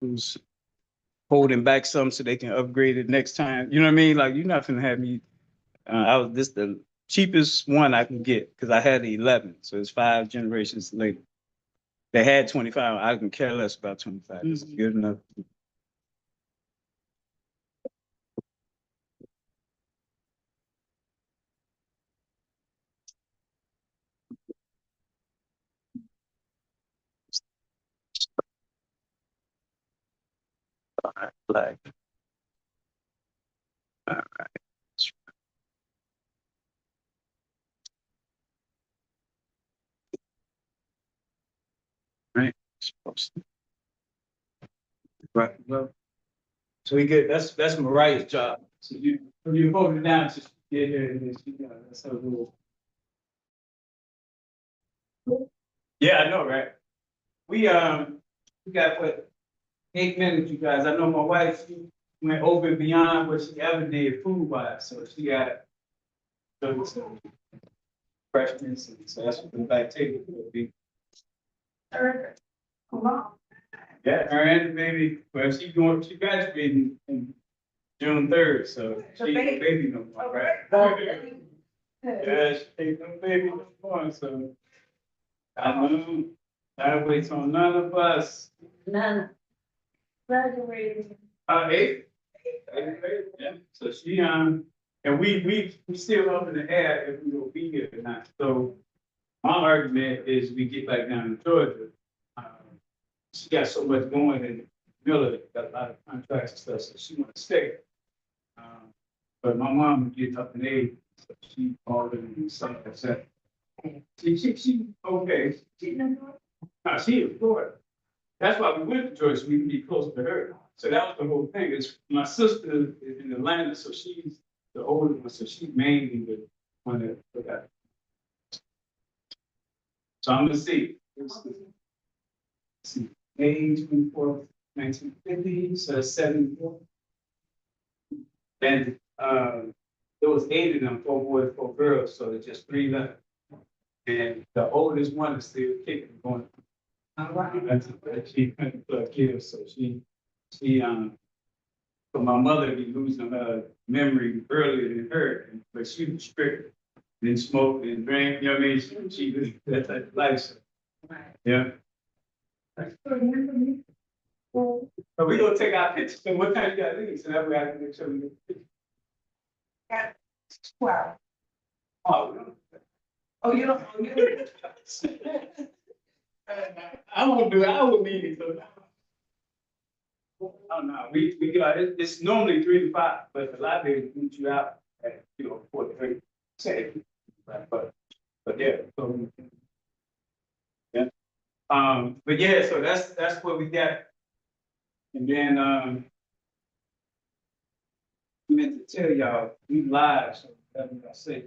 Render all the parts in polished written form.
who's holding back some so they can upgrade it next time. You know what I mean? Like you're not gonna have me. I was this the cheapest one I can get because I had the 11, so it's 5 generations later. They had 25. I can care less about 25. It's good enough. All right, black. All right. Right. Well, so we get that's Mariah's job. So you hold it down, just get here and just, that's how it goes. Yeah, I know, right? We got what 8 minutes, you guys. I know my wife, she went over and beyond what she ever did food wise. So she got some freshness, and so that's what the back table will be. Yeah, her and the baby. Well, she graduated in June 3rd, so she ain't no baby no more, right? Yeah, she ain't no baby no more, so I know that waits on none of us. None. Graduated. Eighth grade, yeah. So she and we still up in the air if we will be here or not. So my argument is we get back down to Georgia. Um, she got so much going in the military, got a lot of contracts and stuff, so she want to stay. But my mom getting up in age, so she called her and something like that. She okay. She in Florida. That's why we went to Georgia, so we can be close to her. So that was the whole thing. Is my sister is in Atlanta, so she's the older one, so she mainly the one that forgot. So I'm gonna see. Let's see. May 24th, 1950, so 74. And there was 8 of them, 4 boys, 4 girls, so there's just 3 left. And the oldest one is still kicking, going. She couldn't plug kids, so but my mother be losing her memory earlier than her, but she was strict, didn't smoke, didn't drink, you know what I mean? She was that type of lifestyle. Yeah. But we gonna take our pictures, so what time you got to leave? So that way I can make sure we get the picture. 12. Oh, Oh, you don't. I won't do it, I will need it, so. Oh, no, we got it, it's normally 3 to 5, but the library meet you out at, 4 to 3. Say, but yeah, so. Yeah, but yeah, so that's what we got. And then, I meant to tell y'all, we live, so that's what I say.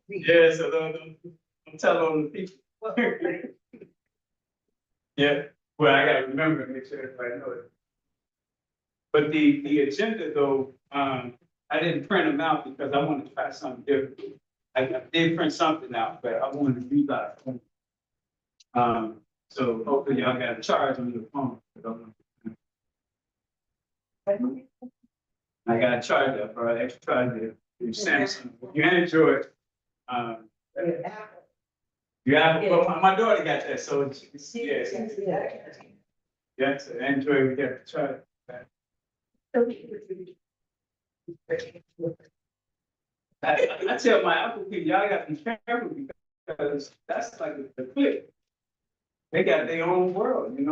Yeah, so don't tell on the people. Yeah, well, I gotta remember and make sure everybody knows it. But the agenda though, I didn't print them out because I wanted to try something different. I did print something out, but I wanted to relive. So hopefully y'all got a charge on your phone. I got a charge up, or an extra charger. Samsung. You Android. Yeah, well, my daughter got that, so it's, yeah. Yeah, so Android, we got to try I tell my Apple people, y'all got to be careful because that's like the click. They got their own world, and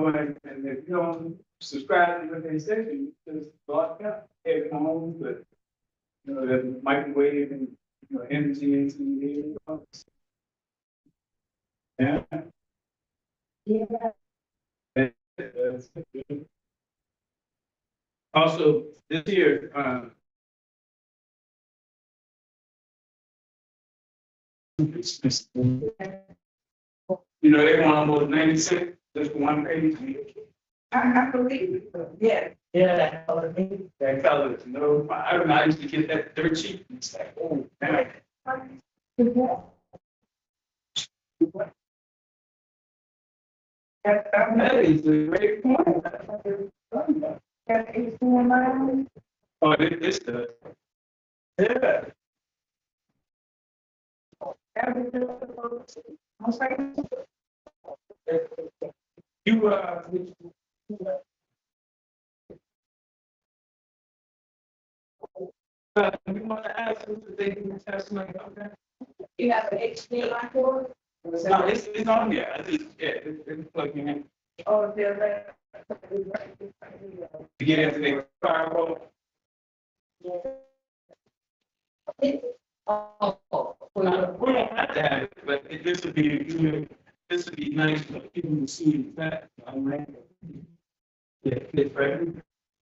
if you don't subscribe to what they say, you just lock out every home, but the microwave and energy into your ear. Yeah. Yeah. Also, this year, they want almost 96, just for one page. I believe it. Yeah. Yeah, that color. That color, I used to get that dirt cheap. It's like, oh, man. That is a great point. That is in mind. Oh, this does. Yeah. I'm sorry. You, we want to ask them if they can test my, okay? You have an HDMI cord? No, it's on there. I just, yeah, it's plugging in. Oh, they're To get into the firewall. Oh, We don't have to have it, but this would be good. This would be nice for people to see that. Yeah, it's right.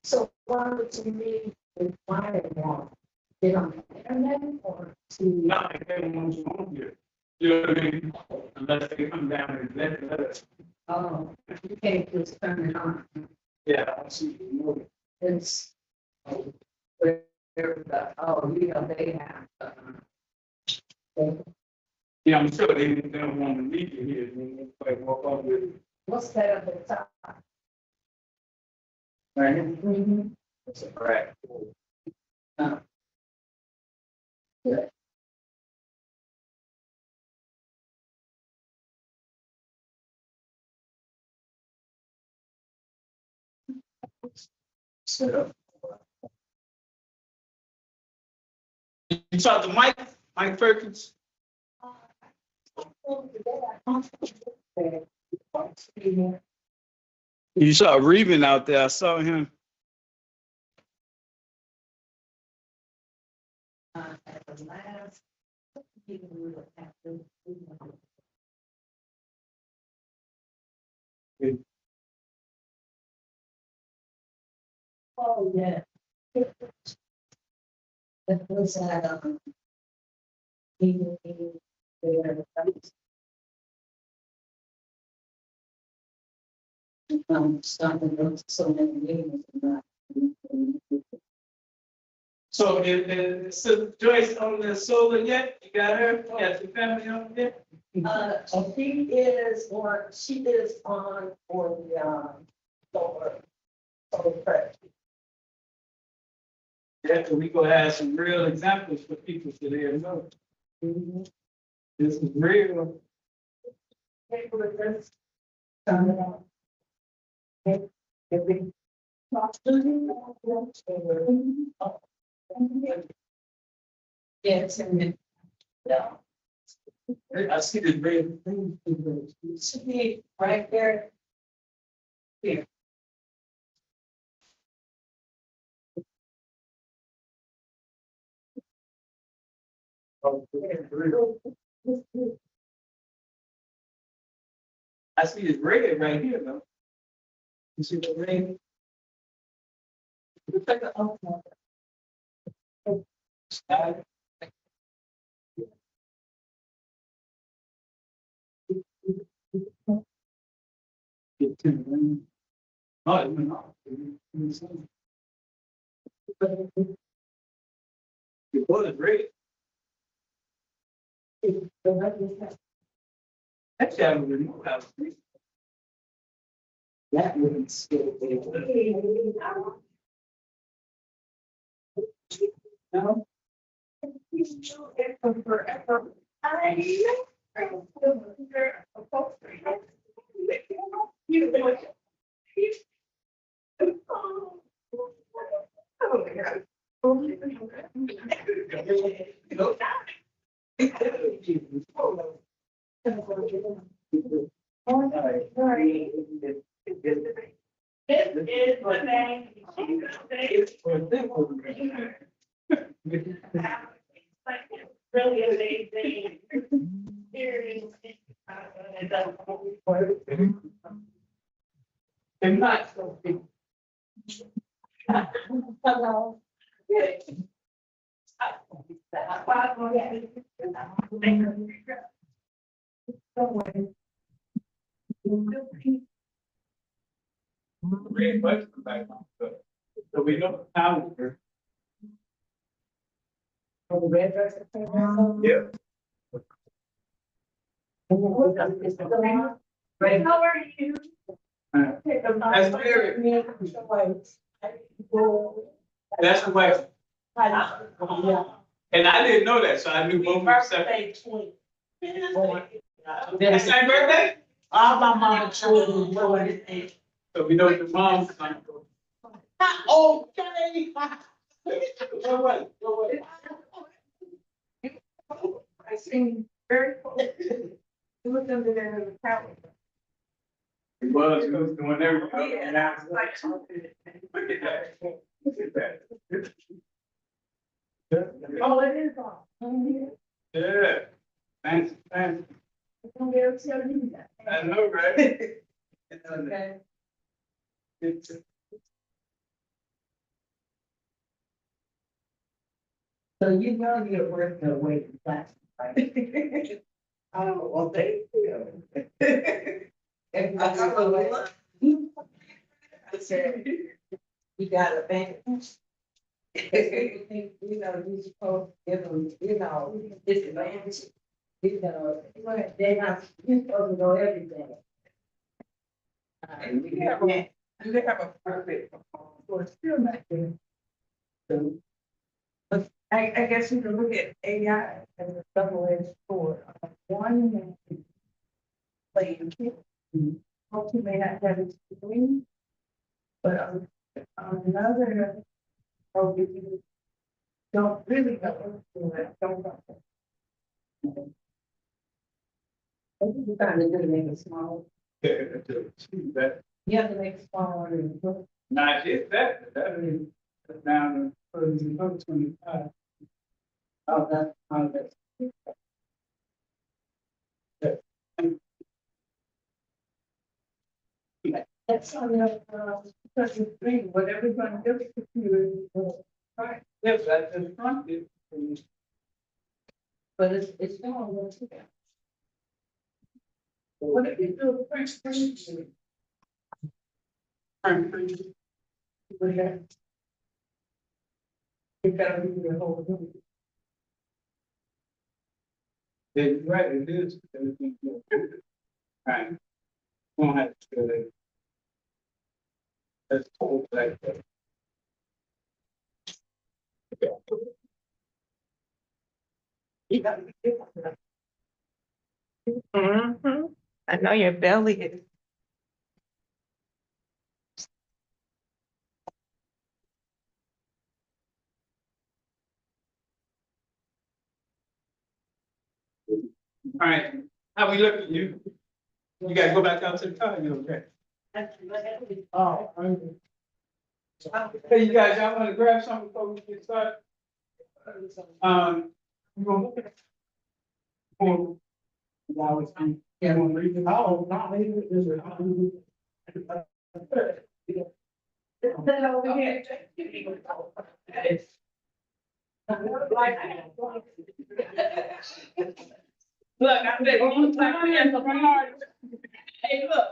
so why would you need the wire one? Get on the internet or to? Not like everyone's on here. You know what I mean? Unless they come down and let us. Oh, you can't just turn it on. Yeah, I see. It's. Where the, oh, you know, they have. Yeah, I'm sure they don't want to leave you here. They like walk off with it. What's that at the top? Right. Mm-hmm. It's a crack. Good. So. You saw the Mike Perkins? You saw Reuben out there. I saw him. At the last. People will have to. Oh, yeah. That was there. Starting so many meetings. So Joyce on the solar yet? You got her? You got your family on there? She is on for the, solar prep. Yeah, so we gonna have some real examples for people so they know. This is real. People with this. Turn it on. Okay. If we talk to you. Yes, and yeah. I see this real thing. It should be right there. Here. I see this red right here though. You see the red? Look like the Get to the ring. Oh, it went off. It was red. Actually, I would remove that. That wouldn't still be. No. Forever. This is the name. Really amazing. Experience. And not so big. Hello. Red button back on. So we don't count. The red dress. Yeah. Right, how are you? That's very, that's the way. And I didn't know that, so I knew both of them separate. The same birthday? All my mama children know everything. So we know the mom's. Okay. I seen very cool. It was under there in the tower. He was doing everything. Yeah, and I was like, Look at that. Look at that. oh, it is on. Yeah. Fancy, fancy. I'm gonna be able to tell you that. I know, right? Okay. So you know you're worth the wait in class, right? Oh, well, thank you. And I said, you got a bank. You know, you're supposed to give them, you know, disadvantage. You know, they're not, you're supposed to know everything. And we have a perfect for still not there. So, but I guess you can look at AI as a double-edged sword. One, playing kids, hope you may not have experience, but on another, hope you don't really know it, don't know. You're trying to do to make it small. That, You have to make it smaller and not just that, that is down to 25. oh, that's how that's. That's on the three, whatever you're gonna do with the computer. Right, Yes, that's in front. but it's not one to them. What if you do a French screen? You gotta do the whole thing. It's right, it is. Everything. Right. We don't have to do that. That's told like that. Mm-hmm. I know your belly is. All right, how we look at you? You gotta go back out to the car, you okay? Oh, Hey, you guys, y'all wanna grab something before we get started? You gonna look at it? yeah, we'll read it. Oh, not maybe it is. Look, I said, one time, yeah, so hard. Hey, look.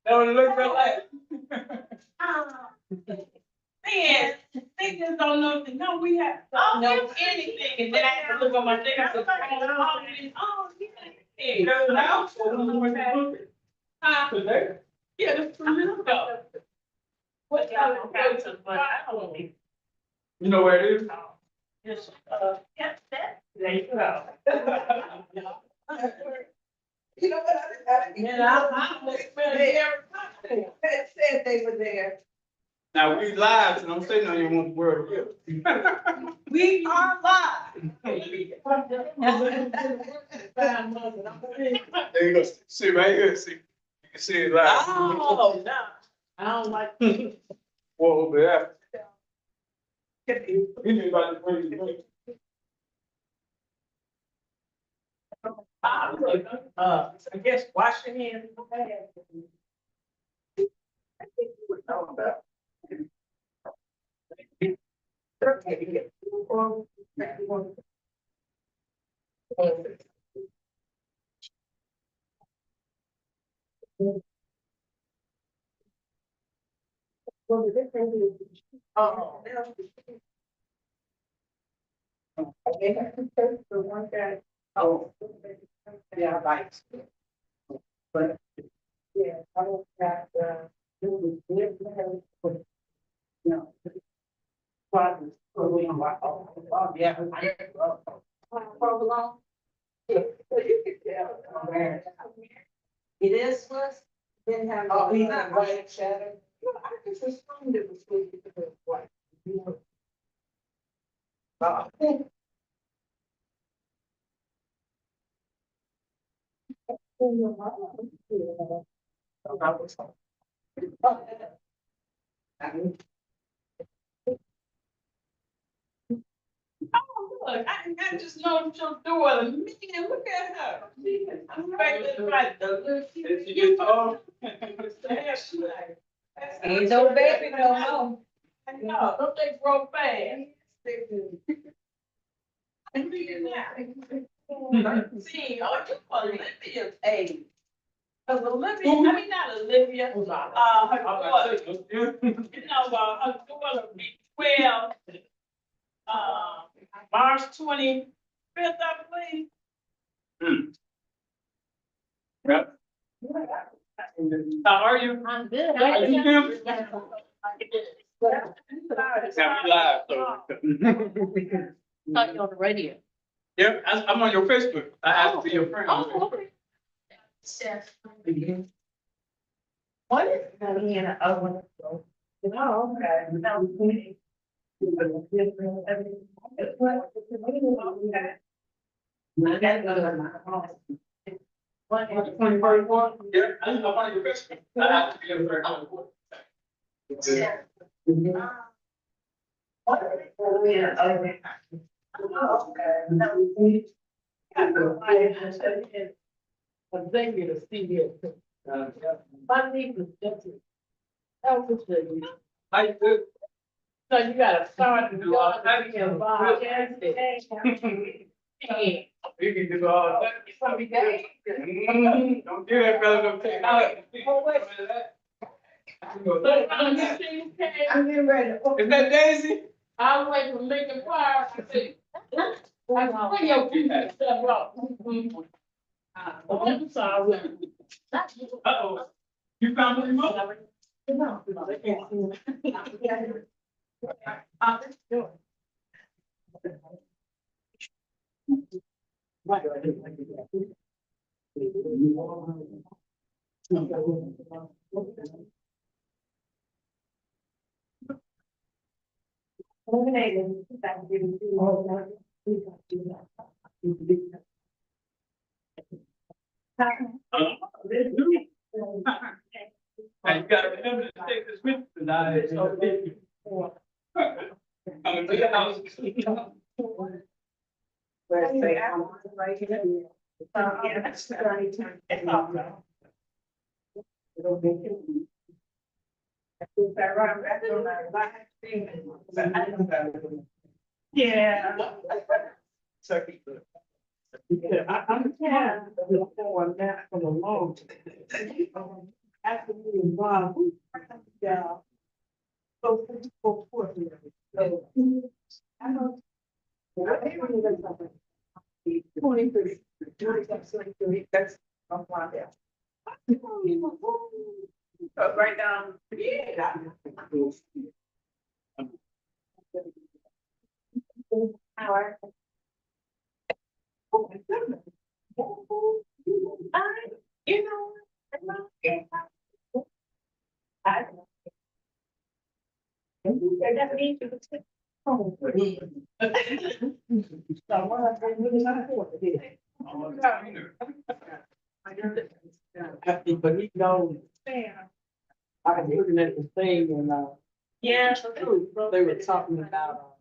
That would look like. Man, they just don't know, no, we have, don't know anything, and then I have to look on my thing, I was like, oh, yeah. Today? Yeah, that's 3 minutes ago. What y'all got to, but I don't know. You know where it is? Just, yeah, that, there you go. You know what, said they were there. Now, we live, and I'm sitting on your one word here. We are live. There you go, see right here, see, you can see it live. Oh, no, I don't like. Well, over there. You knew about the way. I guess wash your hands. Oh. The one guy Oh, yeah, right. But, yeah, I don't have, do the live there, but, you know. But, we don't like, oh, yeah. Along. Yeah, so you can tell. It is was, didn't have. Oh, he's not white shadow. No, I just assumed it was supposed to be white. You know. I think. Oh, look, I just noticed your door, and man, look at her. I'm right, the little. Did you get tall? Ain't no baby no more. I know, don't they grow fast? See, oh, you Olivia's age. Cause Olivia, I mean, not Olivia, her daughter, you know, her daughter be 12, March 25th, I believe. Yep. How are you? I'm good. Are you good? Yeah, we live, so. Thought you on the radio. Yep, I'm on your Facebook. I asked to be your friend. on Oh, Facebook. okay. What is that in an oven? Oh, okay. No, we- I gotta go to my house. What is 2021? Yeah, I'm on your Facebook. I asked to be your friend. on Facebook. What is it in an oven? Oh, okay. No, we- I go by it and say it. I'm thinking of Stevie. Uh, My niece is just. That was the. I do. So you gotta start and go out and be involved. We can do all that. Don't do that, brother. Don't take out. I'm getting ready. Is that Daisy? I was waiting for Lincoln Park. I said, I see your people stuff up. Oh, I'm sorry. Uh-oh. You found the remote? And you gotta remember to take this with you tonight. Coming to the house. Yeah, that's the only time. It's all right. It'll be. Yeah. Yeah, I'm before that for the long. After we involved, yeah. So, for course, so. I know. 23, that's. I'm fine there. Right down. Yeah. Hour. You know, I that means you could take home. But he knows, I was looking at the thing and, Yeah. they were talking about,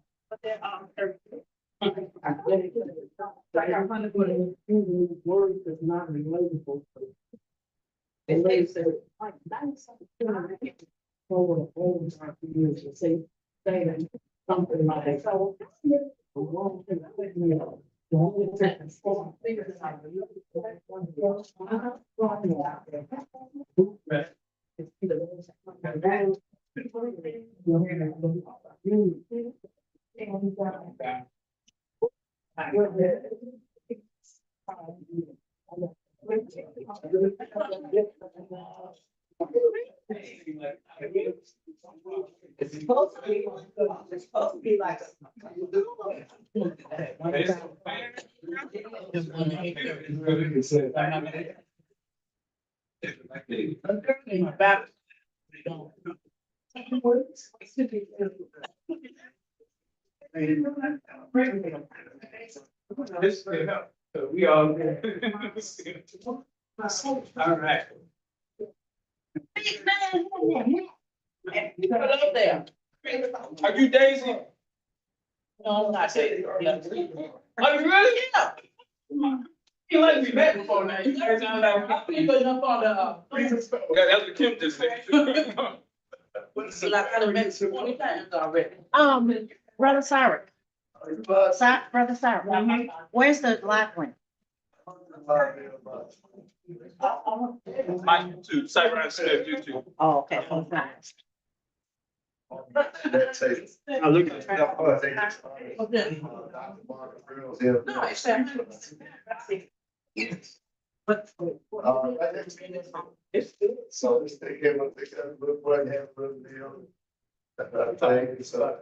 I think, like, I'm trying to put in words that's not relatable. And they said, like, that's something. For the old time years to say something like, so. The one thing that put me up, the only sentence, figures out. Right. It's supposed to be like. This will help. So we all. All right. Put it up there. Are you Daisy? No, I'm not saying. Are you really? Yeah. You like me met before now. You guys sound like. I think you're up on Yeah, that's what Kim just said. the, like, I done met 20 times already. Brother Cyrus, Brother Cyrus, where's the black one? My YouTube, Cyber Smith YouTube. Oh, okay, hold on. I look at No, it's that. But, So this thing came up, they said, look what happened, so.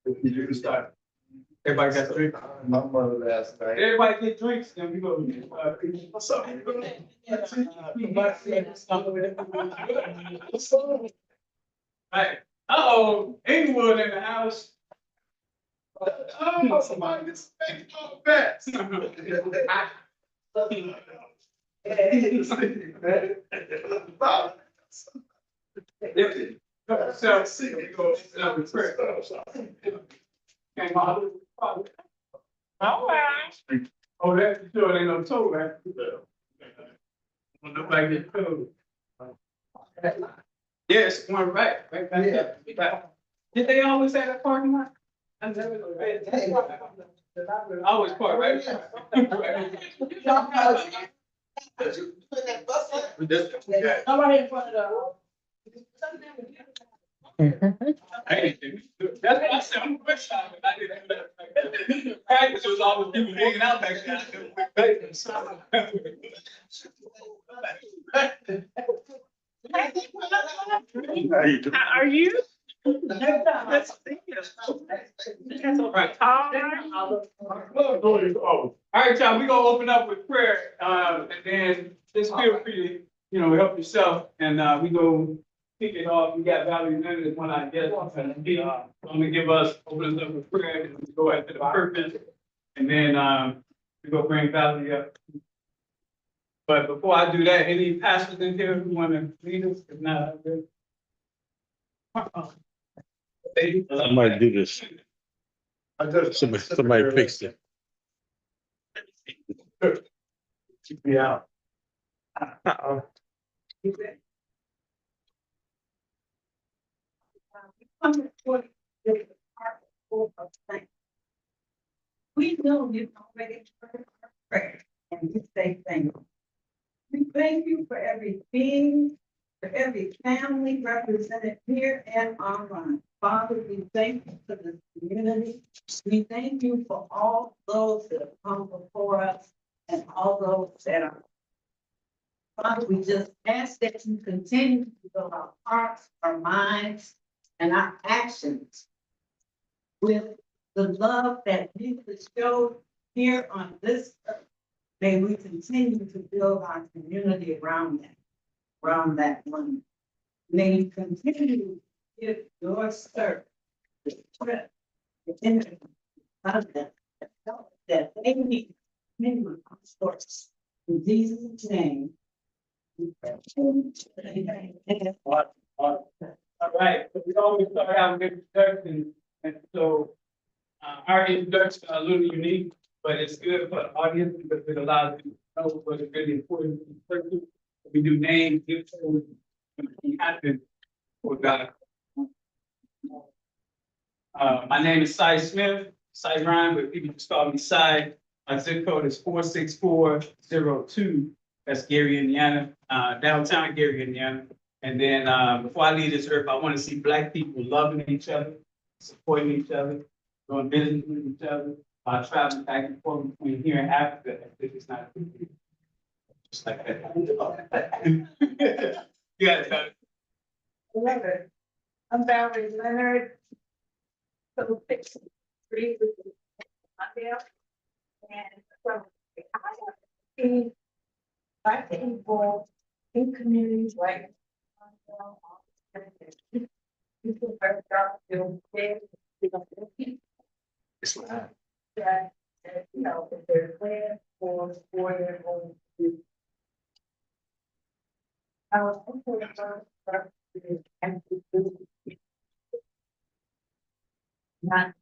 If you do start. Everybody got three. My mother last night. Everybody get drinks, then we go. What's up? Right. Uh-oh, Inglewood in the house. Oh, somebody gets spanked on bets. So, see, we go, prayer. Came out. All right. Oh, that's sure ain't no toe, right? Well, nobody get told. Yes, one right back there. Back. Did they always have that parking lot? I never know. Always park right there. Nobody in front of Hey, that's what I said, I'm a question. I didn't do that. Practice was always people hanging out back there. Are you? Right. All right, y'all, we gonna open up with prayer, and then just feel free to, help yourself, and, we go kick it off. We got Valerie Leonard, one I guess, and he, gonna give us, open us up with prayer, and we go after the purpose, and then, we go bring Valerie up. But before I do that, any pastors in here who wanna lead us? If not, I'm good. I might do this. Somebody fix it. Yeah. We know you've already heard our prayer, and we say thank you. We thank you for every being, for every family represented here and online. Father, we thank you for this community. We thank you for all those that have come before us and all those that are. Father, we just ask that you continue to fill our hearts, our minds, and our actions with the love that you showed here on this earth. May we continue to build our community around that one. May you continue to give your servant the strength, the energy, the help that they need minimum source. In Jesus' name. we pray. All right, so we always start out with introductions, and so, our introductions are a little unique, but it's good for the audience because it allows you to know what is really important to the person. We do names, gifts, and we happen for God. My name is Cy Smith, Cy Ryan, but people just call me Cy. My zip code is 46402. That's Gary, Indiana, downtown Gary, Indiana. And then before I leave this earth, I want to see Black people loving each other, supporting each other, doing business with each other, traveling back and forth between here and Africa. This is not. Just like that. Yeah, so Love it. I'm Valerie Leonard. So 6 3 with the Mondale. And so I have seen Black people in communities like people are feel big, it's loud. that, you know, if they're planned for their own. I was thinking about and not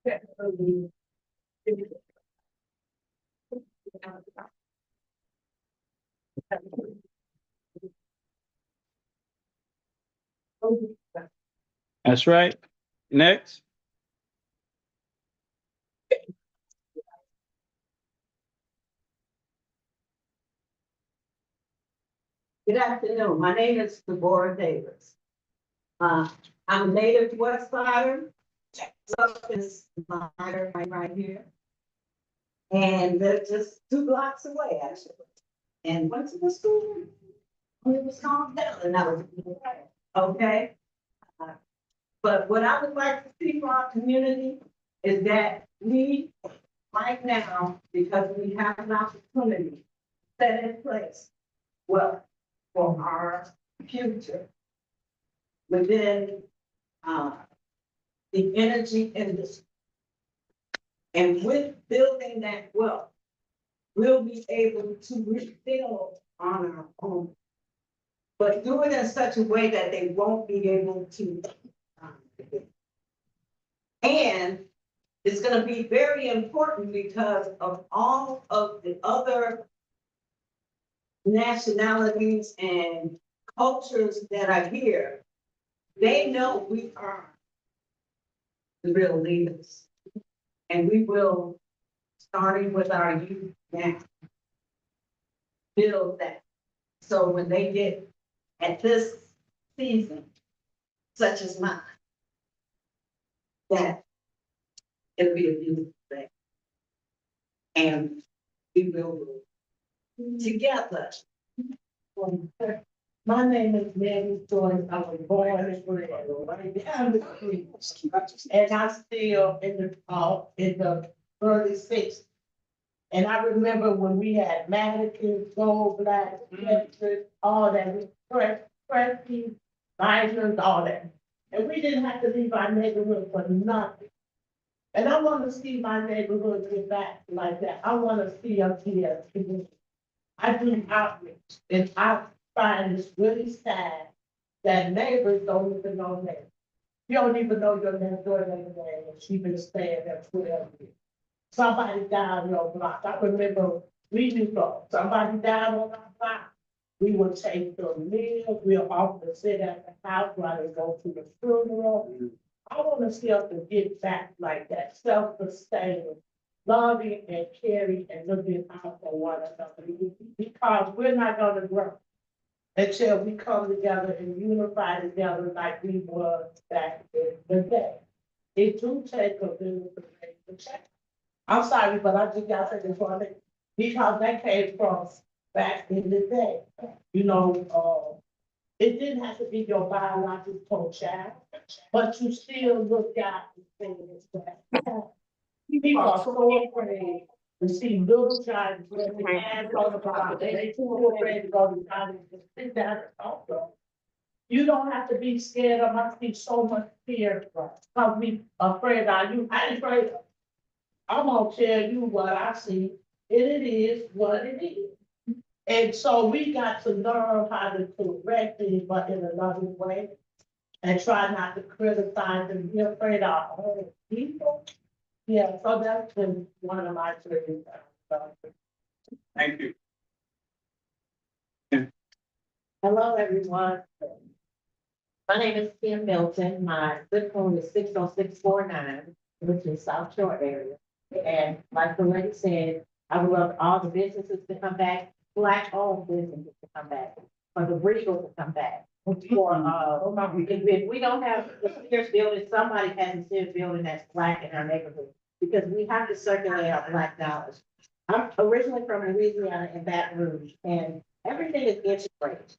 necessarily. That's right. Next. Good afternoon. My name is Deborah Davis. I'm a native West Sider. Love is my right here. And they're just 2 blocks away, actually. And went to the school. It was calmed down and that was okay. But what I would like to see for our community is that we, right now, because we have an opportunity set in place, well, for our future within the energy industry. And with building that wealth, we'll be able to rebuild on our own. But do it in such a way that they won't be able to. And it's going to be very important because of all of the other nationalities and cultures that are here. They know we are the real leaders. And we will, starting with our youth now, build that. So when they get at this season, such as mine, that it'll be a beautiful thing. And we will do together. My name is Mary Joyce. I was born and bred right down the street. And I'm still in the early 60s. And I remember when we had mannequins, gold, black, all that, fresh liners, all that. And we didn't have to leave our neighborhood for nothing. And I want to see my neighborhood get back like that. I want to see us here. I do outreach, and I find this really sad that neighbors don't even know neighbors. You don't even know your next door neighbor name, and she been staying there 12 years. Somebody died on your block. I remember we used to, somebody died on our block. We would take the meals, we'll often sit at the house while they go to the funeral. I want to see us to get back like that, self-sustaining, loving and caring and looking out for one another. Because we're not gonna grow until we come together and unify together like we were back in the day. It do take a village to make the change. I'm sorry, but I just got to say this one thing, because that came from back in the day. You know, it didn't have to be your biological child, but you still look out and things that. People are so afraid to see little child with their hands on the block. They too afraid to go to college and sit down and talk to them. You don't have to be scared. There must be so much fear. Because we afraid of you. I ain't afraid of. I'm gonna tell you what I see. And it is what it is. And so we got to learn how to correct it, but in another way. And try not to criticize and be afraid of our own people. Yeah, so that's been one of my dreams. Thank you. Hello, everyone. My name is Kim Milton. My zip code is 60649, which is South Shore area. And like the lady said, I would love all the businesses to come back, Black-owned businesses to come back, for the Regal to come back. For, if we don't have the Sears building, somebody has a Sears building that's Black in our neighborhood, because we have to circulate our Black dollars. I'm originally from Louisiana in Baton Rouge, and everything is integrated.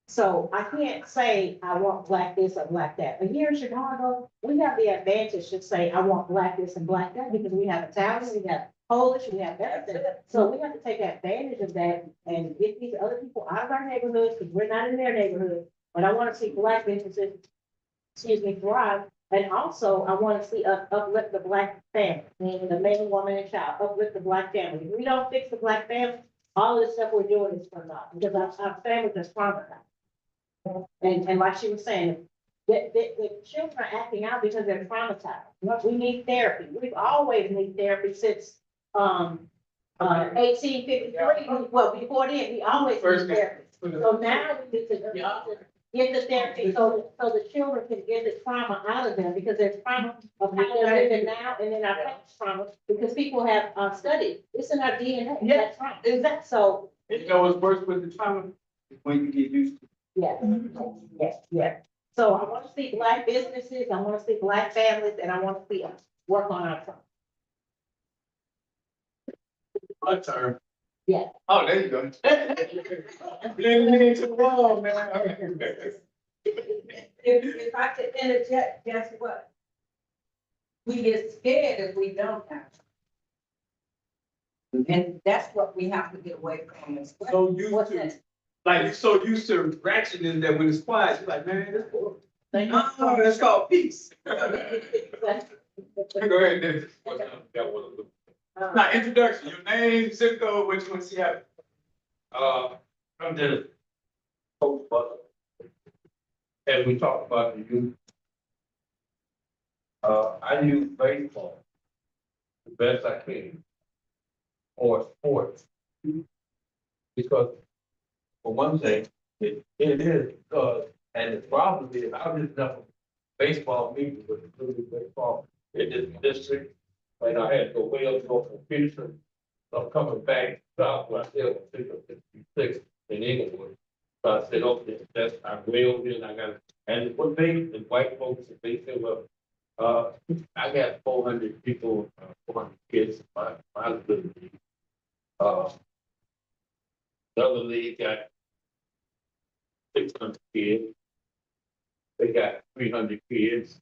So I can't say I want black this or black that, but here in Chicago, we have the advantage to say I want black this and black that, because we have Italian, we have Polish, we have everything. So we have to take advantage of that and get these other people out of our neighborhoods, because we're not in their neighborhood. But I want to see black businesses, thrive. And also, I want to see us uplift the black family, meaning the man, woman, and child, uplift the black family. If we don't fix the black family, all this stuff we're doing is for naught, because our families are traumatized. And like she was saying, the children are acting out because they're traumatized. We need therapy. We've always needed therapy since, 1853. Well, before then, we always need therapy. So now we need to get the therapy so the children can get the trauma out of them, because there's trauma of how they're living now, and then our past trauma, because people have studied, it's in our DNA, that trauma. Is that so? You know what's worse with the trauma? When you get used to it. Yes. So I want to see black businesses, I want to see black families, and I want to see us work on our trauma. My turn. Yeah. Oh, there you go. Blend me into the wall, man. If I could interject, guess what? We get scared if we don't have. And that's what we have to get away from as well. So used What's to, that? like, you're so used to ratcheting that when it's quiet, you're like, man, it's boring. Oh, It's called peace. Go ahead, Dennis. Now, introduction, your name, zip code, what you want to see happen. I'm Dennis. Coach Butler. As we talked about the youth, I use baseball the best I can for sports. Because for one thing, it is, and the problem is, I was just never baseball meeting with the baseball in this district. And I had to go way up north from Peterson. So I'm coming back south where I still 56 in Inglewood. So I said, okay, I'm way over here and I got, and what the white folks, they said, well, I got 400 people, 400 kids, my little league. The other league got 600 kids. They got 300 kids.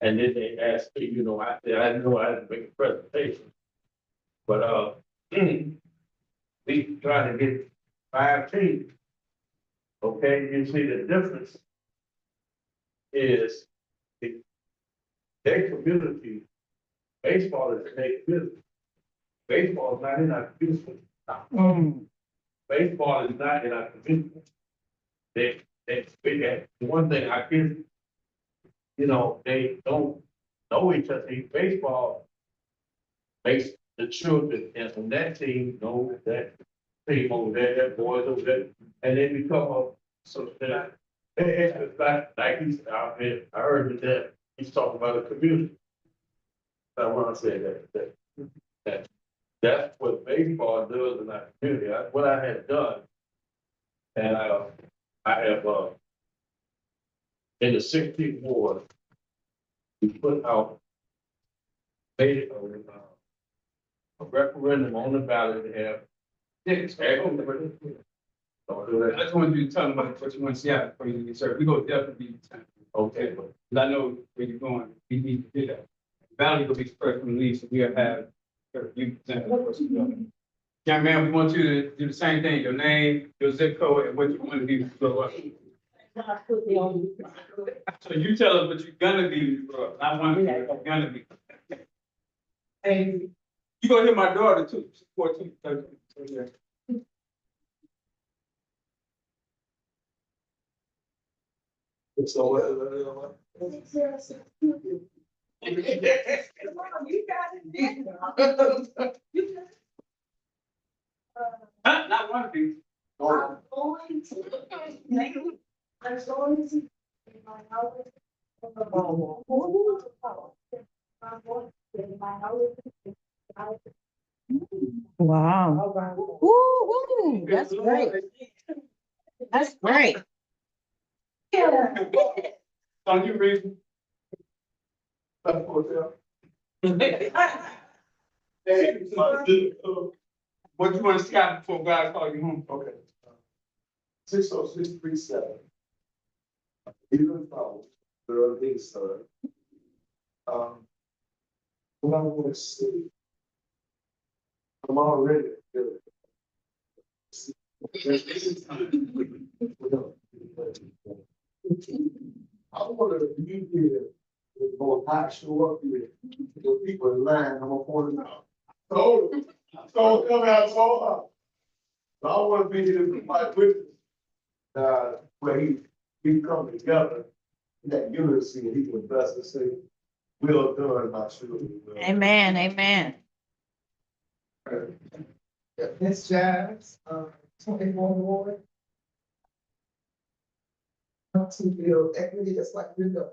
And then they asked me, I said, I know I had to make a presentation. But, we try to get 5 teams. Okay, you see the difference is their community, baseball is their community. Baseball is not in our community. Baseball is not in our community. The one thing I give, they don't know each other. Baseball makes the children and from that team know that team over there, that boys over there, and they become it's like he's out there. I heard that he's talking about a community. I want to say that's what baseball does in our community. What I have done, and I have in the 16th ward, we put out a referendum on the ballot to have six. I just want you to tell them what you want to see happen before you get served. We go definitely be time. Okay, Because I know where you're going. We need to do that. Valley will be first from the lead, so we'll have you present what you're doing. Young man, we want you to do the same thing, your name, your zip code, and what you want to be when you grow up. So you tell us what you're gonna be when you grow up. I want to be what you're gonna be. And you gonna hear my daughter too. She's 14, 13. So yeah. So what? You got it. Not one of these. I'm going to. Wow. Woo, that's great. That's great. On you, reason. Hey, what you want to stop before God call you home? Okay. 60637. Even though there are these, what I want to say, I'm already good. I want to be here, or I show up here, the people in line, I'm gonna point them out. So, come out, so, so I want to be here to provide witness, where we come together, in that unity, and he can bless us, say, well done, my children. Amen, amen. Ms. Giles, 24 Ward. Not to build equity, just like you know.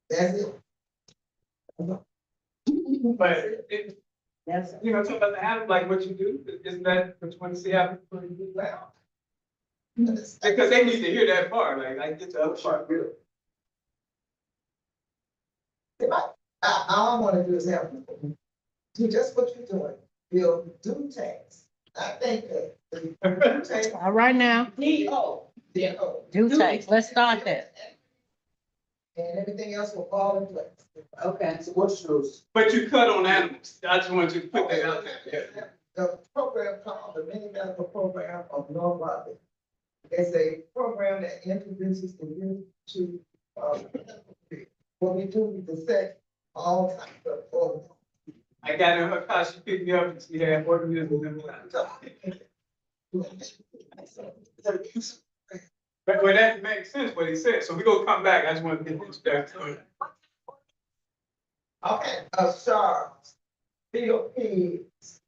That's it. But it, Yes. you know, talk about the habit, like what you do, isn't that what you want to see happen? Well, Because they need to hear that part, like, I get the other part. all I wanna do is have, do just what you're doing, build due tax. I think that. Due tax, All right now, D-O. do tax, let's start that. And everything else will fall in place. Okay. So what's yours? But you cut on animals, I just want you to put that out there. The program called the Mini Medical Program of North Raleigh. It's a program that introduces the youth to, what we do, we set all types of programs. I got in her car, she picked me up and she had organisms in her. But that makes sense what he said, so we gonna come back, I just want to get this back. Okay, sharks, field pigs,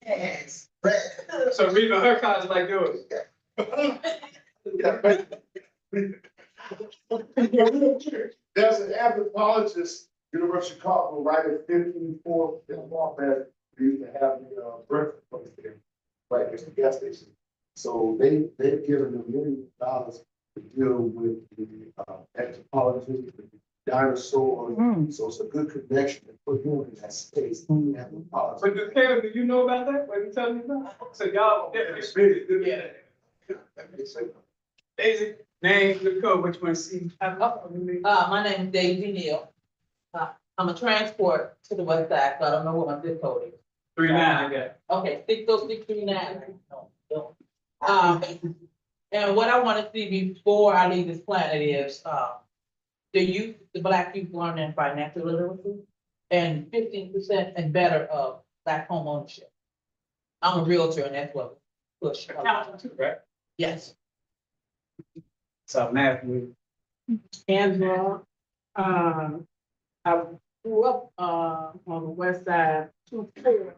ants, rats. So reading her car is like yours. There's an anthropologist, University of Chicago, right at 54, in Walmart, they used to have the breakfast place there, right next to the gas station. So they've given them $1 million to deal with the anthropology, the dinosaurs. So it's a good connection to put you in that space. Anthropology. But Caleb, do you know about that, what you telling me about? So y'all, yeah. Daisy, name, the code, what you want to see? My name is Daisy Neal. I'm a transport to the west side, so I don't know what my zip code is. 39, I got. Okay, 60639. And what I want to see before I leave this planet is, the youth, the Black youth learning financial literacy and 15% and better of Black home ownership. I'm a realtor and that's what we push. Accountant too, right? Yes. So math with. Angela, I grew up, on the west side, 2-4.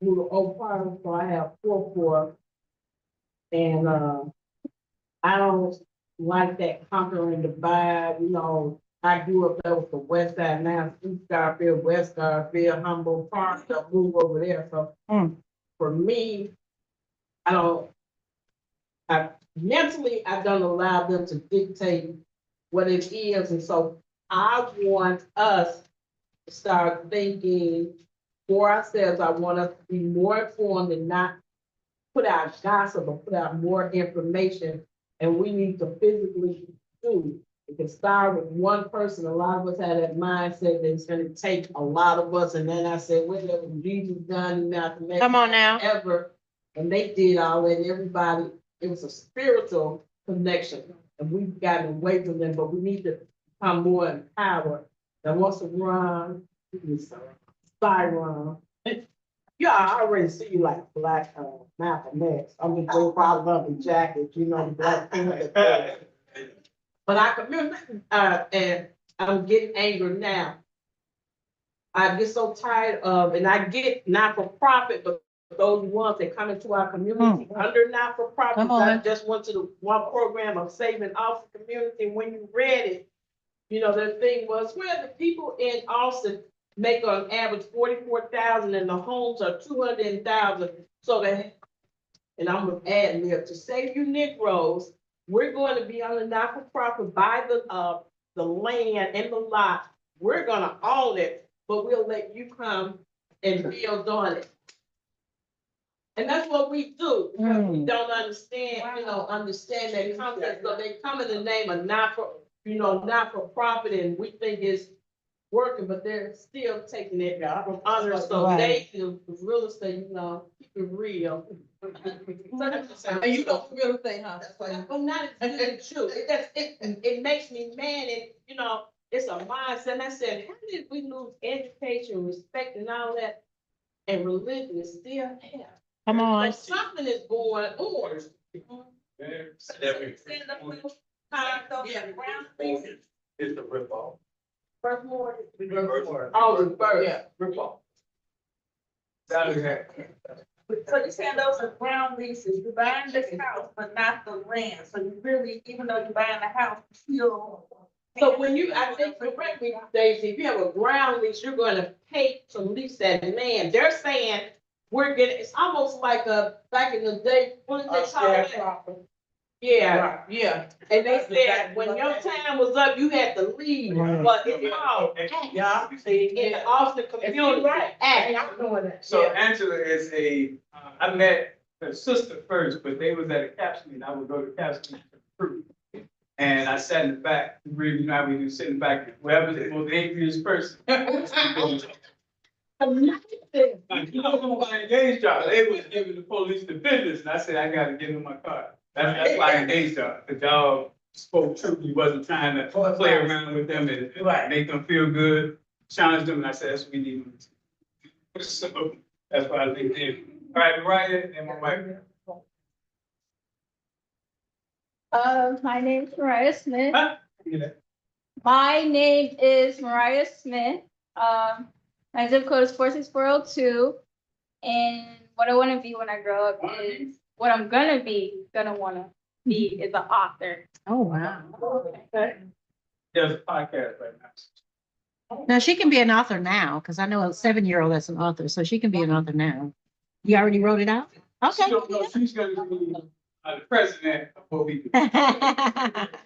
Through the old farm, so I have 4-4. And, I don't like that conquering divide, you know. I grew up there with the west side, now it's East Garfield, West Garfield, Humboldt Park, they'll move over there, so. For me, mentally, I don't allow them to dictate what it is, and so I want us to start thinking for ourselves. I want us to be more informed and not put out gossip, but put out more information, and we need to physically do. It can start with one person. A lot of us had that mindset that it's gonna take a lot of us, and then I said, whatever Jesus done, not to make. Come on now. Ever, and they did all that, everybody, it was a spiritual connection, and we've gotten away from them, but we need to become more empowered. That wants to run, Byron. Yeah, I already see you like Black, Malcolm X. I'm just going probably love the jacket, you know, the Black Panther. But I commute, and I'm getting angry now. I get so tired of, and I get not-for-profit, but those ones that come into our community under not-for-profit. Come on. I just went to the one program of saving Austin community. When you read it, you know, the thing was, where the people in Austin make on average 44,000 and the homes are 200,000. So that, and I'm gonna add there, to save you Negroes, we're going to be on the not-for-profit, buy the land and the lot. We're gonna own it. but we'll let you come and build on it. And that's what we do, because we don't understand, understand that concept, so they come in the name of not for profit, and we think it's working, but they're still taking it from others, so they do real estate, keep it real. And you don't really think, huh? Well, not it's true, it makes me mad, and, it's a mindset, and I said, how did we lose education, respect and all that? And religion is still there. Come on. So something is going on. It's the rip off. First more. Oh, the first, yeah. Rip off. So you're saying those are ground leases, you're buying the house, but not the land, so you really, even though you're buying the house, you still. So when I think correctly, Daisy, if you have a ground lease, you're gonna pay to lease that land. They're saying it's almost like back in the day, what did they call it? Yeah, Yeah. and they said, when your time was up, you had to leave, but it's called, Yeah, see, in the Austin Community Act. I'm doing it. So Angela is I met her sister first, but they was at a caption meeting. I would go to caption meeting for thru. And I sat in the back, really, how we do, sit in the back, whoever's the most angriest person. My engaged job, they was giving the police the business, and I said, I gotta get in my car. That's why I engaged y'all, because y'all spoke truth, you wasn't trying to play around with them and make them feel good, challenge them, and I said, that's what we need. So, that's why I linked in. All right, Mariah and my wife. My name's Mariah Smith. Huh? Yeah. My name is Mariah Smith. My zip code is 46402. And what I want to be when I grow up is what I'm gonna wanna be is an author. Oh, wow. There's a podcast right now. Now, she can be an author now, because I know a 7-year-old that's an author, so she can be an author now. You already wrote it out? Okay. She don't know, she's gonna be the president of what we do.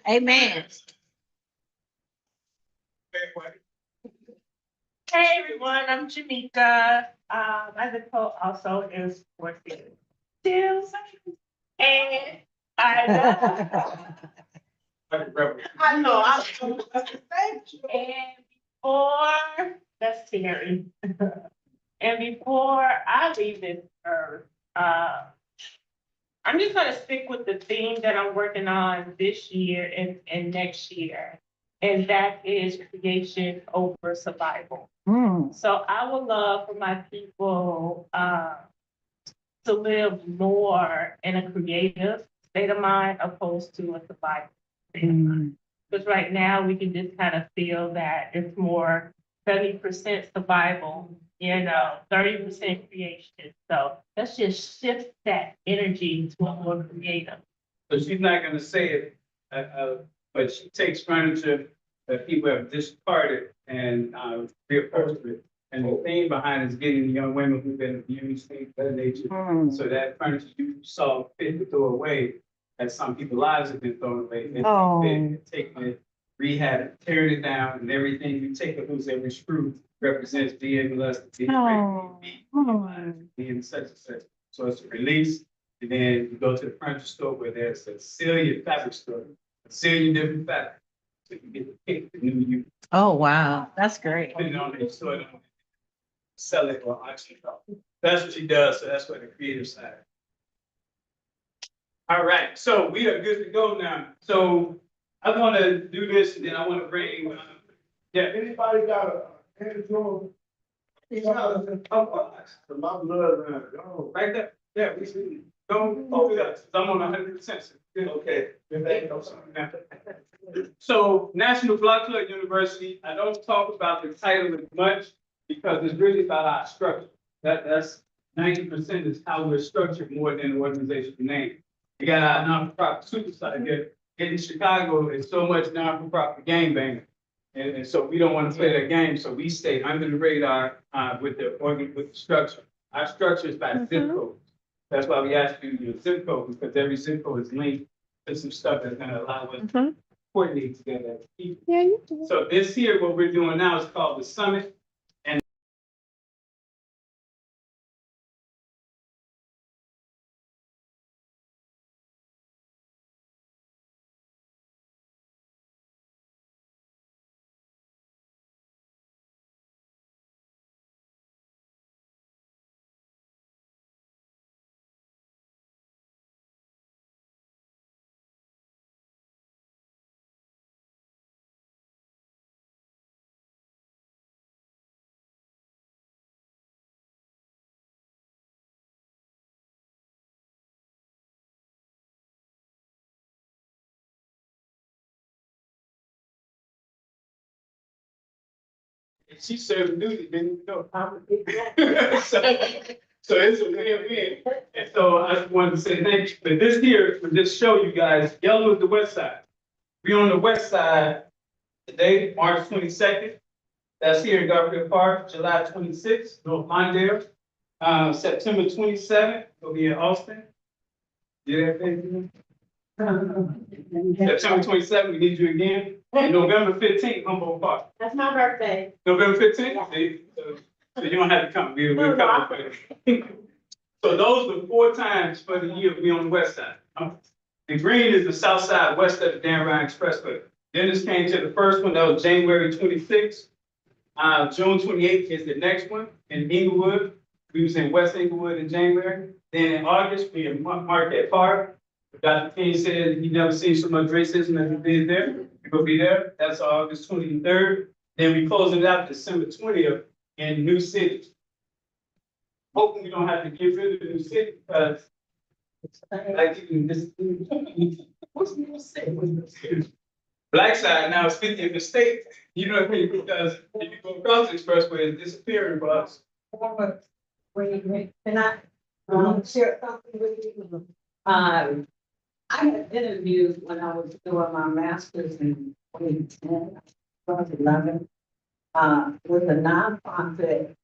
Amen. Hey everyone, I'm Jamaica. My zip code also is 462. And I know, and before, that's Terry. And before I leave this earth, I'm just gonna stick with the theme that I'm working on this year and next year. And that is creation over survival. So I would love for my people to live more in a creative state of mind opposed to a survival state of mind. Because right now we can just kind of feel that it's more 70% survival, 30% creation. So let's just shift that energy to a more creative. So she's not gonna say it, but she takes furniture that people have discarded and reupholstered it. And the theme behind it is getting the young women who've been abused, things of that nature. So that furniture you saw fit to throw away, that some people's lives have been thrown away. And taking it, rehab it, tearing it down, and everything you take it loose, every screw represents being molested, being raped, being such and such. So it's a release, and then you go to the furniture store where there's a zillion fabric store, a zillion different fabrics. So you get to pick the new you. Oh, wow. That's great. Put it on there, so it sell it or auction it off. That's what she does, so that's what the creative side. All right, so we are good to go now. So I want to do this, and then I want to bring, Anybody got a hand drawer? My blood ran gone. right there, yeah, we see. Don't hold it up, I'm on 100%. Okay. So National Block Club University, I don't talk about the title as much because it's really about our structure. That's 90% is how we're structured more than the organizational name. We got our non-for-profit super site here. In Chicago, there's so much non-for-profit gangbanging. And so we don't want to play that game, so we stay under the radar with the structure. Our structure is by zip code. That's why we ask you your zip code, because every zip code is linked to some stuff that's gonna allow us to coordinate together as people. Yeah, you do. So this here, what we're doing now is called the Summit. And She served duty, didn't know. So it's a win-win. And so I just wanted to say thank you. But this here, for this show, you guys, yellow is the west side. We on the west side today, March 22nd. That's here in Garfield Park, July 26th, North Mondale. September 27th, we'll be in Austin. Yeah, thank you. September 27th, we need you again. And November 15th, Humboldt Park. That's my birthday. November 15th? See? So you don't have to come. We'll come for you. So those were 4 times for the year we on the west side. The green is the south side, west of the Dan Ryan Expressway. Then this came to the first one, that was January 26th. June 28th is the next one in Inglewood. We was in West Inglewood in January. Then in August, we in Marquette Park. Dr. King said he never seen so much racism as we did there. We're gonna be there. That's August 23rd. Then we closing it out December 20th in New City. Hoping we don't have to get rid of the New City because like this, what's New City? Black side now is 50th the state. You know what I mean? Because if you go across the expressway, it's disappearing for us. Can I, share something with you? I had interviewed when I was doing my master's in 2010, 2011, with a nonprofit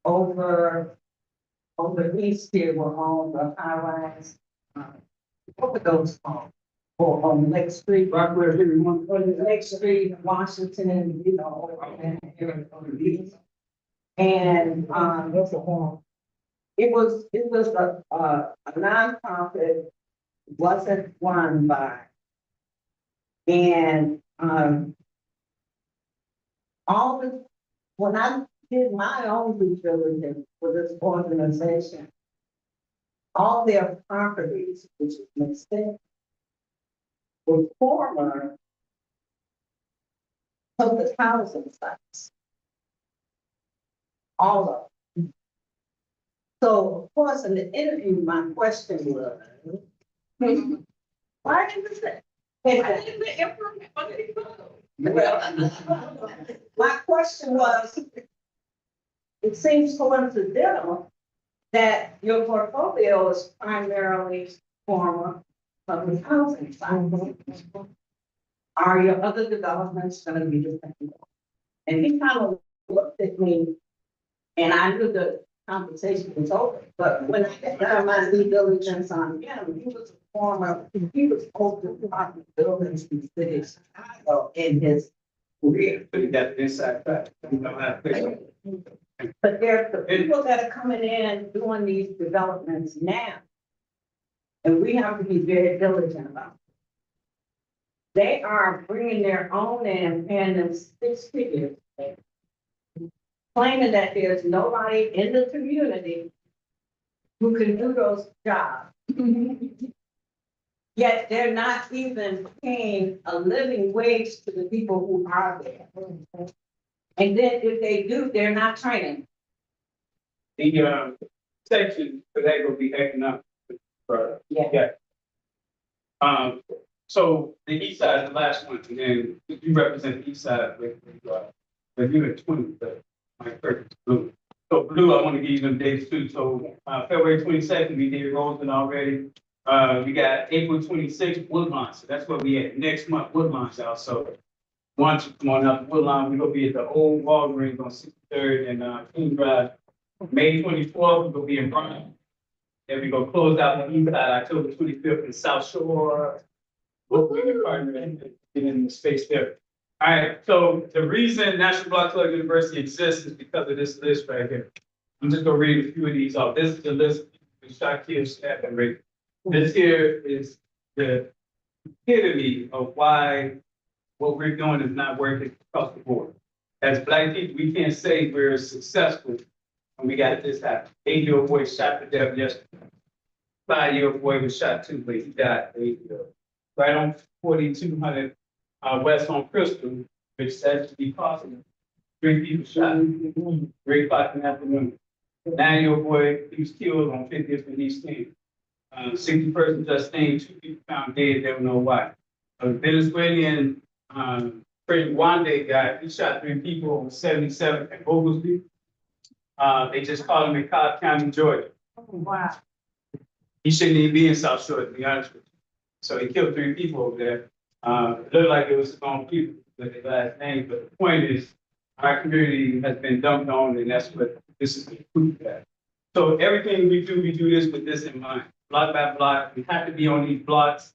over East here, where all the high rise, what were those called? Or on Lake Street, Lake Street, Washington, you know, over there, here on the beach. And, it was a nonprofit, wasn't run by. And, all this, when I did my own due diligence for this organization, all their properties, which is mistake, were former public housing sites. All of them. So, of course, in the interview, my question was, why did you say? My question was, it seems coincidental that your portfolio is primarily former public housing sites. Are your other developments gonna be the same? And he kind of looked at me, and I knew the conversation was over, but when I got my due diligence on him, he was over apartment buildings in the city of Chicago in his career. So you got the inside track. You know how to fix it. But there's the people that are coming in doing these developments now. And we have to be very diligent about it. They are bringing their own in and paying them 6 figures. Claiming that there's nobody in the community who can do those jobs. Yet they're not even paying a living wage to the people who are there. And then if they do, they're not training. The section for that will be economic. Yeah. So the east side is the last one, and then you represent the east side with you at 20, but my purpose is blue. So blue, I want to give you them dates too. So February 22nd, we did Roseland already. We got April 26th, Woodlawn. So that's where we at next month, Woodlawn's out. So once you come on up Woodlawn, we're gonna be at the old Walgreens on 63rd and King Drive. May 24th, we're gonna be in Bryan. Then we gonna close out the east side, October 25th in South Shore. We'll be a partner in the space there. All right, so the reason National Block Club University exists is because of this list right here. I'm just gonna read a few of these off. This is the list of Shakir staff and rate. This here is the epitome of why what we're doing is not working across the board. As Black people, we can't say we're successful when we got this happen. 8-year-old boy shot to death yesterday. 5-year-old boy was shot too, but he died 8 years. Right on 4200 West on Crystal, which says to be possible. 3 people shot. 3 o'clock in the afternoon. 9-year-old boy, he was killed on 50th and East 60 persons just named, 2 people found dead, they don't know why. A Venezuelan Pretty Wande guy, he shot 3 people on 77 at Oglesby. They just called him in Cobb County, Georgia. Wow. He shouldn't even be in South Shore, to be honest with you. So he killed 3 people over there. It looked like it was his own people with their last name, but the point is, our community has been dumped on, and that's what this is the proof of that. So everything we do this with this in mind, block by block. We have to be on these blocks.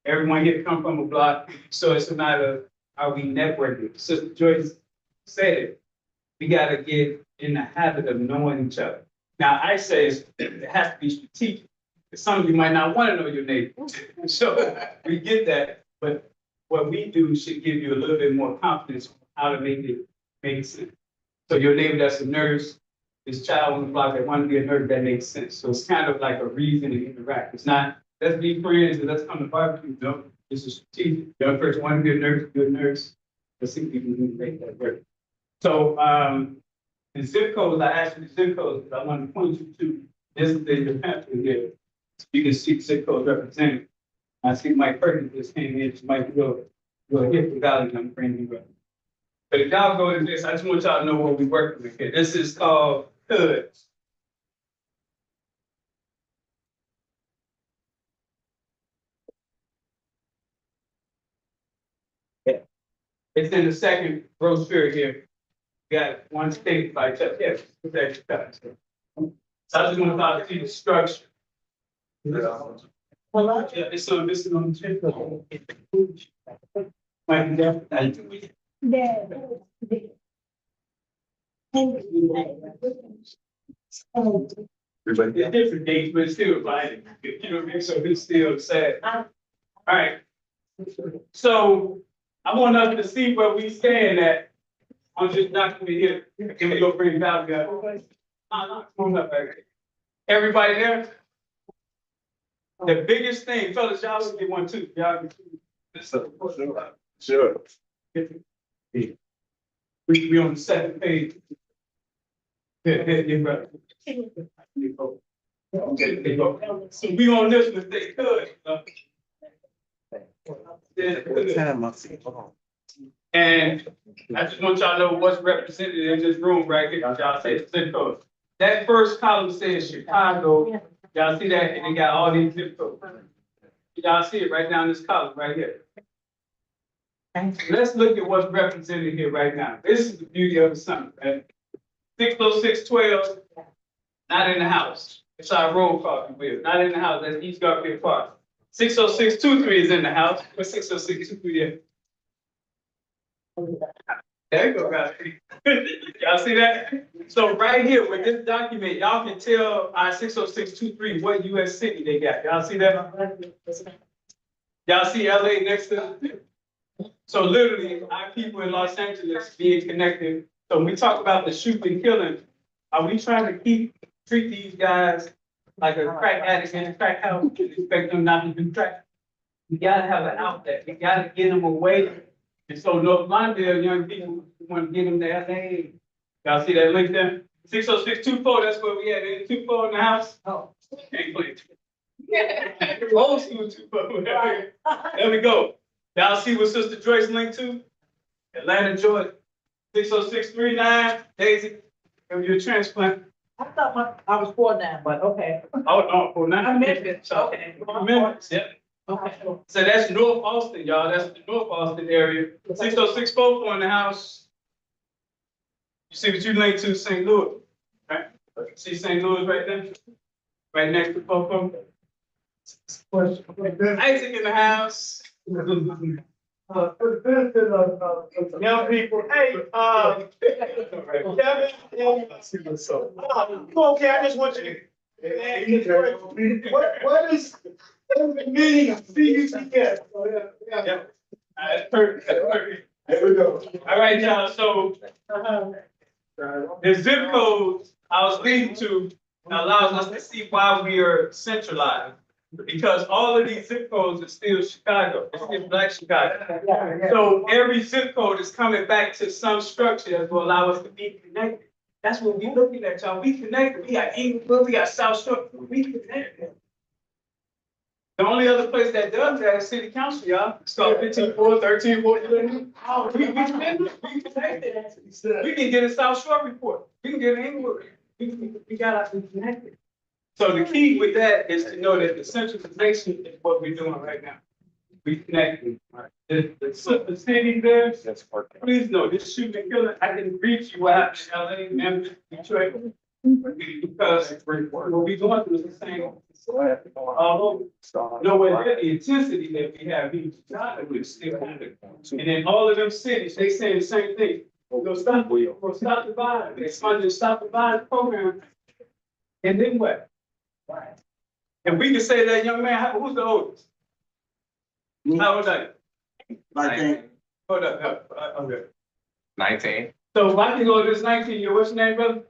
Everyone here come from a block, so it's a matter of are we networking? Sister Joyce said it. We gotta get in the habit of knowing each other. Now, I say it has to be strategic. Some of you might not want to know your neighbor. So we get that, but what we do should give you a little bit more confidence on how to make sense. So your neighbor that's a nurse, this child on the block that want to be a nurse, that makes sense. So it's kind of like a reason to interact. It's not, let's be friends and let's come to barbecue. No, this is strategic. Young person want to be a nurse, good nurse. Let's see if we can make that work. So the zip codes, I asked you the zip codes, because I want to point you to this is your pamphlet here. You can see zip codes represented. I see Mike Perkins just came in, Mike will hit the valley, I'm bringing you up. But if y'all go to this, I just want y'all to know what we're working with here. This is called HUD. Yeah. It's in the second brochure here. You got one state by just, yes, so I just want to talk to you the structure. Hello? Yeah, this is on the chip. Mike, it's different dates, but it's still fine. You know what I mean? So it's still sad. All right. So I want us to see where we stand at on this document here. Can we go bring it out, guys? Come on up, baby. Everybody there? The biggest thing, fellas, y'all will get one too. Y'all get two. Sure. We on the second page. Yeah, brother. Okay, there you go. We on this one, they could. And I just want y'all to know what's represented in this room right here. Y'all say it's zip code. That first column says Chicago. Y'all see that? And they got all these zip codes. Y'all see it right down this column right here. Let's look at what's represented here right now. This is the beauty of the sun, right? 60612, not in the house. It's our roll call, if you will. Not in the house. That's East Garfield Park. 60623 is in the house. What's 60623? There you go, guys. Y'all see that? So right here with this document, y'all can tell our 60623 what US city they got. Y'all see that? Y'all see LA next to it? So literally, our people in Los Angeles being connected. So when we talk about the shooting and killing, are we trying to treat these guys like a crack addict in a crack house and expect them not to do crack? We gotta have an outlet. We gotta get them away. And so North Lawndale young people want to get them to LA. Y'all see that link there? 60624, that's where we at. Ain't 24 in the house? Oh, can't play. Old school 24. There we go. Y'all see what Sister Joyce linked to? Atlanta, Georgia. 60639, Daisy, give you a transplant. I thought I was 4 now, but okay. Oh, no, for now. Amendments, okay. Amendments, yeah. Okay. So that's North Austin, y'all. That's the North Austin area. 60644 in the house. You see what you linked to St. Louis, right? See St. Louis right there? Right next to Fofo. Isaac in the house. For the benefit of young people, hey, Kevin, okay, I just want you to. What is the meaning of CUTS? Yeah. That's perfect. That's perfect. There we go. All right, y'all. So the zip codes I was leading to allows us to see why we are centralized. Because all of these zip codes are still Chicago. It's still Black Chicago. So every zip code is coming back to some structure that will allow us to be connected. That's what we're looking at, y'all. We connected. We got Inglewood, we got South Shore. We connected. The only other place place that does that is city council, y'all. Start 15-4, 13-4. Oh, we connected. We can get a South Shore report. We can get an Inglewood. We got to be connected. So the key with that is to know that the centralization is what we're doing right now. We connected. The city there, please know, this shooting and killing, I can reach you out in LA, Memphis, Detroit. Because what we going through is the same. Although, nowhere near the intensity that we have, we still have it. And in all of them cities, they saying the same thing. We'll stop the violence. They funded stop the violence program. And then what? And we can say that young man, who's the oldest? How old are you? 19. Hold up, okay. 19. So I can go to this 19-year, what's your name, brother?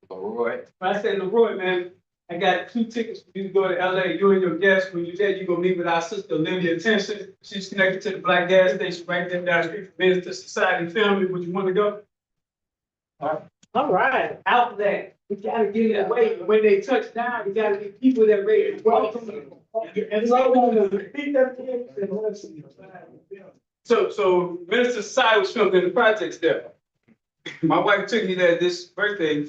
Leroy. I said, Leroy, man, I got 2 tickets for you to go to LA. You and your guest, when you're there, you're gonna meet with our sister Olivia Tension. She's connected to the Black gas station right there down the street from Minister Society Family. Would you want to go? All right. Out there. We gotta get it away. When they touch down, we gotta get people that ready to welcome them. And so Minister Society was filmed in the projects there. My wife took me there this birthday.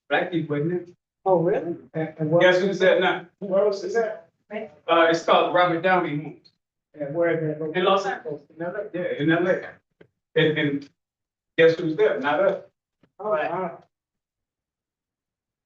Black people, wasn't it? Oh, really? Guess who's that now? Where else is that? It's called Robert Downey Homes. And where is that? In Los Angeles, in LA, yeah, in LA. And guess who's there? Not us. All right.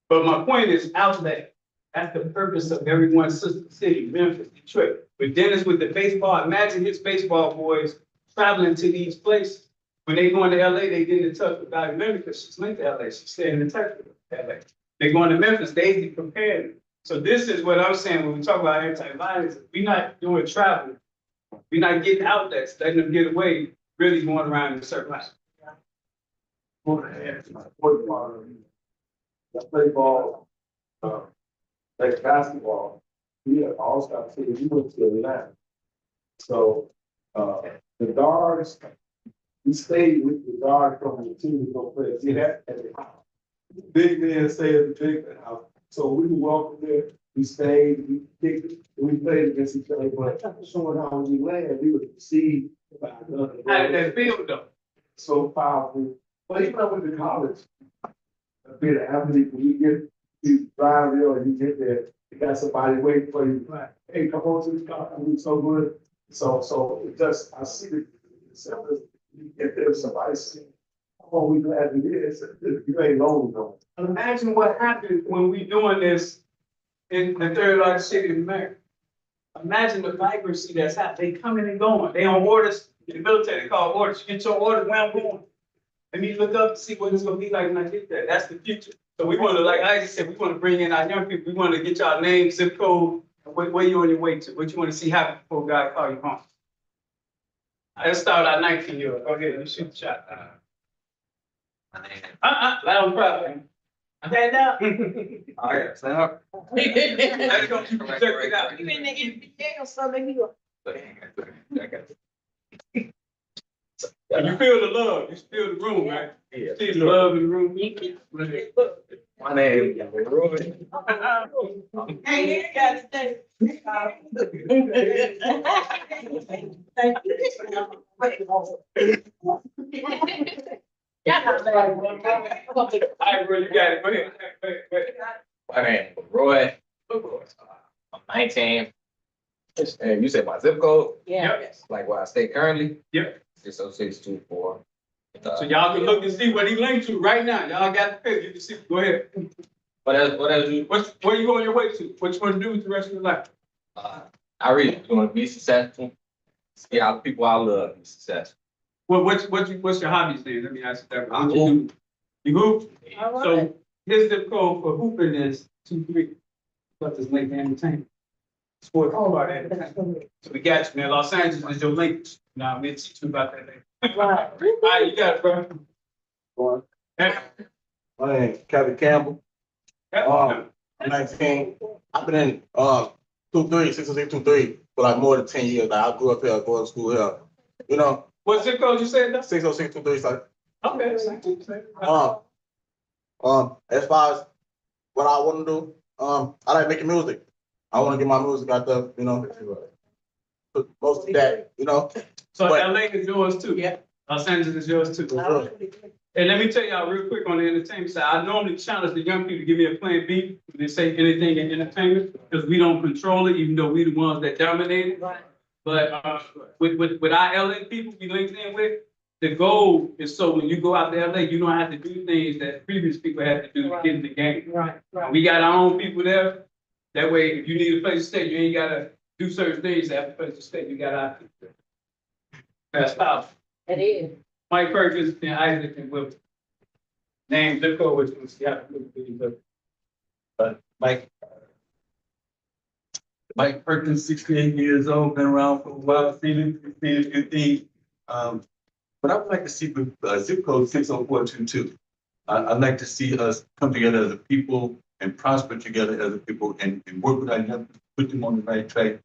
But my point is outlet. That's the purpose of everyone's sister city, Memphis, Detroit. But Dennis with the baseball, imagine his baseball boys traveling to these places. When they go into LA, they get in touch with Dr. Memphis because she's linked to LA. She's staying in touch with LA. They going to Memphis, they prepared. So this is what I'm saying when we talk about anti-violence. We're not doing travel. We're not getting outlets, letting them get away, really going around in circles. Play ball, like basketball, we have all-star team, we went to Atlanta. So, the guards, we stayed with the guard from the team to go play. See that at the house. Big men stay at the big man house. So we were welcome there. We stayed, we kicked it, we played against each other, but showing how when we land, we would see about another. How did that feel though? So powerful. But even up with the college, a bit of athlete, when you drive there or you get there, you got somebody waiting for you, like, hey, come on to the car, I'm so good. So it just, I see the, if there's somebody saying, oh, we glad it is, you ain't lonely though. Imagine what happens when we doing this in the third largest city in America. Imagine the vibrancy that's happening. They coming and going. They on orders. In the military, they call orders. You get your orders, where I'm going. Let me look up to see what it's gonna be like when I get there. That's the future. So we want to, like I just said, we want to bring in our young people. We want to get y'all name, zip code, and where you on your way to. What you want to see happen before God call you home. Let's start our 19-year-old. Go ahead, you shoot the shot. Loud and proud, man. Stand up. All right, stand up. Let's go. Check it out. You in the NBA or something? You And you feel the love. You feel the room, right? Yeah. See the love in the room. My name is Leroy. Hey, you gotta stay. I really got it. Go ahead. My name is Leroy. I'm 19. And you said my zip code, Yeah. like where I stay currently? Yep. 60624. So y'all can look and see what he linked to right now. Y'all got the picture. You can see. Go ahead. What else? Where you on your way to? What you want to do with the rest of your life? I really want to be successful. See how the people I love be successful. Well, what's your hobbies then? Let me ask you that. I'm What you do? You hoop? All right. So his zip code for hooping is 23. But this link to entertainment. Sport card entertainment. So we got you, man. Los Angeles is your link. Now we'll teach you about that later. Right. All right, you got it, bro. My name is Kevin Campbell. I'm 19. I've been in 60623 for like more than 10 years. Like I grew up here, going to school here. You know, What zip code you said? 60623. So, Okay. as far as what I want to do, I like making music. I wanna get my music out there, you know. Put most of that, you know. So But- LA is yours too. Yeah. Los Angeles is yours too. And let me tell y'all real quick on the entertainment side, I normally challenge the young people to give me a plan B when they say anything in entertainment, because we don't control it, even though we the ones that dominate it. Right. But, with our LA people we linked in with, the goal is so when you go out to LA, you don't have to do things that previous people had to do to get in the game. Right, right. We got our own people there. That way, if you need a place to stay, you ain't gotta do certain things to have a place to stay. You got our people there. That's powerful. It is. Mike Perkins and Isaac and Will. Name, zip code, which was, yeah. Mike Perkins, 68 years old, been around for a while, seen a few things. But I would like to see the zip code 60422. I'd like to see us come together as a people and prosper together as a people and work with our young, put them on the right track.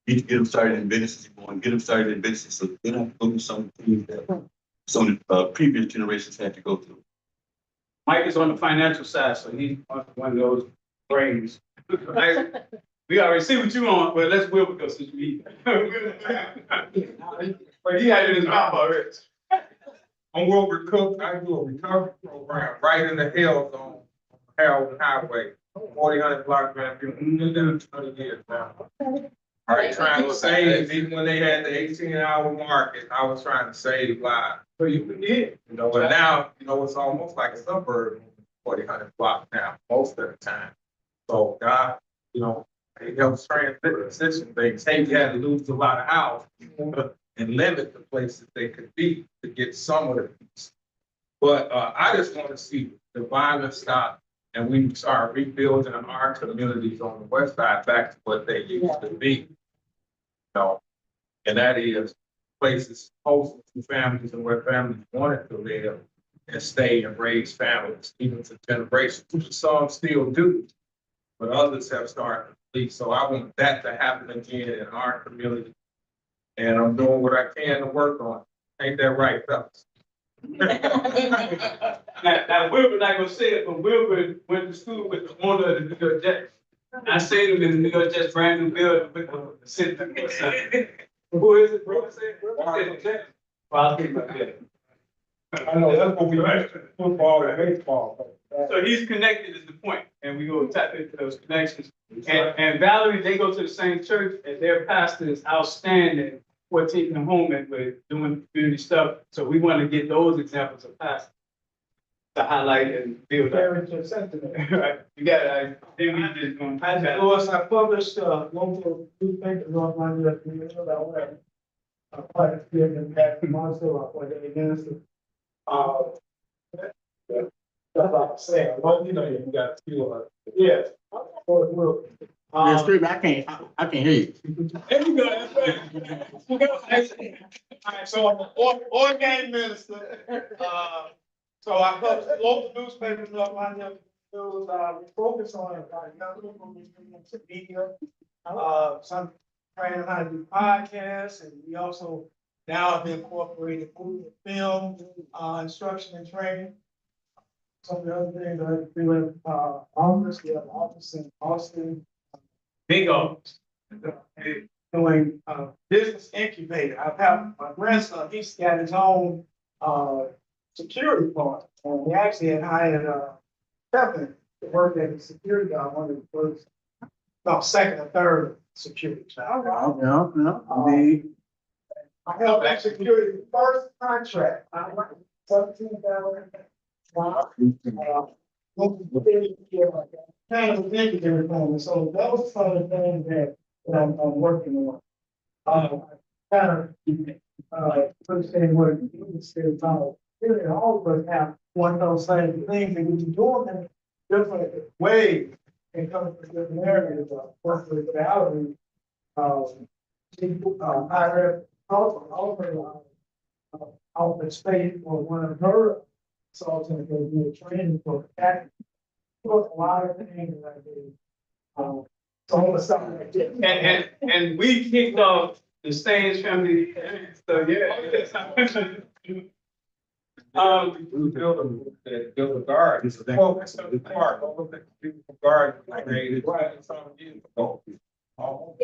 Need to get them started in businesses, get them started in business so they don't go through some things that some previous generations had to go through. Mike is on the financial side, so he's one of those brains. We already see what you want, but let's Will because it's me. But he had it in his mouth already. I'm Wilbur Cook. I do a recovery program right in the hills on Harold Highway, 4000 block grant. Been doing 20 years now. All right, trying to save, even when they had the 18-hour market, I was trying to save lives. So you did. You know, but now, you know, it's almost like a suburb, 4000 block now, most of the time. So God, you know, it helps transition things. Hey, we had to lose a lot of houses and limit the places they could be to get some of the peace. But I just want to see the violence stop and we start rebuilding our communities on the west side back to what they used to be. You know, and that is places close to families and where families wanted to live and stay and raise families, even to generations. Some still do, but others have started to leave. So I want that to happen again in our community. And I'm doing what I can to work on it. Ain't that right, fellas? Now Wilbur not gonna say it, but Wilbur went to school with the owner of the New York Jets. I seen him in the New York Jets brand new building with the center. Who is it, bro? Say it. Well, I'll think about that. I know that's what we like, football and baseball. So he's connected is the point, and we go tap into those connections. And Valerie, they go to the same church, and their pastor is outstanding for taking them home and with doing community stuff. So we want to get those examples of pastors to highlight and build up. Right. You got it. Then we just going. Of course, I published local newspapers on my that quite a few in the past months, so I wanted to minister. That's what I'm saying. Well, you know, you got to feel yes. Yeah, straight, I can't hear you. There you go. That's right. You go. All right, so I'm an ordained minister. So I publish local newspapers up my news. We focus on young people into media. Some training how to do podcasts, and we also now have incorporated film instruction and training. Some of the other things I do in office, we have an office in Austin. Big office. Doing business incubator. I have my grandson, he's got his own security part. And we actually had hired Kevin to work as a security guard, one of the first, no, second or third security. I helped execute the first contract. I went 17,000. Kind of thinking everything, so that was some of the things that I'm working on. Kind of understand what it's about. Really, all of us have one of those same things, and we can do them in different ways and come from different areas. What's the reality? I read also the state for one of her consultants that do a training for that. A lot of things that I do. So almost something like this. And we kicked off the Staines family. So yeah. We build a garden. Focus on the park, all of the people garden, like they did right some years ago. almost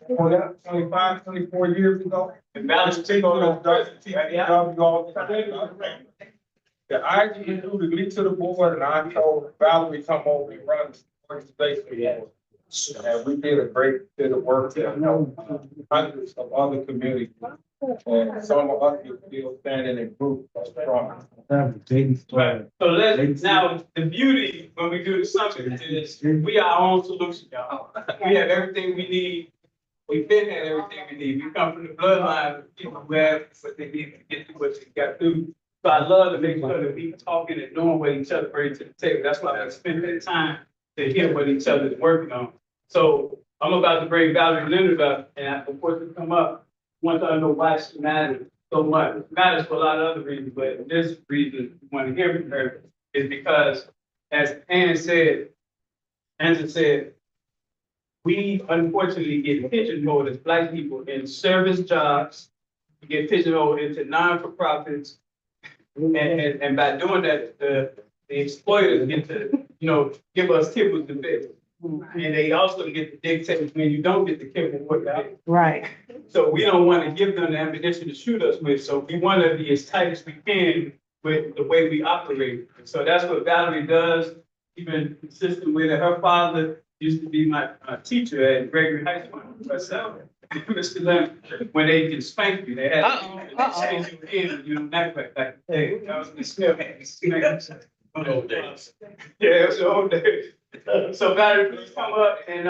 25, 24 years ago. And balance So take the on WTW all the time. The I included me to the board and I told Valerie come over and run the organization. And we did a great bit of work there, hundreds of other communities. And some of us are still standing in groups strong. Right. So let's, now, the beauty when we do the summit is we are our own solution, y'all. We have everything we need. We've been had everything we need. We come from the bloodline of people who have what they need to get through what they got through. So I love to make sure that we talking and knowing what each other brings to the table. That's why I spend that time to hear what each other is working on. So I'm about to bring Valerie Leonard up, and of course, to come up, want to know why she matters so much. It matters for a lot of other reasons, but this reason we want to hear from her is because, as Angela said, we unfortunately get pigeonholed as Black people in service jobs. We get pigeonholed into non-for-profits. And by doing that, the exploiters get to, give us kibbles to bit. And they also get to dictate when you don't get the kibble, what you get. Right. So we don't want to give them the ammunition to shoot us with. So we want to be as tight as we can with the way we operate. So that's what Valerie does. Even consistent with it. Her father used to be my teacher at Gregory High School. Mr. Lemon, when they can spank you, they had change your head, you know, like, hey, that was the smell. Old days. Yeah, it was the old days. So Valerie, please come up and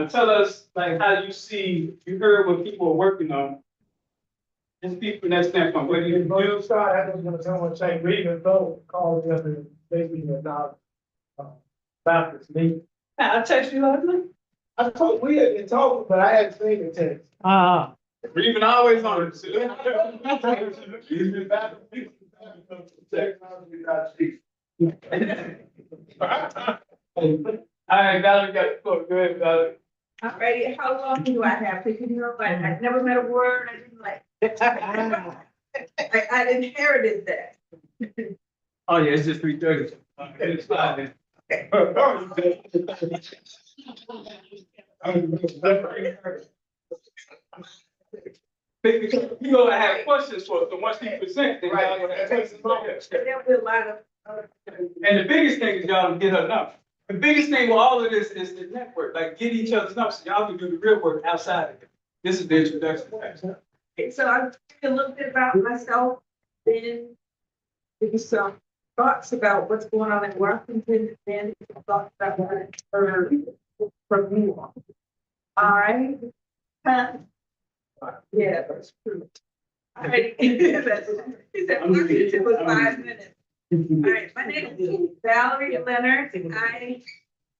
tell us like how you see, you heard what people are working on. Just people from that standpoint, what do you do? I was gonna tell one thing, we even though called the other, basically about this meeting. I'll text you last night. I told, we had been talking, but I hadn't seen the text. We're even always on it. Even back, technology not cheap. All right, Valerie got the floor. Go ahead, Valerie. I'm ready. How long do I have? Because I never met a word. I didn't I inherited that. Oh, yeah, it's just 3:30. It's fine then. You know, I have questions for us, so once he presents, then y'all gonna have questions. There'll be a lot of. And the biggest thing is y'all get her number. The biggest thing with all of this is the network, like get each other's numbers, so y'all can do the real work outside of it. This is the introduction. Okay, so I'm a little bit about myself, then maybe some thoughts about what's going on in Washington, and some thoughts about what I heard from you all. All right. Yeah, that's true. All right. He said Washington was 5 minutes. All right, my name is Valerie Leonard. I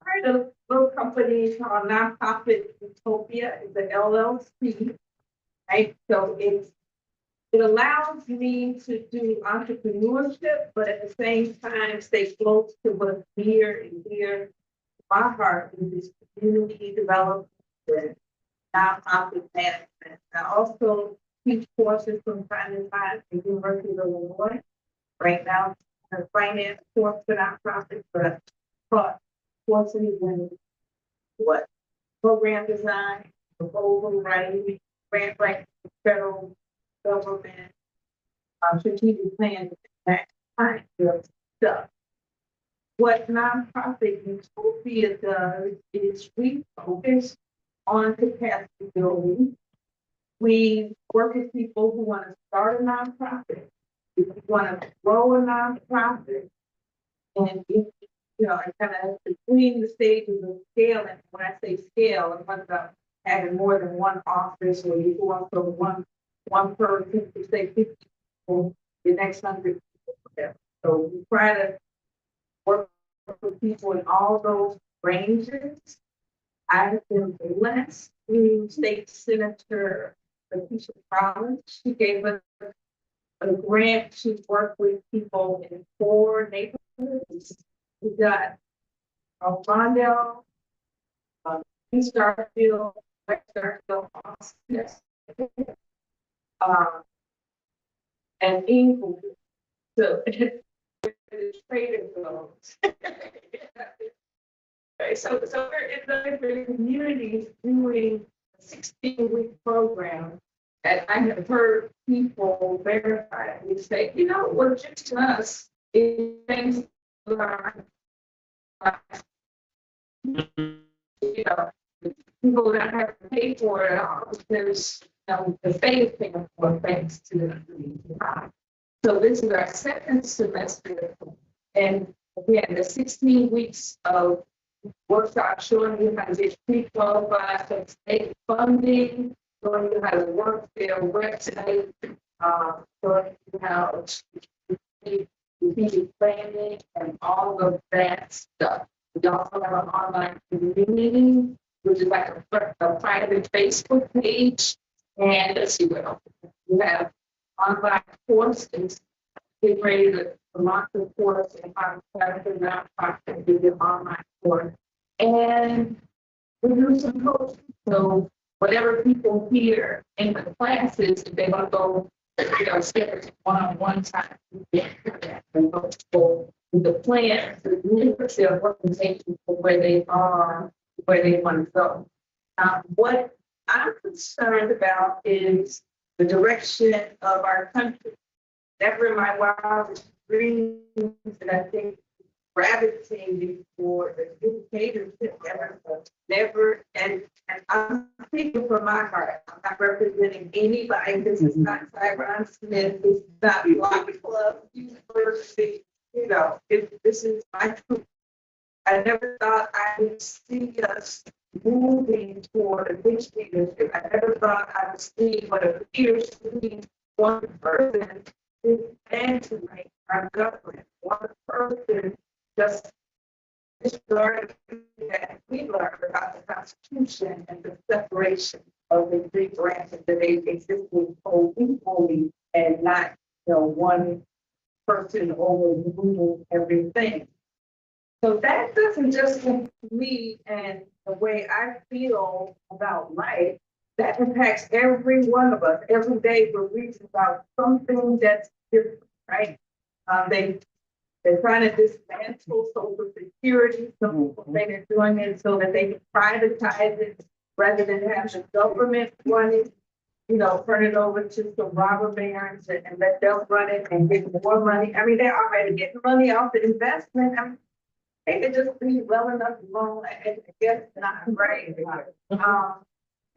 started a little company called Nonprofit Utopia. It's an LLC. Right, so it allows me to do entrepreneurship, but at the same time stay close to what's near and dear to my heart, which is community development and nonprofit management. I also teach courses from time to time at the University of Illinois. Right now, I finance course for nonprofits, but I taught courses in what program design, proposal writing, grant writing, federal government, strategic plan, that kind of stuff. What nonprofit Utopia does is we focus on capacity building. We work with people who want to start a nonprofit, who want to grow a nonprofit, and I kind of between the stages of scale. And when I say scale, I'm talking about having more than one office, or you go up from one person to say 50 people, the next 100 people. So we try to work with people in all those ranges. I've been blessed through State Senator Letitia Collins. She gave us a grant to work with people in 4 neighborhoods. We got Rondell, East Garfield, West Garfield, Austin, and Inglewood. So the trader goes. Okay, so we're in the different communities doing a 16-week program. And I have heard people verify it. We say, you know, we're just us. It things are, you know, people that have to pay for it all. There's, the state paying for thanks to the community. So this is our second semester. And we had the 16 weeks of workshop showing you how to get pre-qualified for state funding, showing you how to work their website, showing you how to do planning and all of that stuff. We also have an online community, which is like a private Facebook page. And let's see what else. We have online courses, get ready to launch the course and how to start the nonprofit, do the online course. And we do some coaching. So whatever people hear in the classes, if they want to go, skip one-on-one time, and go with the plan, the leadership organization for where they are, where they want to go. What I'm concerned about is the direction of our country. Never in my wildest dreams that I think gravitating for the dictatorship never, and I'm speaking from my heart. I'm not representing anybody. This is not Cyron Smith. This is not Block Club University. This is my truth. I never thought I would see us moving toward a dictatorship. I never thought I would see what appears to be one person dismantling our government. One person just learned that we learned about the Constitution and the separation of the three branches that they existed equally and not, one person overruling everything. So that doesn't just impact me and the way I feel about life. That impacts every one of us. Every day we're reading about something that's different, right? They're trying to dismantle Social Security. Some people say they're doing it so that they can privatize it rather than have the government run it, turn it over to some robber barons and let them run it and get more money. I mean, they're already getting money off the investment. I mean, they could just be well enough alone. I guess not right.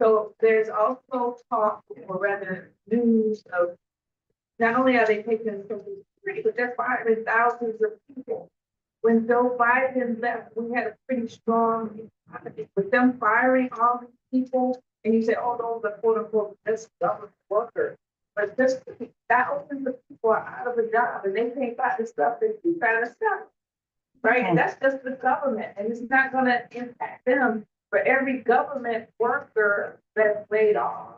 So there's also talk, or rather news of not only are they taking Social Security, but they're firing thousands of people. When Joe Biden left, we had a pretty strong economy. With them firing all these people, and you say, oh, those are quote unquote just government workers. But just thousands of people are out of a job and they can't buy the stuff that you trying to sell. Right? And that's just the government, and it's not going to impact them. For every government worker that's laid off,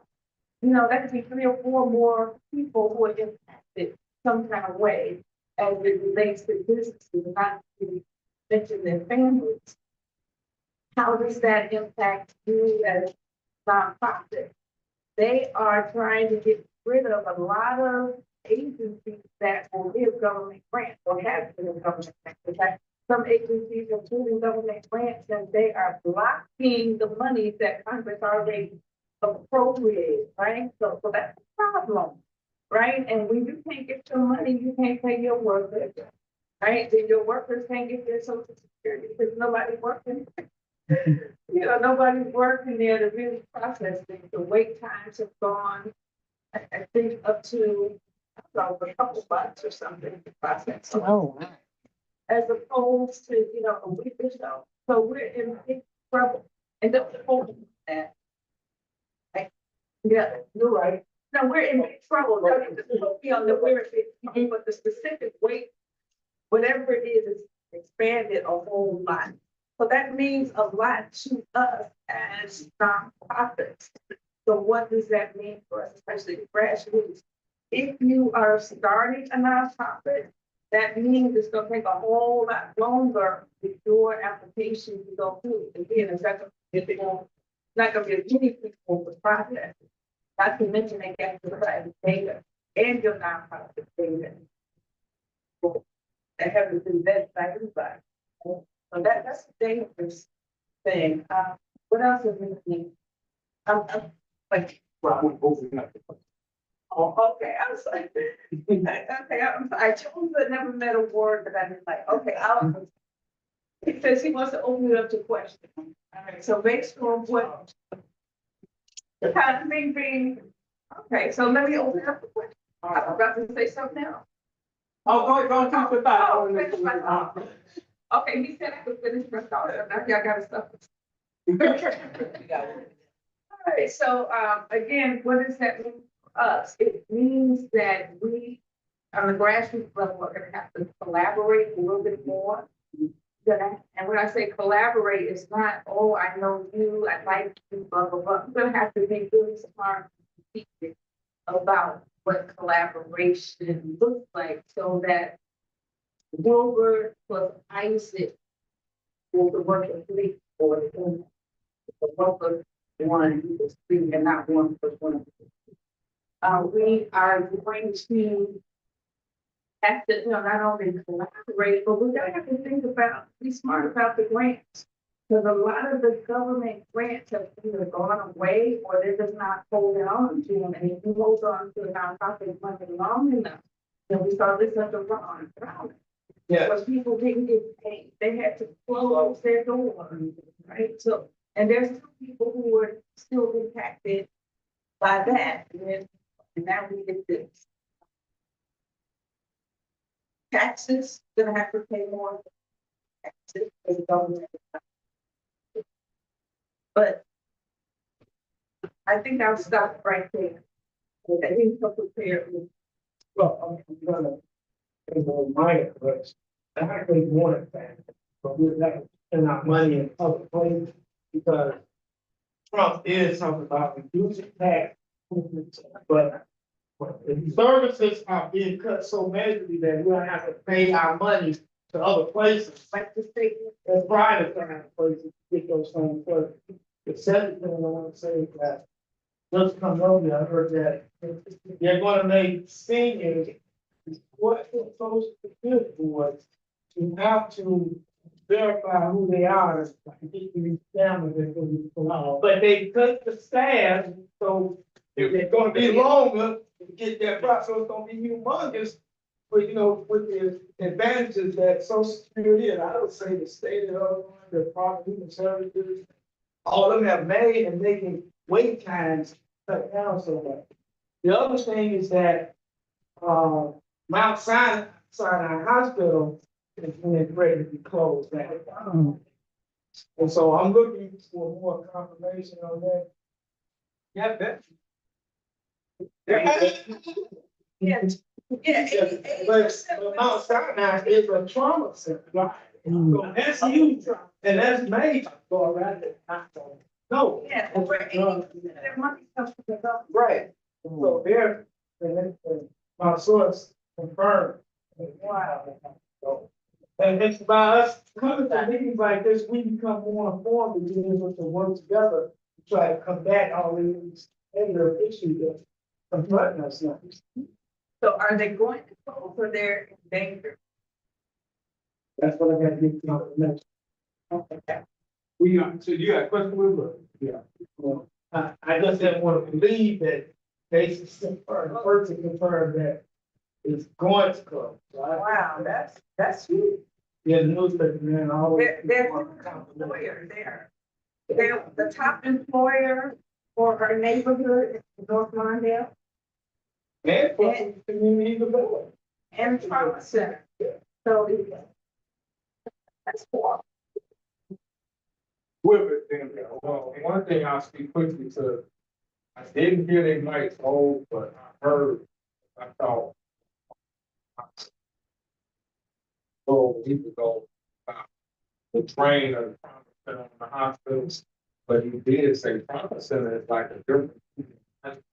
that could be 3 or 4 more people who are impacted some kind of way as it relates to businesses, not to mention their families. How does that impact you as nonprofit? They are trying to get rid of a lot of agencies that will give government grants or have given government grants. In fact, some agencies are giving government grants and they are blocking the money that Congress already appropriated, right? So that's a problem, right? And when you can't get your money, you can't pay your workers, right? Then your workers can't get their Social Security because nobody's working. Nobody's working there to really process things. The wait times have gone, I think, up to a couple months or something to process. Oh, wow. As opposed to, a week or so. So we're in big trouble. And don't hold that. Yeah, you're right. No, we're in big trouble. Don't just put me on the we're in big trouble, but the specific weight, whatever it is expanded a whole lot. So that means a lot to us as nonprofits. So what does that mean for us, especially the grassroots? If you are starting a nonprofit, that means it's going to take a whole lot longer with your application to go through. Again, it's not going to be many people to process. Not to mention they get to the data and your nonprofit data. That haven't been vetted by everybody. So that's dangerous. thing. What else is missing? Like, oh, okay, I was like, okay, I chose but never met a word that I was like, okay, he says he wants to open it up to questions. All right, so based on what the kind of thing being, okay, so let me open it up for questions. I was about to say something else. Oh, go talk about. Oh, finish my thought. Okay, he said I could finish my thought, and now y'all gotta stop. All right, so, again, what does that mean for us? It means that we, on the grassroots level, are gonna have to collaborate a little bit more. And when I say collaborate, it's not, oh, I know you, I like you, blah, blah, blah. We're gonna have to be really smart people about what collaboration looks like so that Wilbur plus Isaac will work in three or the one plus one equals three and not one plus one. We are going to have to, not only collaborate, but we're gonna have to think about, be smart about the grants. Because a lot of the government grants have either gone away or they're just not holding on to them. And if you hold on to a nonprofit money long enough, then we saw this under Ron Brown. Yeah. Because people didn't get paid, they had to close their doors, right? So, and there's some people who were still impacted by that. And now we get this. Taxes, gonna have to pay more taxes for the government. But I think I'll stop right there. I think so prepared with. Well, I'm gonna, my but I think more than that, but we're not spending our money in other places because Trump is talking about reducing tax, but the services are being cut so majorly that we're gonna have to pay our money to other places, Like the state. and private places to get those things. But the second thing I want to say is that just come over, I heard that they're gonna make seniors what the social security board to have to verify who they are, like get these families that will be allowed. But they cut the staff, so it's gonna be longer to get that process, so it's gonna be humongous. But with the advantages that social security, and I would say the state of the Department of Human Services, all of them have made and making wait times cut down so much. The other thing is that, Mount Sinai Hospital is being ready to be closed down. And so I'm looking for more confirmation on that. Yeah, that. Yeah, But Mount Sinai is a trauma center, right? So that's huge, and that's major for no. yeah, over 80% of their money comes from the government. Right, so there, my source confirmed. Wow. And it's by us coming to meetings like this, we become more informed and being able to work together to try to combat all these other issues that confront us now. So are they going to close or they're in danger? That's what I got to get confirmation. Okay. So you got a question, Wilbur? Yeah. Well, I just didn't want to believe that they confirmed, the person confirmed that it's going to close. Right? Wow, that's huge. Yeah, the newspaper man always. They're employer there. They're the top employer for our neighborhood in North Mondale And for the community development. and trauma center. So that's cool. Wilbur, well, one thing I'll speak quickly to, I didn't hear they might hold, but I heard, I thought. So he would go, the train or the trauma center in the hospitals, but he did say trauma center is like a different.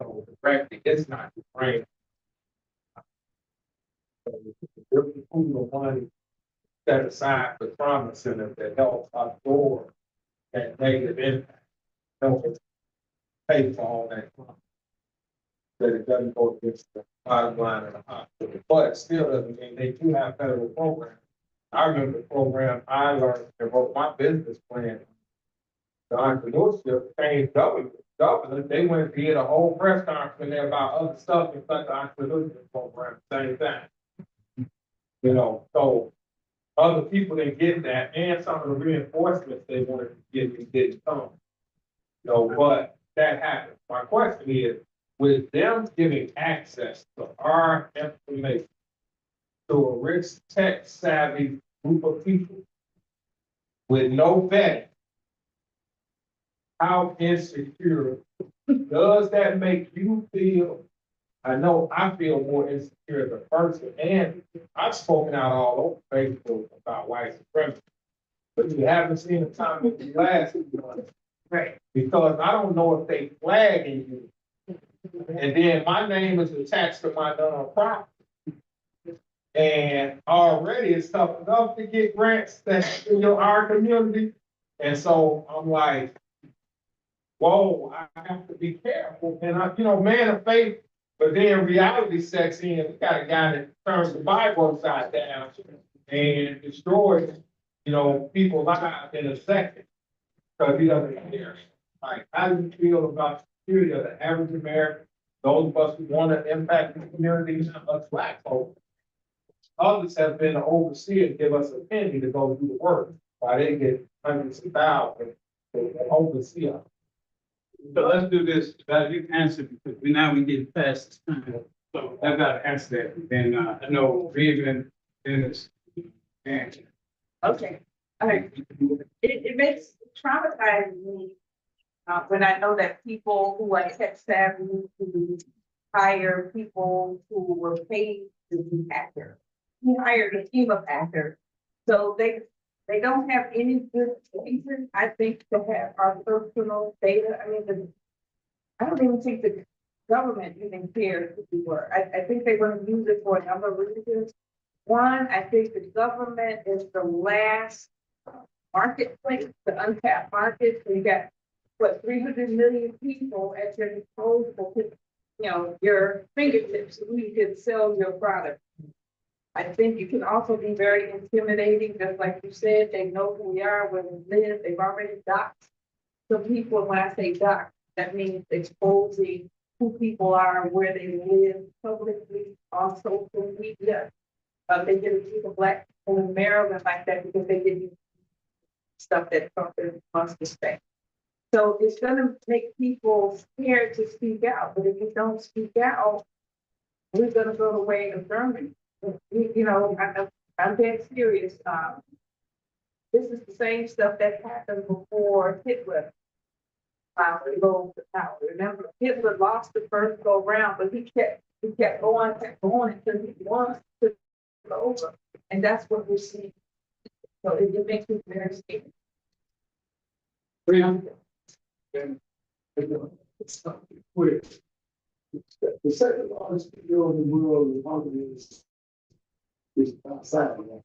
So the fact that it's not the train. So it's a different pool of money set aside for trauma center that helps absorb that negative impact. Help us pay for all that. That it doesn't go against the bottom line of the hospital, but it still doesn't mean they do have federal programs. I remember the program I learned and wrote my business plan the entrepreneurship changed government, they went and did a whole press conference there about other stuff and such entrepreneurship program, at the same time. You know, so other people didn't get that, and some of the reinforcements they wanted to get didn't come. So, but that happened. My question is, with them giving access to our information to a rich tech savvy group of people with no vetting, how insecure does that make you feel? I know I feel more insecure as a person, and I've spoken out all over Facebook about white supremacy. But you haven't seen the time in the last month. Right. Because I don't know if they flagging you. And then my name is attached to my property. And already it's tough enough to get grants that in our community. And so I'm like, whoa, I have to be careful. And man of faith, but then reality sets in. We got a guy that turns the Bible upside down and destroys, people's lives in a second because he doesn't care. Like, how do you feel about the security of the average American? Those of us who want to impact the community, us black folks. Others have been to oversee and give us a penny to go do the work, while they get hundreds of thousands to oversee us. So let's do this, you answer, because now we get past this time. So I've got to answer that, and I know Raven, Dennis, and. Okay, all right. It makes traumatizing me when I know that people who are tech savvy, who hire people who were paid to be hackers. He hired a team of hackers, so they don't have any good reason, I think, to have our personal data. I don't even think the government even cares who we were. I think they want to use it for a number of reasons. One, I think the government is the last marketplace, the untapped market. So you got, 300 million people at your disposal, your fingertips, who you can sell your product. I think you can also be very intimidating, just like you said, they know who we are, where we live, they've already doxed some people. When I say doxed, that means exposing who people are, where they live publicly on social media. They did a group of black people in Maryland like that because they didn't stuff that Trump wants to say. So it's gonna make people scared to speak out, but if you don't speak out, we're gonna go the way of Germany. I'm dead serious. This is the same stuff that happened before Hitler rose to power. Remember, Hitler lost the first go round, but he kept going until he won to over. And that's what we're seeing. So it makes me very scared. It's not quick. The second largest video in the world is Hungary is outside of that.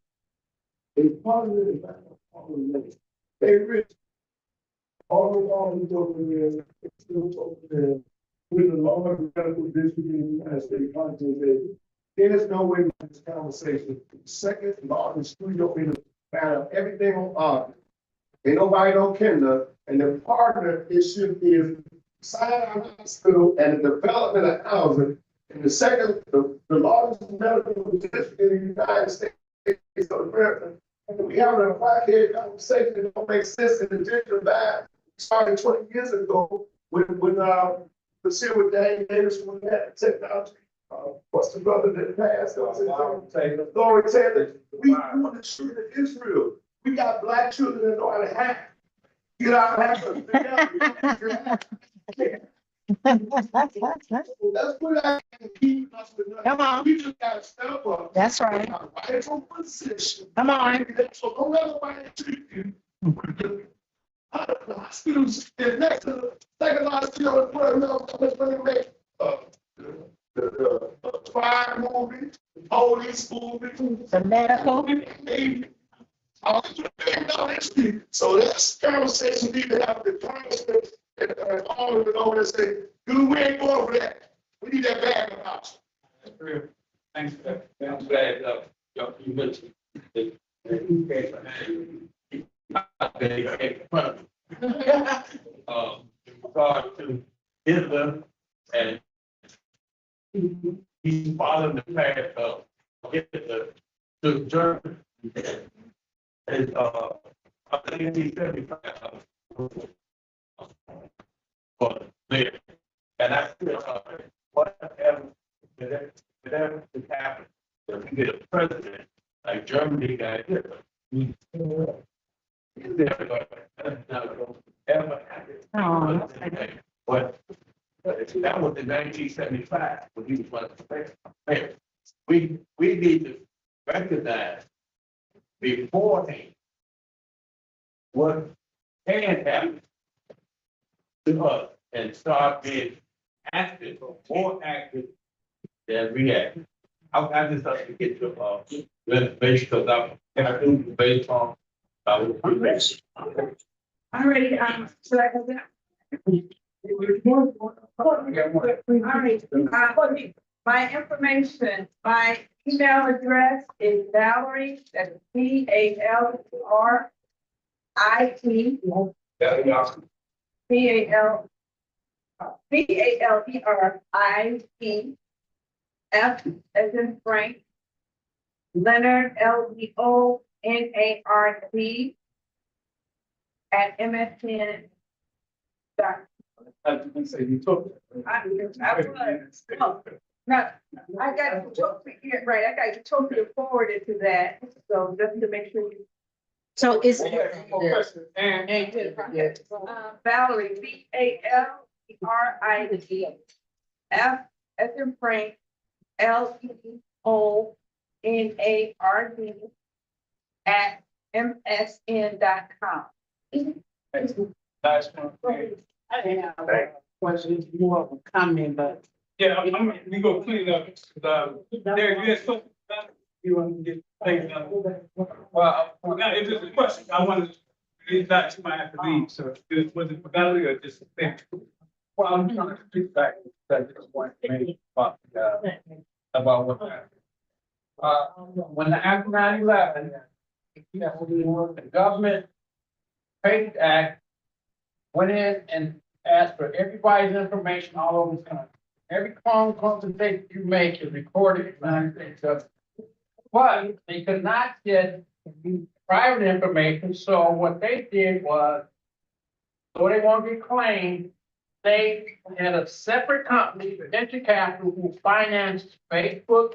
They part of it is not all the way. They rich. All these over there, still over there, with the large medical district in the United States content. There's no way in this conversation. The second largest studio in the matter, everything on art. Ain't nobody don't care, and the partner issue is Sinai Hospital and the development of housing. And the second, the largest medical district in the United States of America. And we have a black-head conversation that don't make sense in the digital divide. Started 20 years ago with Daniel Davis when we had the technology. What's the brother that passed? Laurie Taylor. We want the children of Israel. We got black children that know how to hack. Get out and hack. That's what I keep us with. Come on. We just gotta step up. That's right. Rightful position. Come on. So don't let nobody treat you. Hospitals is next to the second largest deal in the world. That's when they make the crime movie, the police movie, the medical. So that's conversation we need to have with the congressman and all of it over and say, dude, we ain't going for that. We need that bag of options. That's real. Thanks for that. I'm glad, you mentioned. In regard to Hitler and he followed the path of Hitler to Germany. And, I think he said, but there, and I feel, whatever, whatever could happen, if you get a president like Germany got Hitler. That's not gonna ever happen. But that was in 1975, when he was running for mayor. We need to recognize beforehand what can happen to us and start being active, or more active than reactive. I just have to get to, based, because I do based on, Alrighty, so I have that. Alright, my information, my email address is Valerie, that's VALRIT, F as in Frank, Leonard, LEONARD at MSN. I was gonna say, you took it. I was. No, I got Utopia here, right, I got Utopia forwarded to that, so just to make sure you. So it's, One more question, and Valerie, VALRIT, F as in Frank, LEONARD at MSN.com. last one. I didn't have a question, more of a comment, but. Yeah, we go clean up, Derek, you had something, you want to get things done? Well, now, if there's a question, I want to, it's not, you might have to leave, so was it for Valerie or just a thing? Well, I'm trying to speak back, that this point made about, about what happened. When the Act 9/11, the government Patriot Act went in and asked for everybody's information all over the country. Every phone conversation you make is recorded in the United States government. But they could not get private information, so what they did was, so they won't get claimed, they had a separate company, venture capital, who financed Facebook,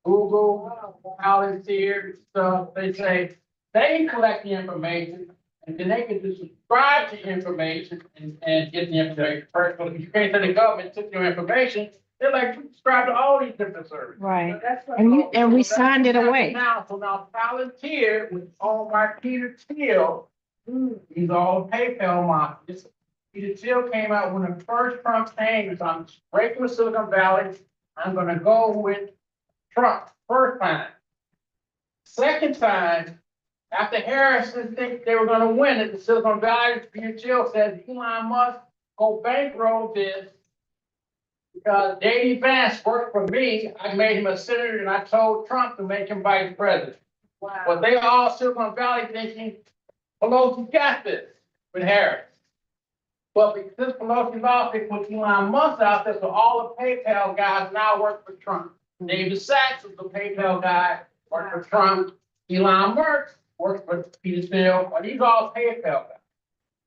Google, Palantir, stuff. They say they collect the information and then they can just subscribe to information and get the information first. But if you can't say the government took your information, they're like, subscribe to all these different services. right, So that's what- and we signed it away. Now, so now Palantir, with owned by Peter Thiel, he's all PayPal mafia. Peter Thiel came out when the first Trump came, is I'm breaking with Silicon Valley. I'm gonna go with Trump, first time. Second time, after Harris didn't think they were gonna win it, the Silicon Valley, Peter Thiel said, Elon Musk, go bankroll this. Because Davey Vance worked for me, I made him a senator and I told Trump to make him vice president. Wow. But they all Silicon Valley thinking, Pelosi got this with Harris. But because Pelosi lost, they put Elon Musk out there, so all the PayPal guys now work for Trump. David Sachs was the PayPal guy, worked for Trump. Elon Musk works for Peter Thiel, but these all PayPal guys.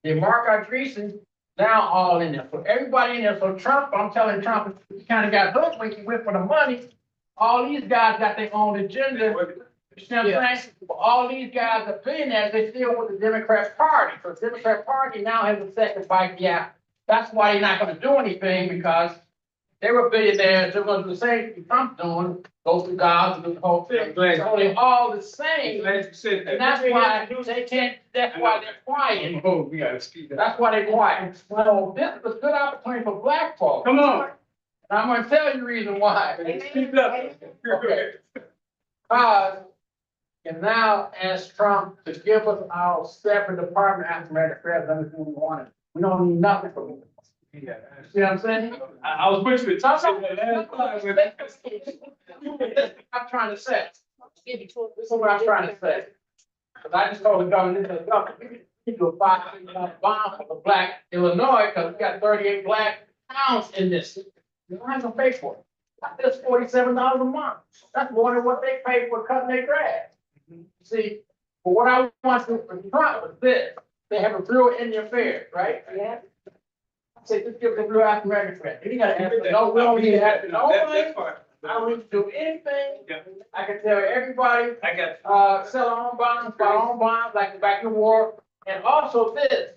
Then Mark Andreessen now all in there. So everybody in there. So Trump, I'm telling Trump, he kind of got hooked when he went for the money. All these guys got their own agenda. You see what I'm saying? But all these guys are billionaires, they still with the Democrat Party. So the Democrat Party now has a second bite. Yeah, that's why they're not gonna do anything, because they were billionaires. They're gonna do the same thing Trump's doing, go through God, do the whole thing. So they're all the same. Glad you said that. And that's why they can't, that's why they're quiet. Oh, we gotta speak up. That's why they're quiet. So this is a good opportunity for black folks. Come on. And I'm gonna tell you the reason why. Speak up. Okay. Can now ask Trump to give us our separate department after the president who we wanted. We don't need nothing from him. Yeah. See what I'm saying? I was with you. I'm trying to say. This is what I'm trying to say. Because I just told the government, you do a $5 bond for the black Illinois, because we got 38 black towns in this. You're not gonna pay for it. That's $47 a month. That's more than what they pay for cutting their grass. See, but what I want to confront was this, they have a real Indian fair, right? Yeah. I say, just give them real African American fair. You gotta answer, no, we don't need to have, no, That part. I don't need to do anything. Yeah. I can tell everybody, I got sell our own bonds, buy our own bonds, like the back in the war. And also this,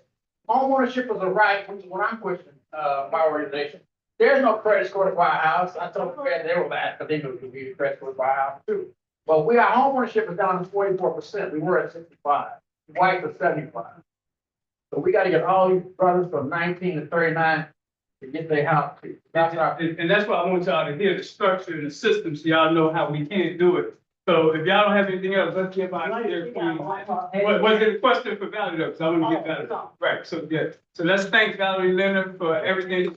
homeownership is a right, which is what I'm pushing, my organization. There's no credit score to buy a house. I told the Fed they were mad, because they knew it would be a credit score to buy a house too. But our homeownership is down to 44%. We were at 65. White was 75. So we gotta get all these brothers from 19 to 39 to get their house. That's our. And that's why I want y'all to hear the structure and the system, so y'all know how we can't do it. So if y'all don't have anything else, let's get out here. Was it a question for Valerie though? Because I want to get Valerie. Right, so yeah. So let's thank Valerie Leonard for everything.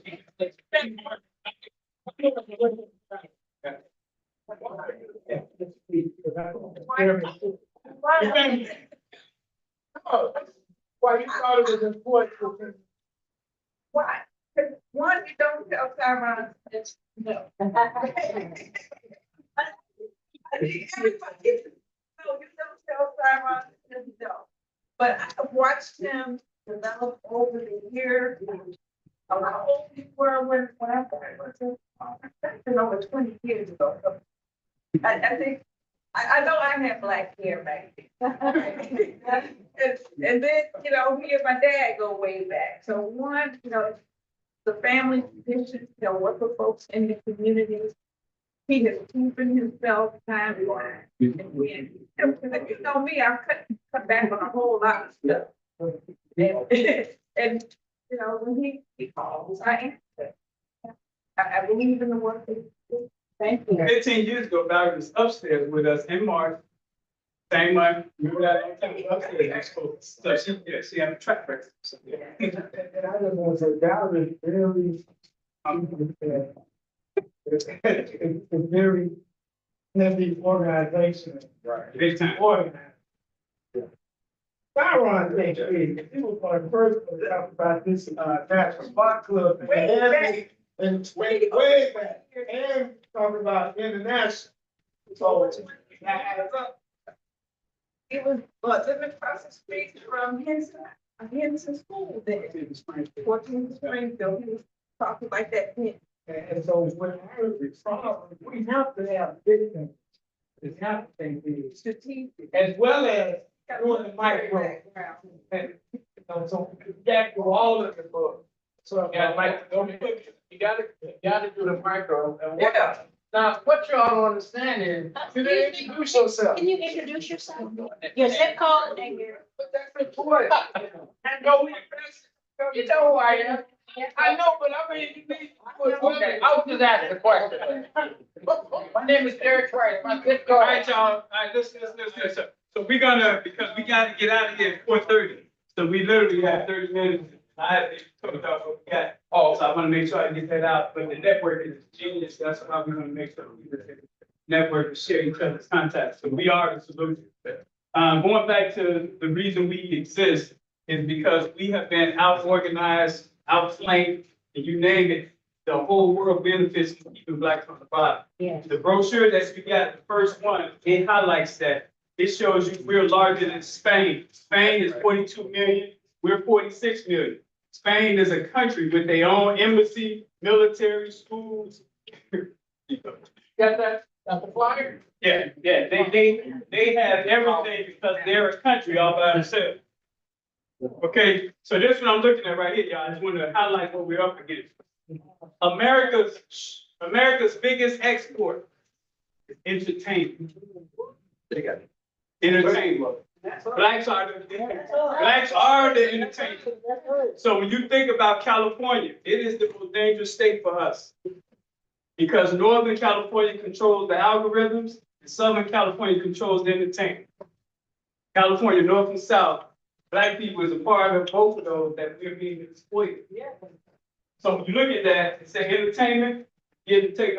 Why you thought it was important? Why? 'Cause one, you don't tell Tyron, it's no. Everybody, no, you don't tell Tyron, it's no. But I've watched him develop over the years. How old you were when I started, over 20 years ago. So I think, I know I had black hair back then. And then, you know, me and my dad go way back. So one, you know, the family tradition, you know, work with folks in the communities. He has proven himself time and time. And when, you know me, I've cut back on a whole lot of stuff. And you know, when he calls, I answer. I believe in the work that he does. Thank you. 15 years ago, Valerie was upstairs with us in March. Same month, remember that? Upstairs. So she had a track record. So, yeah. And I just want to say, Valerie is very, it's a very heavy organization. Right. Big time. Organized. Tyron thinks big. He was one of the first to talk about this, National Sport Club. And way back, and talking about international. So, that adds up. It was, living across the street from Henson School there. 14th Springfield, he was talking like that then. And so when I was responsible, we have to have vision. We have to think big. Strategic. As well as doing the micro. And, you know, so you got to do all of the book. So, Yeah, like, you gotta do the micro. And what, now, what y'all don't understand is, you didn't introduce yourself. Can you introduce yourself? Your zip code and your. But that's important. And no, you know who I am. I know, but I mean, you need, okay, I'll just ask the question. My name is Derek Price, my zip code. All right, y'all. All right, listen. So we're gonna, because we gotta get out of here at 4:30. So we literally have 30 minutes. I have to talk about what we got. Oh, so I wanna make sure I get that out. But the network is genius. That's how we're gonna make sure we network and share each other's contacts. So we are the solution. Going back to the reason we exist is because we have been out-organized, outflanked, and you name it, the whole world benefits from keeping Blacks on the bottom. Yeah. The brochure that we got, the first one, it highlights that. It shows you we're larger than Spain. Spain is 42 million, we're 46 million. Spain is a country with their own embassy, military, schools. Got that? Got the flyer? Yeah, they have everything because they're a country all by themselves. Okay, so this is what I'm looking at right here, y'all. I just want to highlight what we're up against. America's biggest export is entertainment. Entertainment. Blacks are the entertainment. So when you think about California, it is the most dangerous state for us. Because Northern California controls the algorithms, and Southern California controls the entertainment. California, North and South, Black people is a part of both of those that we're being exploited. So when you look at that, it says entertainment, you get to take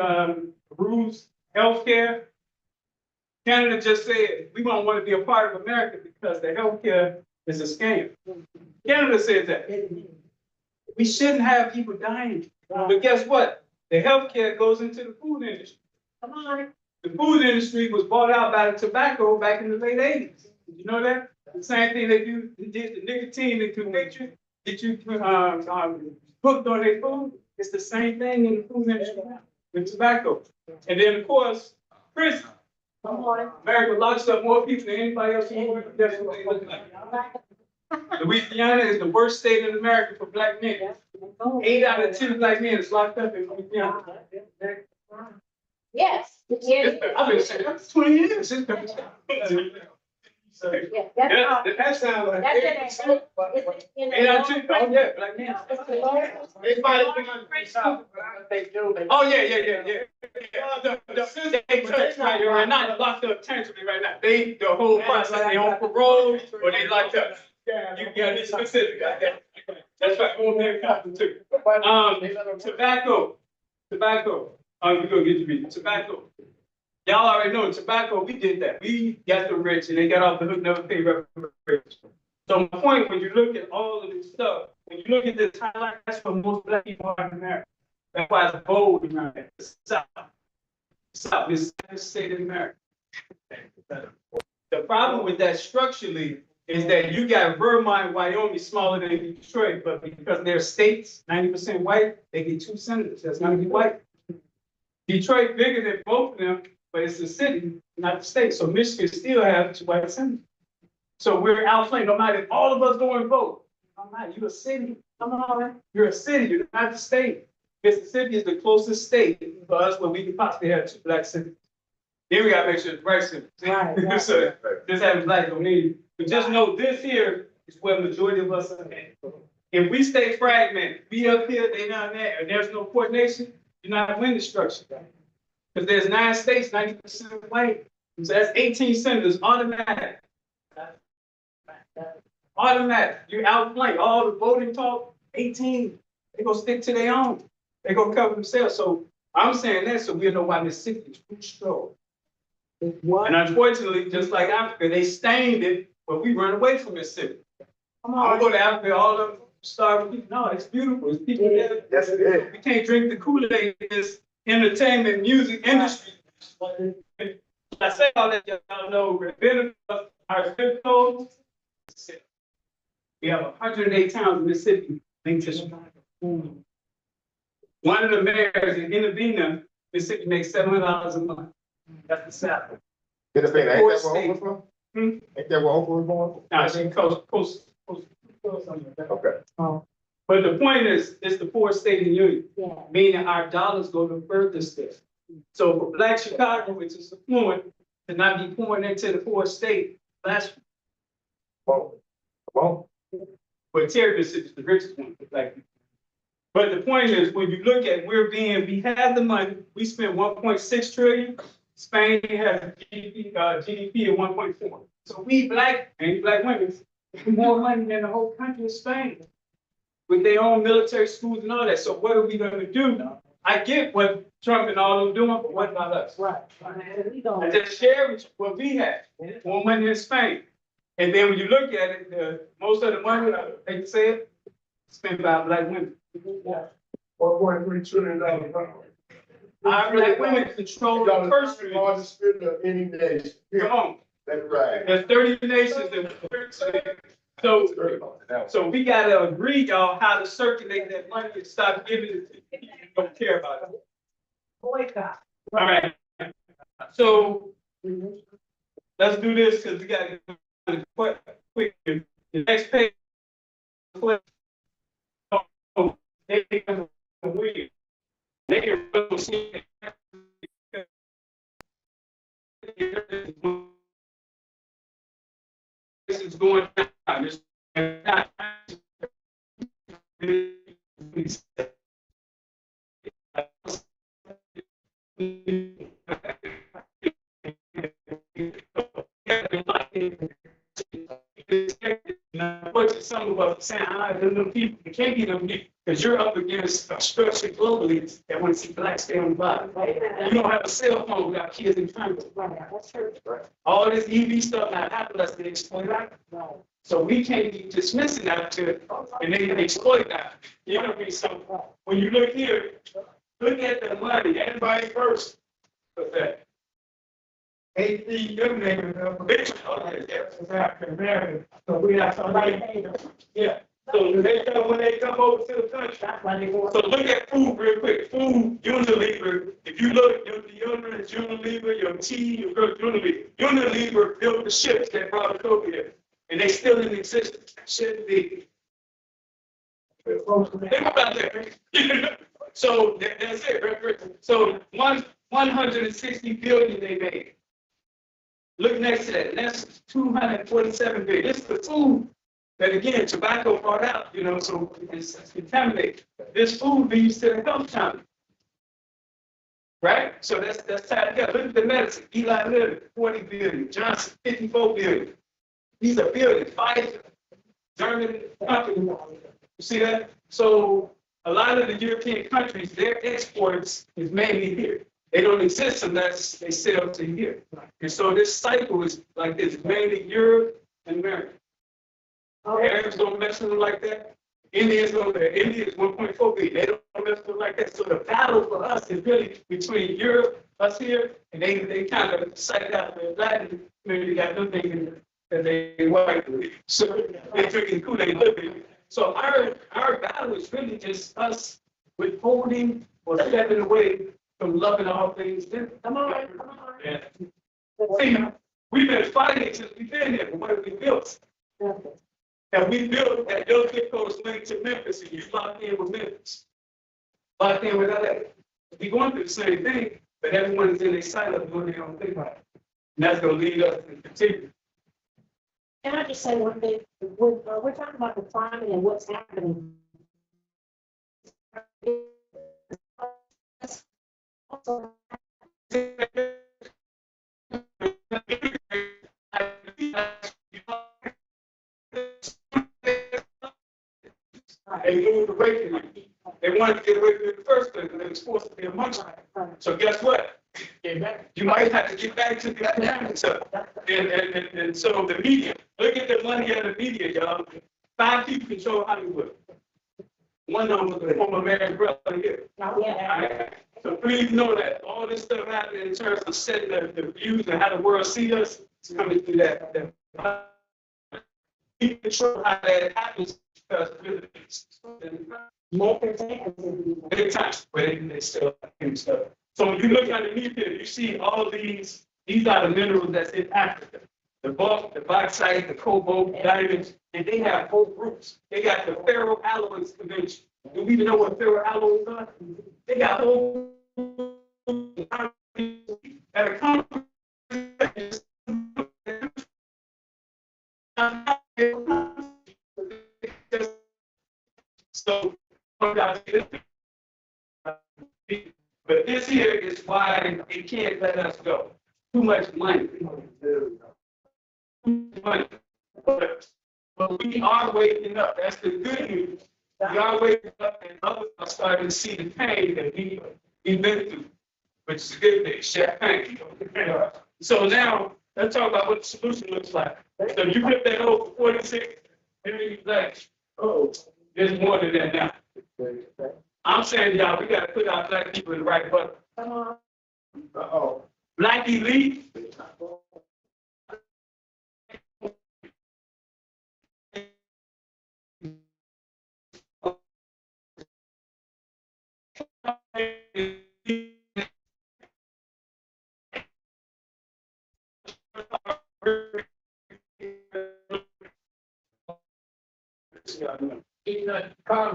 rules, healthcare. Canada just said we don't want to be a part of America because the healthcare It's a scam. Canada says that. We shouldn't have people dying. But guess what? The healthcare goes into the food industry. Come on. The food industry was bought out by the tobacco back in the late 80s. Did you know that? The same thing they did the nicotine that convict you, get you hooked on their food. It's the same thing in the food industry now, with tobacco. And then, of course, prison. Come on. America locks up more people than anybody else in the world. That's what they look like. Louisiana is the worst state in America for black men. 8 out of 10 black men is locked up in Louisiana. Yes. I've been saying that for 20 years. Yeah, that's That sounds like. that's in a- it's in a- 8 out of 10, oh yeah, black men. Oh, yeah. They touch right here, right now, they're locked up temporarily right now. The whole process, they on parole or they locked up. You gotta be specific. That's right, whole name comes too. Tobacco. We gonna get you reading. Tobacco. Y'all already know tobacco, we did that. We got the rich and they got off the hook, never paid reparations. So my point, when you look at all of this stuff, when you look at this highlight, that's what most black people are in America. That's why it's bold around that. The South is the state of America. The problem with that structurally is that you got Vermont, Wyoming smaller than Detroit, but because they're states, 90% white, they get 2 senators. That's not be white. Detroit bigger than both of them, but it's the city, not the state. So Michigan still has 2 white senators. So we're outflanked. No matter if all of us go and vote. I'm not. You're a city. Come on, you're a city. You're not the state. Mississippi is the closest state for us where we can possibly have 2 black cities. Then we gotta make sure it's right city. Right. So just having black don't mean. But just know this here is where the majority of us are at. If we stay fragmented, we up here, they down there, and there's no coordination, you're not winning the structure. Because there's 9 states, 90% white. So that's 18 senators automatic. Automatic. You outflank all the voting talk, 18. They gonna stick to their own. They gonna cover themselves. So I'm saying that so we know why Mississippi is too strong. And unfortunately, just like Africa, they stained it, but we run away from Mississippi. I'm gonna go to Africa, all of them starving people. No, it's beautiful. It's people there. Yes, it is. We can't drink the Kool-Aid in this entertainment music industry. I say all that, y'all know the benefit of our zip codes. We have 108 towns in Mississippi. One of the mayors in Intervena, Mississippi makes $700 a month. That's the salary. Ain't that where Four Oprah from? Hmm? Ain't that where Oprah was born? Now, she coast. Okay. But the point is, it's the 4th state in the union, Yeah. meaning our dollars go to further states. So for Black Chicago, which is affluent, to not be pouring into the 4th state, that's Well, but Terry is the richest one for Black people. But the point is, when you look at we have the money, we spent 1.6 trillion. Spain has GDP of 1.4. So we black women more money than the whole country of Spain, with their own military schools and all that. So what are we gonna do? I get what Trump and all of them doing, but what about us? Right. I just share with you what we have, more money in Spain. And then when you look at it, most of the money, I hate to say it, spent by black women. $1.3 trillion. Our black women control the purse strings. Largest spender of any nation. Come on, That's right. there's 30 nations that. So we gotta agree, y'all, how to circulate that money and stop giving it to people who don't care about it. Boycott. All right. So let's do this because we gotta get quick. The next page. Oh, they can win. They can really see it. This is going down. This But some of us saying, them people, you can't be them people, because you're up against a structure globally that want to see blacks stay on the bottom. You don't have a cell phone without kids in front of you. All this EV stuff, now, half of us, they exploit that. So we can't be dismissing that to, and they exploit that. You know what I mean? So when you look here, look at the money, everybody first. What's that? AP, your name is bitch. Okay, yes, it's African American. So we have somebody. Yeah. So when they come over to the country. So look at food real quick. Food, Unilever. If you look, your deodorant is Unilever, your tea, your girl, Unilever. Unilever built the ships that brought us over here. And they still in existence. Shouldn't be. Think about that. So that's it, right? So 160 billion they made. Look next to that, and that's 247 billion. This is the food that again, tobacco brought out, you know, so it's contaminated. This food leads to the health challenge. Right? So that's tied together. Look at the medicine. Eli Lilly, 40 billion. Johnson, 54 billion. These are billions. Pfizer, German company. You see that? So a lot of the European countries, their exports is mainly here. They don't exist unless they sell to here. And so this cycle is like this, mainly Europe and America. Arabs don't mess with them like that. Indians don't, India is 1.4 billion. They don't mess with them like that. So the battle for us is really between Europe, us here, and they kind of psyched out the Latin community, got them thinking that they white. So they drinking Kool-Aid living. So our battle is really just us withholding or stepping away from loving all things. Come on. Yeah. See, we've been fighting since we've been here. What have we built? And we built that your zip code is linked to Memphis, and you locked in with Memphis. Locked in with LA. We're going through the same thing, but everyone is in their silo doing their own thing about it. And that's going to lead us to continue. Can I just say one thing? We're talking about the climate and what's happening. They moved away from it. They wanted to get away from it in the first place, and they were supposed to be amongst it. So guess what? You might have to get back to the dynamics of it. And so the media, look at the money of the media, y'all. 5 people control Hollywood. One of them was the former mayor's brother here. Right? So please know that all this stuff happening in terms of setting the views and how the world sees us, it's coming through that. People control how that happens. Big time, but they still and stuff. So when you look underneath here, you see all these are the minerals that's in Africa. The bulk, the bauxite, the cobalt, diamonds, and they have whole groups. They got the ferroalloys convention. Do we even know what ferroalloys are? They got whole at a conference. So, but this here is why they can't let us go. Too much money. But we are waking up. That's the good news. We are waking up, and others are starting to see the pain that we've been through, which is a good thing. Champagne. So now let's talk about what the solution looks like. So you flip that over 46, and you're like, oh, there's more than that now. I'm saying, y'all, we got to put our black people in the right bucket. Uh-oh. Black elite.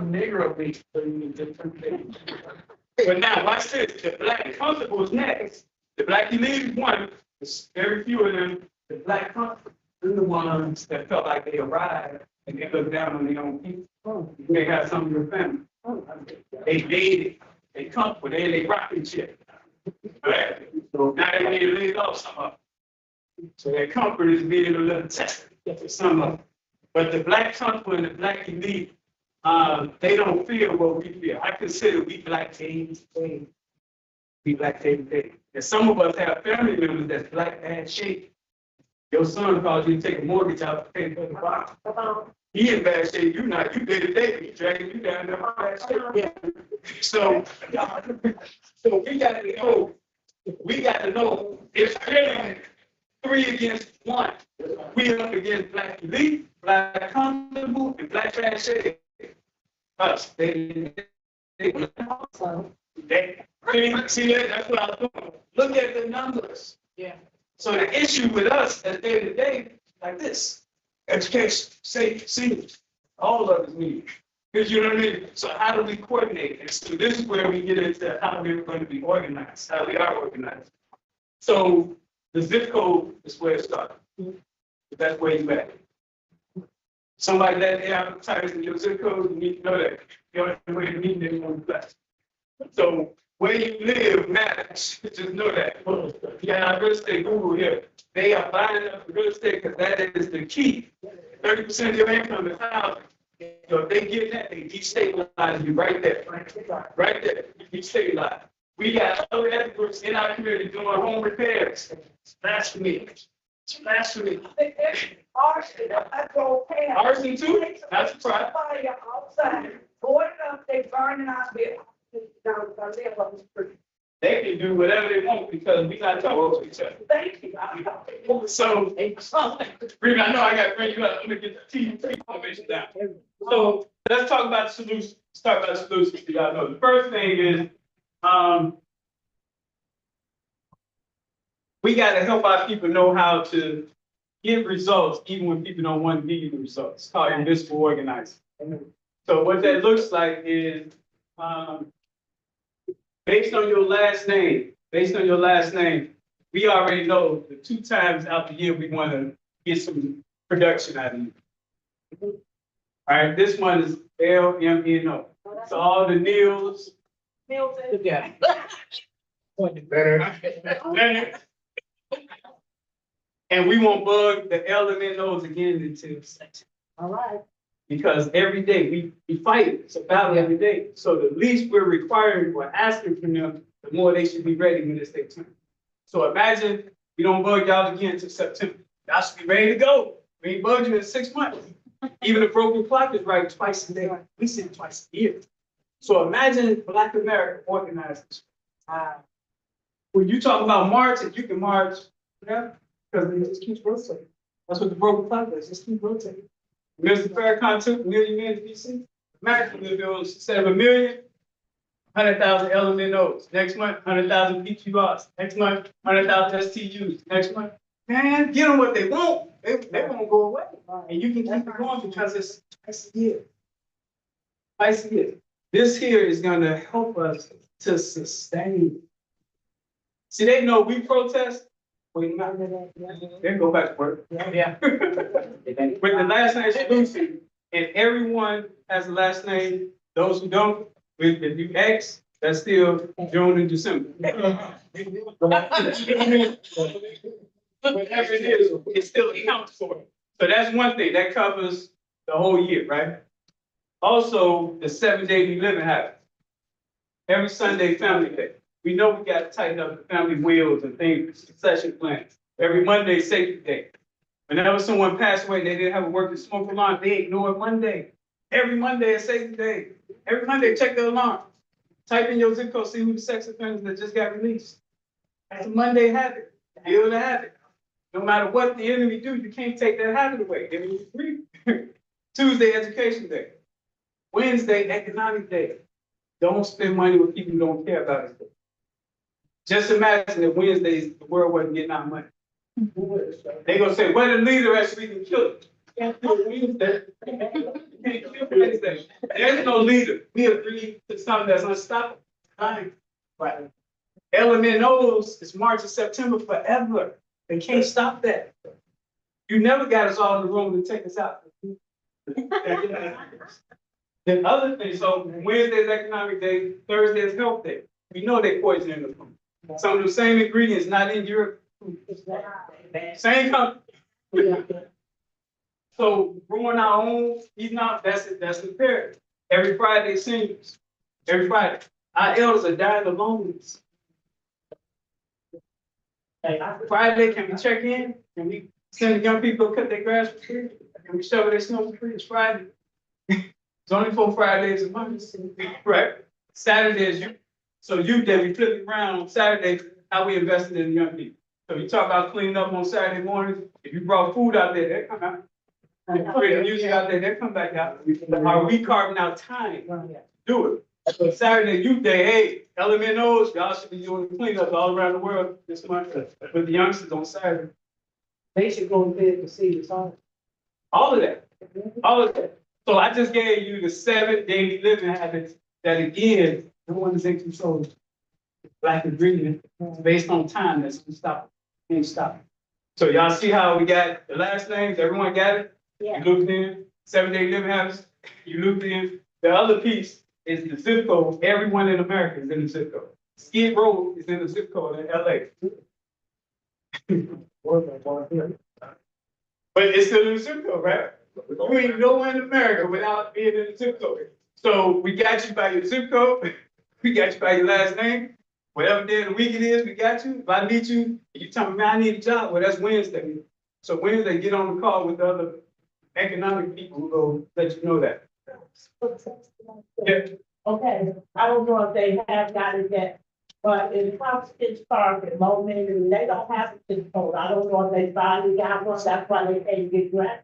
Negro beats, but now watch this. The black comfortable is next. The black elite is one. There's very few of them. The black comfortable are the ones that felt like they arrived and they look down on their own people. They got some of your family. They made it. They comfortable. They rocking shit. Right? So now they need to lay off some of them. So their comfort is being a little tested for some of them. But the black comfortable and the black elite, they don't feel what we feel. I consider we black days. We black days. And some of us have family members that's black bad shape. Your son called you to take a mortgage out to pay for the bond. He in bad shape, you not, you day to day, he dragging you down there in bad shape. So, so we got to know, it's really 3 against 1. We up against Black Elite, Black Comfortable, and Black Trash Shade. Us, they, see, that's what I was doing. Look at the numbers. Yeah. So the issue with us as day to day, like this, education, safety, all of us need. Because you know what I mean? So how do we coordinate? And so this is where we get into how we're going to be organized, how we are organized. So the zip code is where it starts. That's where you at. Somebody that they advertise in your zip code, you need to know that. The only way to meet them on the class. So where you live matters. Just know that. Yeah, real estate guru here. They are buying up real estate because that is the key. 30% of your income is housing. So if they get that, they destabilize you right there. Right there. You destabilize. We got other experts in our community doing home repairs. It's blasphemy. It's blasphemy. Arson, I go past. Arson too? That's a problem. Somebody outside, boarded up, they burning our bill. They can do whatever they want because we not talking to each other. Thank you. So, Rita, I know I got to bring you up. Let me get the TV information down. So let's talk about the solutions. Start about the solutions. So y'all know the first thing is we got to help our people know how to get results, even when people don't want to give you the results. It's called invisible organizing. So what that looks like is based on your last name, we already know the 2 times out the year we want to get some production out of you. All right, this one is LMNO. So all the Neils. Yeah. And we won't bug the LMNOs again until September. All right. Because every day we fight it. It's a battle every day. So the least we're requiring or asking from them, the more they should be ready when it's their turn. So imagine we don't bug y'all again until September. Y'all should be ready to go. We ain't bugged you in 6 months. Even the broken clock is right twice a day. We see it twice a year. So imagine Black America organized. When you talk about March, if you can march, yeah, because it just keeps rotating. That's what the broken clock does. Just keep rotating. Mr. Farrakhan took 1 million men to DC. Imagine if it was instead of 1 million, 100,000 LMNOs. Next month, 100,000 PQRs. Next month, 100,000 STUs. Next month, man, give them what they want. They won't go away. And you can keep it going because it's twice a year. Twice a year. This here is going to help us to sustain. See, they know we protest. Wait, not then go back to work. Yeah. With the last name solution, and everyone has a last name. Those who don't, if you X, that's still June and December. Whatever it is, it still counts for it. So that's one thing that covers the whole year, right? Also, the 7-day we live in habits. Every Sunday, family day. We know we got to tighten up the family wheels and things, succession plans. Every Monday, safety day. Whenever someone passed away, they didn't have a working smoke alarm, they ignored Monday. Every Monday is safety day. Every Monday, check the alarm. Type in your zip code, see who the sex offenders that just got released. That's a Monday habit. Deal the habit. No matter what the enemy do, you can't take that habit away. Give me free. Tuesday, education day. Wednesday, economic day. Don't spend money with people who don't care about it. Just imagine that Wednesdays, the world wasn't getting our money. They gonna say, where the leader at so we can kill it. Can't kill Wednesday. Can't kill Wednesday. There's no leader. We agree to something that's unstoppable. Right. LMNOs is March and September forever. They can't stop that. You never got us all in the room to take us out. Then other things, so Wednesday's economic day, Thursday is health day. We know they poison in the food. Some of the same ingredients not in your food. Same company. So growing our own, eating out, that's imperative. Every Friday, seniors. Every Friday. Our elders are dying of loneliness. Friday, can we check in? Can we Send the young people cut their grass for free, and we shovel their snow for free. It's Friday. It's only 4 Fridays a month, right? Saturday is you. So you day we flip it around on Saturday. How we invested in the young people. So you talk about cleaning up on Saturday mornings. If you brought food out there, they come out. If you bring music out there, they come back out. Are we carving out time to do it? So Saturday youth day, hey, LMNOs, y'all should be doing cleanups all around the world this month with the youngsters on Saturday. They should go to bed to see the song. All of that. All of that. So I just gave you the 7 daily living habits that again, no one is in control. Black ingredient based on time that's unstoppable. Can't stop it. So y'all see how we got the last names? Everyone got it? Yeah. You looked in, 7 day living habits, you looked in. The other piece is the zip code. Everyone in America is in the zip code. Skid Row is in the zip code in LA. But it's still in the zip code, right? You ain't nowhere in America without being in the zip code. So we got you by your zip code. We got you by your last name. Whatever day of the week it is, we got you. If I meet you, you tell me, man, I need a job. Well, that's Wednesday. So Wednesday, get on the call with the other economic people who will let you know that. Yeah. Okay, I don't know if they have got it yet, but in Hopkins Park and Momentum, they don't have a zip code. I don't know if they finally got one, that's why they can't get grant.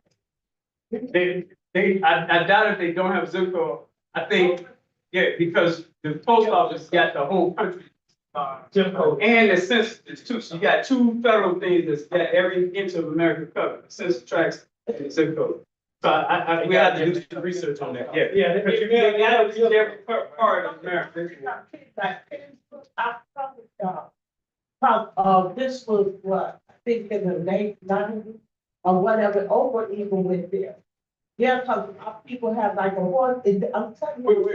I doubt if they don't have a zip code. I think, yeah, because the post office got the whole country zip code and the census too. So you got 2 federal things that's got every inch of America covered, the census tracts and the zip code. So we have to do some research on that. Yeah, yeah, because you got to use every part of America. This was what, I think in the late 90s or whatever, over even with them. Yeah, because people have like a horse, I'm telling you,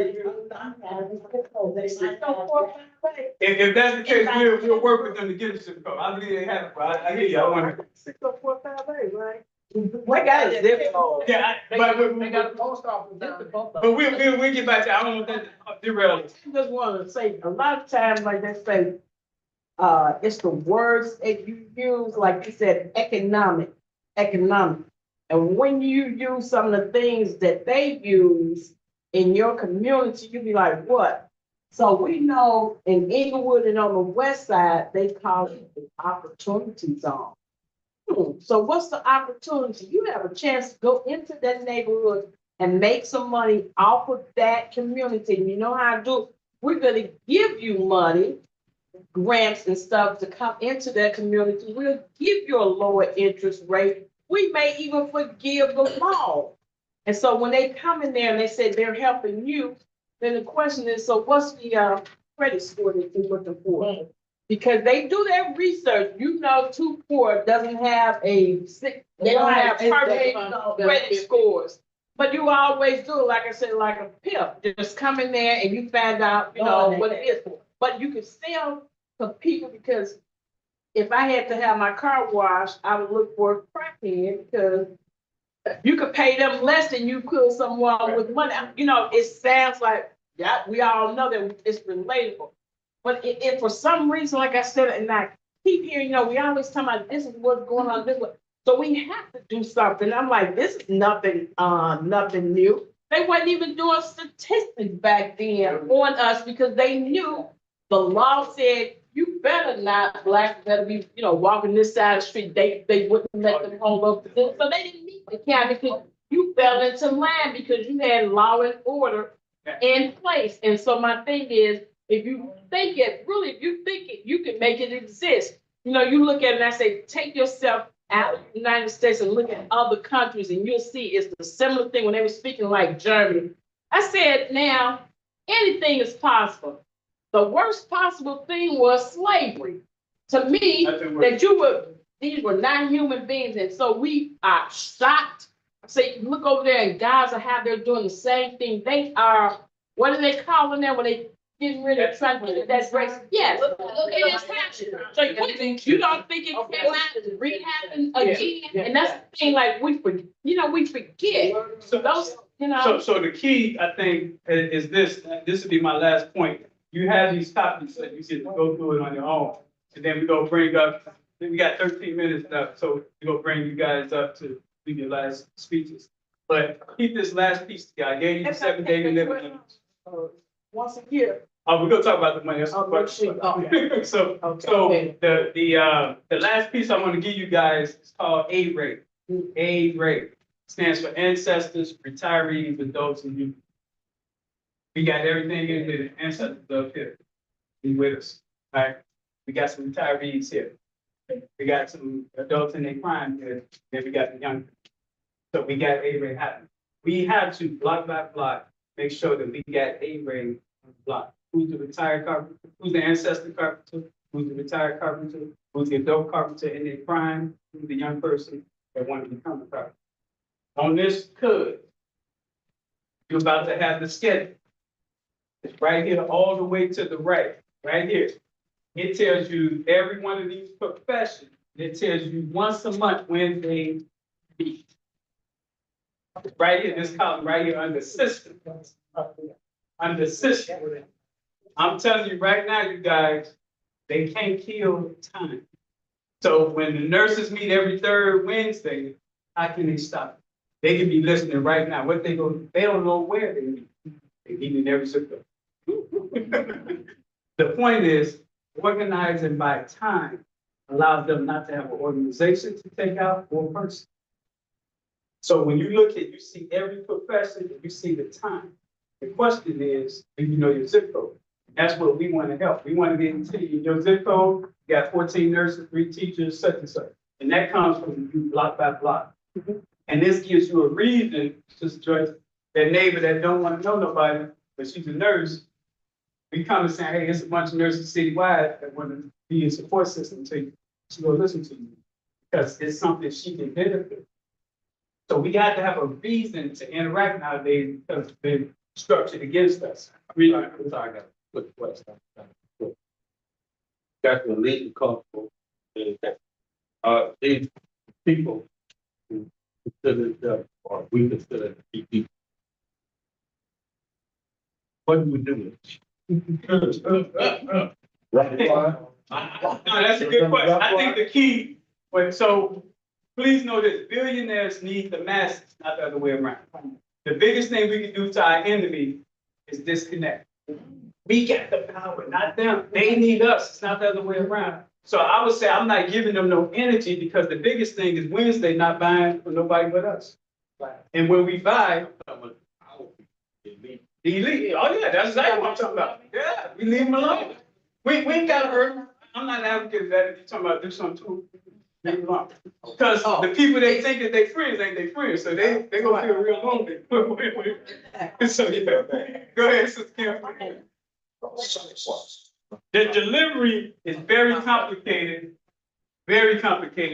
If that's the case, we'll work with them to get a zip code. I believe they have it, but I hear you. I want to. 60458, right? We got a zip code. Yeah, They got a post office down there. but we'll get back to. I don't want that to derail us. I just want to say, a lot of times, like they say, it's the words that you use, like you said, economic. And when you use some of the things that they use in your community, you be like, what? So we know in Inglewood and on the west side, they call it the opportunity zone. So what's the opportunity? You have a chance to go into that neighborhood and make some money off of that community. And you know how to do it. We're gonna give you money, grants and stuff to come into that community. We'll give you a lower interest rate. We may even forgive the loan. And so when they come in there and they say they're helping you, then the question is, so what's the credit score that you're looking for? Because they do their research, you know, too poor doesn't have they don't have perfect credit scores. But you always do, like I said, like a pimp, just come in there and you find out, you know, what it is. But you can still compete because if I had to have my car washed, I would look for a crackhead because you could pay them less than you could someone with money. You know, it sounds like, yeah, we all know that it's relatable. But if for some reason, like I said, and I keep hearing, you know, we always talk about this is what's going on, this way. So we have to do something. I'm like, this is nothing new. They weren't even doing statistics back then on us because they knew the law said you better not, blacks better be, you know, walking this side of the street. They wouldn't let them hold up. So they didn't need the county because you fell into line because you had law and order in place. And so my thing is, if you think it, you can make it exist. You know, you look at it and I say, take yourself out of the United States and look at other countries and you'll see it's the similar thing when they were speaking like Germany. I said, now, anything is possible. The worst possible thing was slavery. To me, these were non-human beings. And so we are shocked. I say, look over there in Gaza, how they're doing the same thing. They are, what are they calling them when they getting rid of trying to get that race? Yes, it is happening. So you don't think it cannot re-happen again? And that's the thing, like we forget. So those, you know. So the key, I think, is this. This would be my last point. You have these topics that you get to go through it on your own, and then we go bring up we got 13 minutes left, so we're gonna bring you guys up to do your last speeches. But keep this last piece together. I gave you the 7-day limit. Once a year. Oh, we're gonna talk about the money. That's Oh, what- shit. So, Okay. the last piece I want to give you guys is called A-rate. A-rate stands for ancestors, retirees, adults, and youth. We got everything in here, the ancestors up here. Be with us, all right? We got some retirees here. We got some adults in their prime here, then we got the young. So we got A-rate happening. We have to block by block, make sure that we got A-rate on the block. Who's the retired carpenter? Who's the ancestor carpenter? Who's the retired carpenter? Who's the adult carpenter in their prime? Who's the young person that want to become a carpenter? On this code, you're about to have the schedule. It's right here, all the way to the right here. It tells you every one of these professions. It tells you once a month when they meet. Right here, this column right here under system. Under system. I'm telling you right now, you guys, they can't kill time. So when the nurses meet every third Wednesday, how can they stop? They can be listening right now. What they go, they don't know where they meet. They meet in every circle. The point is, organizing by time allows them not to have an organization to take out or a person. So when you look at, you see every profession, you see the time. The question is, do you know your zip code? That's what we want to help. We want to be able to tell you your zip code, you got 14 nurses, 3 teachers, such and such. And that comes from you block by block. And this gives you a reason, Sister Joyce, that neighbor that don't want to know nobody, but she's a nurse. We come and say, hey, there's a bunch of nurses citywide that want to be a support system to you. She will listen to you because it's something she can benefit. So we got to have a reason to interact nowadays because it's been structured against us. Sorry, I got a quick question. That's the legal couple. These people who consider themselves, or we consider to be people. What do we do? Right. No, that's a good question. I think the key, so please know this, billionaires need the masses, not the other way around. The biggest thing we can do to our enemy is disconnect. We got the power, not them. They need us. It's not the other way around. So I would say I'm not giving them no energy because the biggest thing is Wednesday not buying for nobody but us. And when we buy, the elite, oh yeah, that's exactly what I'm talking about. Yeah, we leave them alone. We ain't got to hurt. I'm not an advocate of that. If you're talking about do something to leave them alone. Because the people they think that they friends ain't they friends, so they gonna feel real lonely. So yeah, go ahead, Sister Kim. The delivery is very complicated,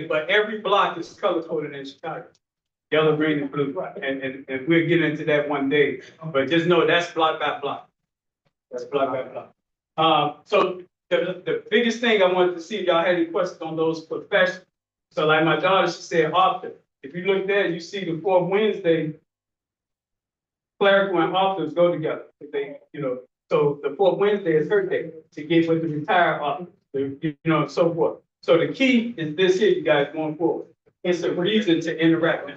but every block is color coded in Chicago. Yellow, green, and blue. And we'll get into that one day. But just know that's block by block. That's block by block. So the biggest thing I wanted to see if y'all had any questions on those professions. So like my daughter, she said author. If you look there, you see the fourth Wednesday, clerical and authors go together. They, so the fourth Wednesday is her day to get with the retired author, and so forth. So the key is this here, you guys, going forward. It's a reason to interact now.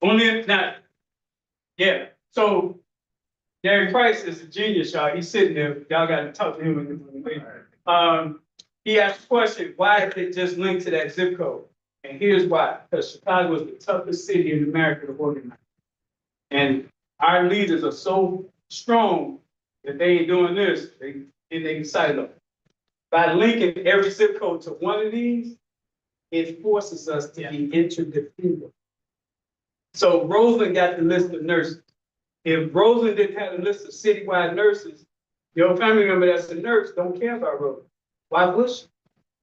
Only if not, yeah. So Gary Price is a genius, y'all. He's sitting there. Y'all got to talk to him. He asked the question, why did it just link to that zip code? And here's why. Because Chicago is the toughest city in America to organize. And our leaders are so strong that they ain't doing this. They can cite up. By linking every zip code to one of these, it forces us to be interdependent. So Roseland got the list of nurses. If Roseland didn't have a list of citywide nurses, your family member that's a nurse don't care about Roseland. Why would she?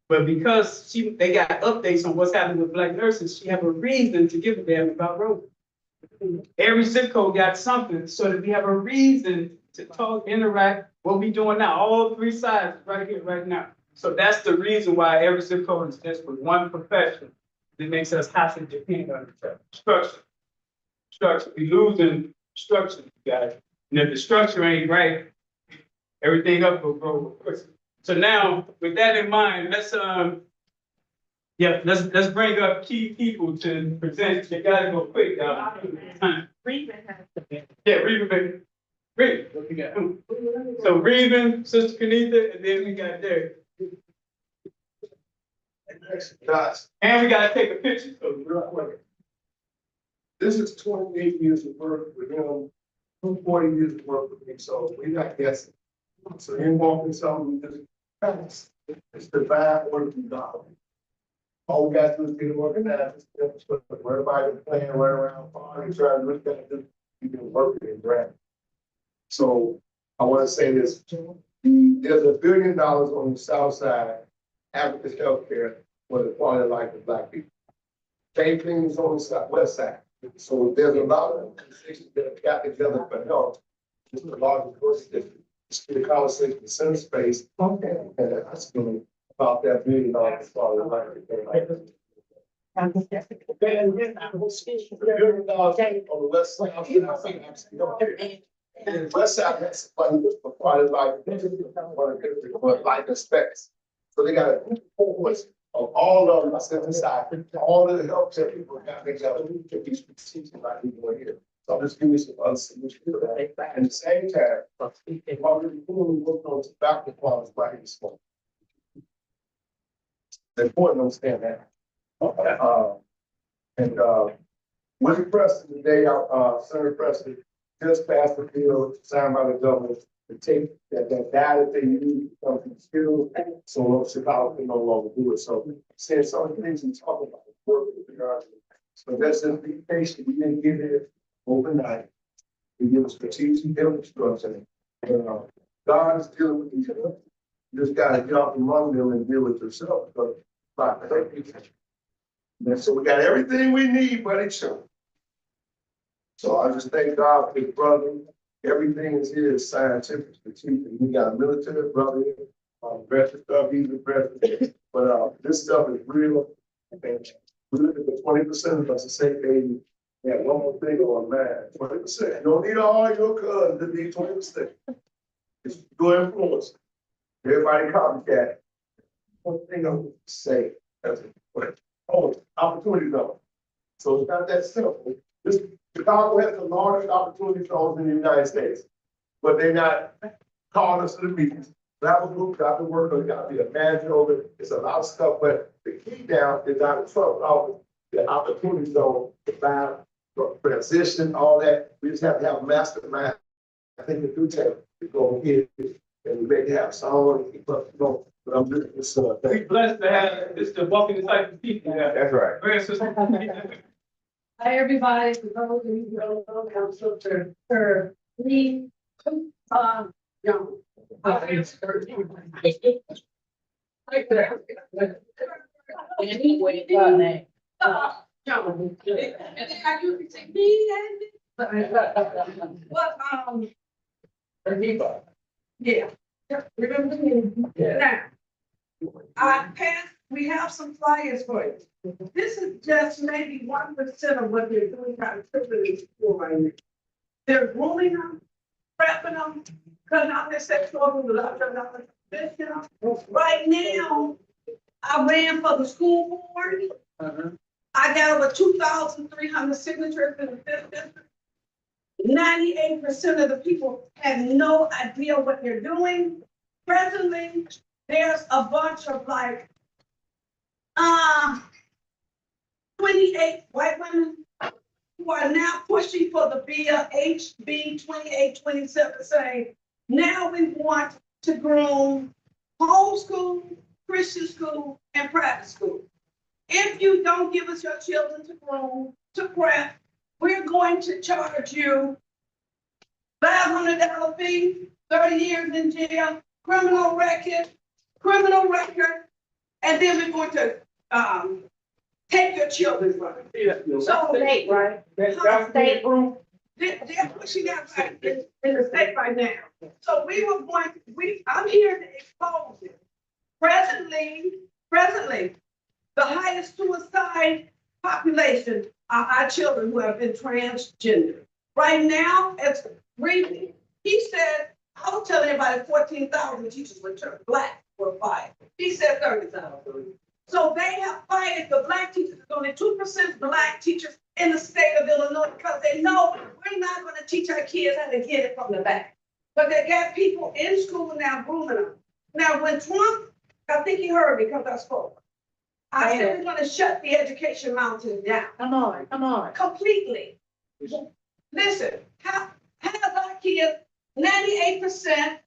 But because they got updates on what's happening with Black nurses, she have a reason to give a damn about Roseland. Every zip code got something so that we have a reason to talk, interact, what we doing now, all 3 sides right here, right now. So that's the reason why every zip code is just with one profession that makes us have to depend on each other. Structure. We losing structure, you guys. And if the structure ain't right, everything up will grow. So now, with that in mind, let's Yeah, let's bring up key people to present. You gotta go quick, y'all. Reba has to be. Yeah, Reba, baby. Reba, what you got? So Reba, Sister Kenita, and then we got Derek. Guys, And we gotta take a picture, so real quick. this is 28 years of work with him, 40 years of work with me, so we're not guessing. So you walk in something, just, it's the bad order from God. All we got to do is get it organized, everybody playing right around, party, trying to look at it, you can work it and grab it. So I want to say this, there's $1 billion on the south side, Africa's healthcare, for the quality of life of Black people. Same things on the west side. So there's a lot of conversations that have got together for health. It's the largest person district. It's the conversation, the center space, and that's going about that $1 billion quality of life. $1 billion on the west side. And the west side has money for quality of life, for life expectancy. So they got a voice of all of them synthesized, all of the healthcare people got together to be strategic like we doing here. So I'm just giving you some other solutions for that. At the same time, while we're working on tobacco quality right in the smoke. It's important to understand that. With the president today, our Senator President just passed the bill signed by the governor to take that data they use from the skill, so Chicago can no longer do it. So saying some of the things we talk about, work with regard to it. So that's just be patient. We didn't get it overnight. We give a strategic instruction. God is dealing with each other. You just gotta get off among them and deal with yourself. And so we got everything we need but each other. So I just thank God for his brother. Everything is here is scientific, strategic. We got a military brother here, veteran stuff, he's a veteran. But this stuff is real. And we look at the 20% of us to say, baby, yeah, one more thing on man, 20%. You don't need all your cousins to be 20%. It's your influence. Everybody copycat. One thing I would say, that's it. Oh, opportunity zone. So it's not that simple. This Chicago has the largest opportunity zones in the United States, but they're not calling us to the meetings. Travel group got to work, or got to be a manager over it. It's a lot of stuff, but the key down is not the Trump office, the opportunity zone, the vibe, transition, all that. We just have to have a mastermind. I think the do tell to go ahead and we make it have someone keep up, you know. But I'm just this We blessed to have this the walking disciple of people. Yeah. That's right. Go ahead, sister. Hi, everybody, for those of you who don't know, I'm Sister Lee, Young. Anyway, her name. Young. And then I usually say me and. But, yeah, remember me? Now, we have some flyers for you. This is just maybe 1% of what they're doing out of children's school right now. They're grooming them, prepping them, cutting out their sexual organs, right now, I ran for the school board. I got over 2,300 signatures in the fifth district. 98% of the people have no idea what they're doing. Presently, there's a bunch of like 28 white women who are now pushing for the bill HB 2827 saying, now we want to groom homeschool, Christian school, and private school. If you don't give us your children to groom, to prep, we're going to charge you $500 fee, 30 years in jail, criminal record, and then we're going to take your children from you. So State, right? state group. They're pushing that right in the state right now. So I'm here to expose it. Presently, the highest suicide population are our children who have been transgender. Right now, it's really, he said, I was telling everybody 14,000 teachers were turned black were fired. He said 30,000. So they have fired the black teachers, there's only 2% black teachers in the state of Illinois because they know we're not gonna teach our kids how to get it from the back. But they got people in school now grooming them. Now, when Trump, I think he heard me because I spoke. I said we're gonna shut the education mountain down Come on. completely. Listen, how our kids, 98%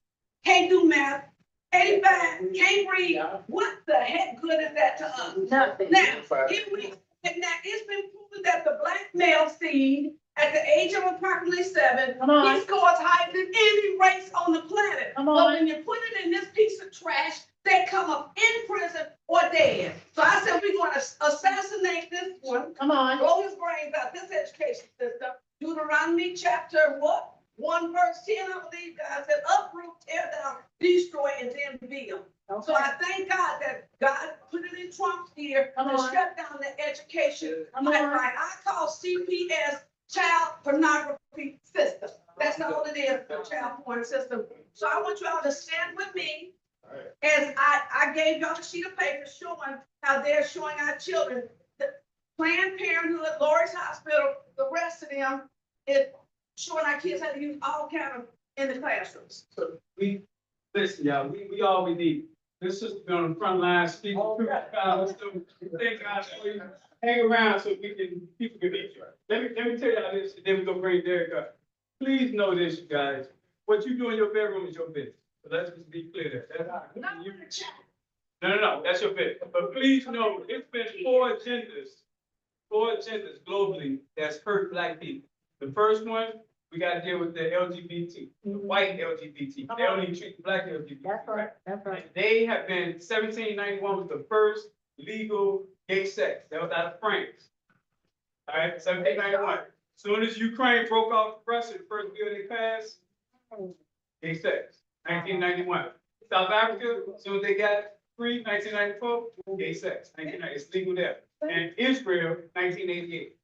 can't do math, 85 can't read. What the heck good is that to us? Nothing. Now, now it's been proven that the black male seed at the age of approximately 7, Come on. he scores higher than any race on the planet. Come But on. when you put it in this piece of trash, they come up in prison or dead. So I said, we're gonna assassinate this one, Come on. blow his brains out, this education system. Deuteronomy chapter what? 1 verse 10, I believe God said, uproot, tear down, destroy, and then build. So I thank God that God put it in Trump's ear Come to on. shut down the education. Come on. Right, I call CPS child pornography system. That's all it is, the child porn system. So I want you all to stand with me. As I gave y'all a sheet of paper showing how they're showing our children, the Planned Parenthood, Lawrence Hospital, the rest of them, is showing our kids how to use all kind of in the classrooms. So listen, y'all, we all we need. This is on the front line, speaking to so thank God for you. Hang around so people can meet you. Let me tell y'all this, and then we gonna bring Derek up. Please know this, you guys. What you do in your bedroom is your business. So let's just be clear there. No, that's your business. But please know, it's been four agendas globally that's hurt black people. The first one, we gotta deal with the LGBT, the white LGBT. They don't even treat the black LGBT. That's right. That's right. And they have been, 1791 was the first legal gay sex. That was out of France. All right, 1791. Soon as Ukraine broke off Russia, the first bill they passed, gay sex, 1991. South Africa, soon as they got free, 1994, gay sex, 1990, it's legal there. And Israel, 1988.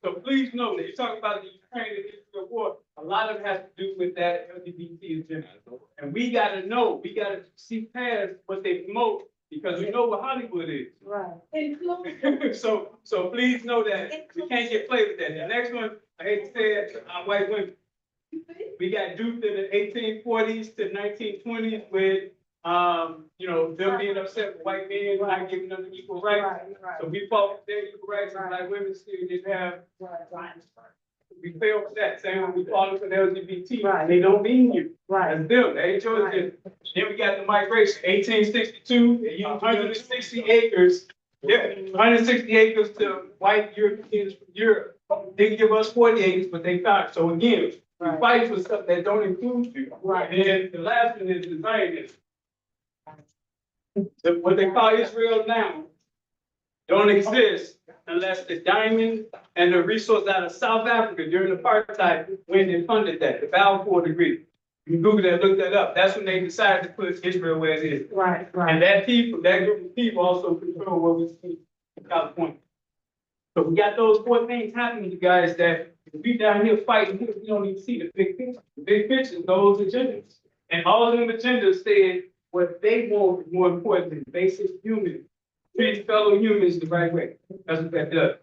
So please know that you're talking about the Ukraine and Israel war, a lot of it has to do with that LGBT agenda. And we gotta know, we gotta see past what they promote, because we know what Hollywood is. Right. So please know that we can't get played with that. The next one, I hate to say it, our white women. We got duped in the 1840s to 1920s with, them being upset with white men, not giving them equal rights. So we fought for their equal rights, and black women still didn't have. We failed for that, same when we fought for the LGBT, Right. they don't mean you. Right. That's them, they ain't yours. Then we got the migration, 1862, they used 160 acres. Yeah, 160 acres to white Europeans from Europe. They give us 40 acres, but they found, so again, we fight for stuff that don't include you. Right. And then the last one is the Zionism. What they call Israel now don't exist unless the diamond and the resource out of South Africa during apartheid, when they funded that, the Balfour Agreement. You can Google that, look that up. That's when they decided to put Israel where it is. Right. And that group of people also control what we see in California. So we got those four things happening, you guys, that if we down here fighting, we don't even see the big picture. The big picture is those agendas. And all of them agendas said what they want is more important than basic human, treat fellow humans the right way. That's what that does.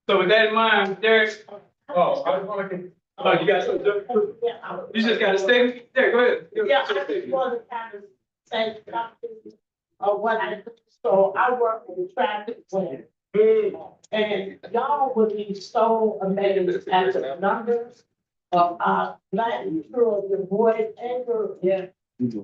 So with that in mind, Derek, you got some, you just got to stay there, go ahead. Yeah, I just want to kind of say something of what I do. So I work in traffic plan. And y'all would be so amazed at the numbers of black children, boys and girls. Yeah.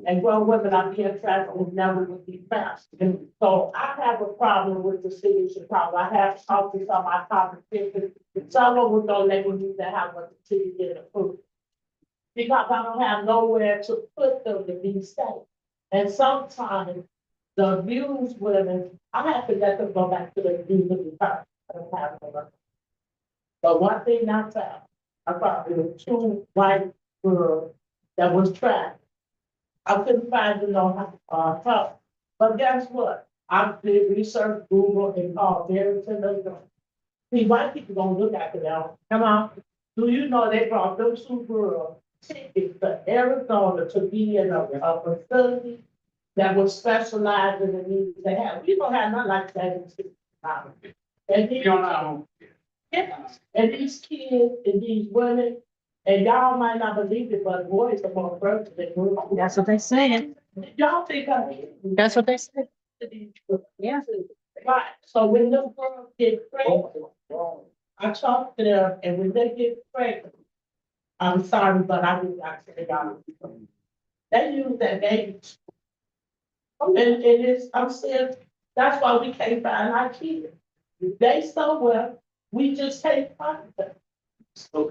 And grown women out here traffic never would be found. And so I have a problem with the city of Chicago. I have talked to some of my competition. Some of them don't let me use that house, but the city did approve. Because I don't have nowhere to put them to be safe. And sometimes the abused women, I have to let them go back to the abused part. I don't have no other. But one thing I found, I found there were 2 white girls that was trapped. I couldn't find help. But guess what? I did research, Google, and called Barrington. See, white people don't look after them. Come on. Do you know they brought those 2 girls tickets to Arizona to be in a facility that would specialize in the needs they have. We don't have nothing like that in City College. And these, yeah, and these kids and these women, and y'all might not believe it, but boys are more virtuous than girls. That's what they saying. Y'all think I'm. That's what they say. Yeah. Right, so when those girls get pregnant, I talk to them, and when they get pregnant, I'm sorry, but I do not say y'all. They use that age. And it's, I'm saying, that's why we can't find our kids. They somewhere, we just can't find them. So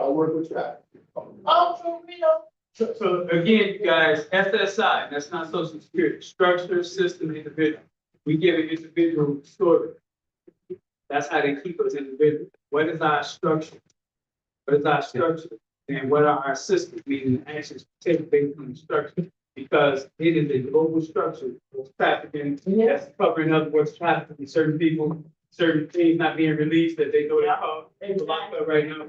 I work with that. Oh, for real? So again, you guys, SSI, that's not social security, structure, system, individual. We give an individual story. That's how they keep us individual. What is our structure? What is our structure? And what are our systems, meaning the actions take based on the structure? Because it is a global structure of trafficking, that's covering, in other words, trafficking certain people, certain things not being released that they know they're locked up right now.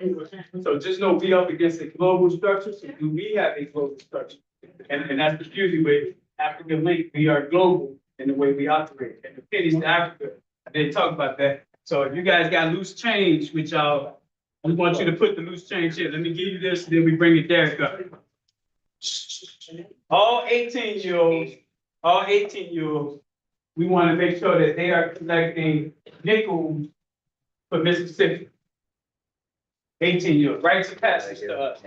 So just know we up against a global structure, so do we have a global structure? And that's the beauty with African Link, we are global in the way we operate, and the pennies to Africa, I didn't talk about that. So if you guys got loose change, which y'all, we want you to put the loose change here, let me give you this, then we bring it Derek up. All 18-year-olds, we want to make sure that they are collecting nickels for Mississippi. 18-year-olds, rites of passage to us.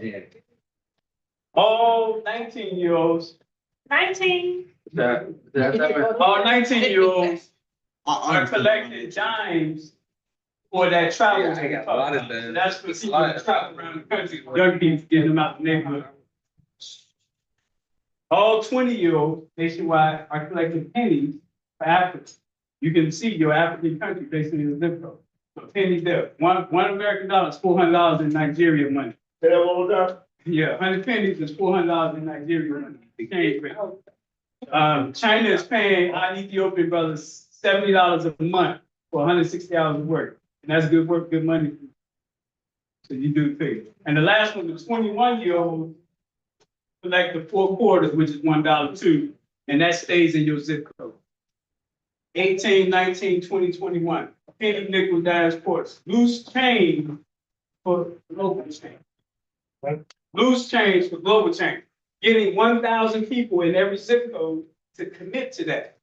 All 19-year-olds. 19. All 19-year-olds are collecting dimes for that travel. So that's for people that travel around the country, young people getting them out the neighborhood. All 20-year-olds nationwide are collecting pennies for Africa. You can see your African country based on your zip code. So pennies there. One American dollar is $400 in Nigeria money. Say that one more time. Yeah, 100 pennies is $400 in Nigeria money. Exchange rate. China is paying our Ethiopian brothers $70 a month for 160 hours of work. And that's good work, good money. So you do the thing. And the last one, the 21-year-old, collect the 4 quarters, which is $1 too, and that stays in your zip code. 18, 19, 20, 21. Penny, nickel, dimes, quarters. Loose change for global change. Right? Loose change for global change. Getting 1,000 people in every zip code to commit to that.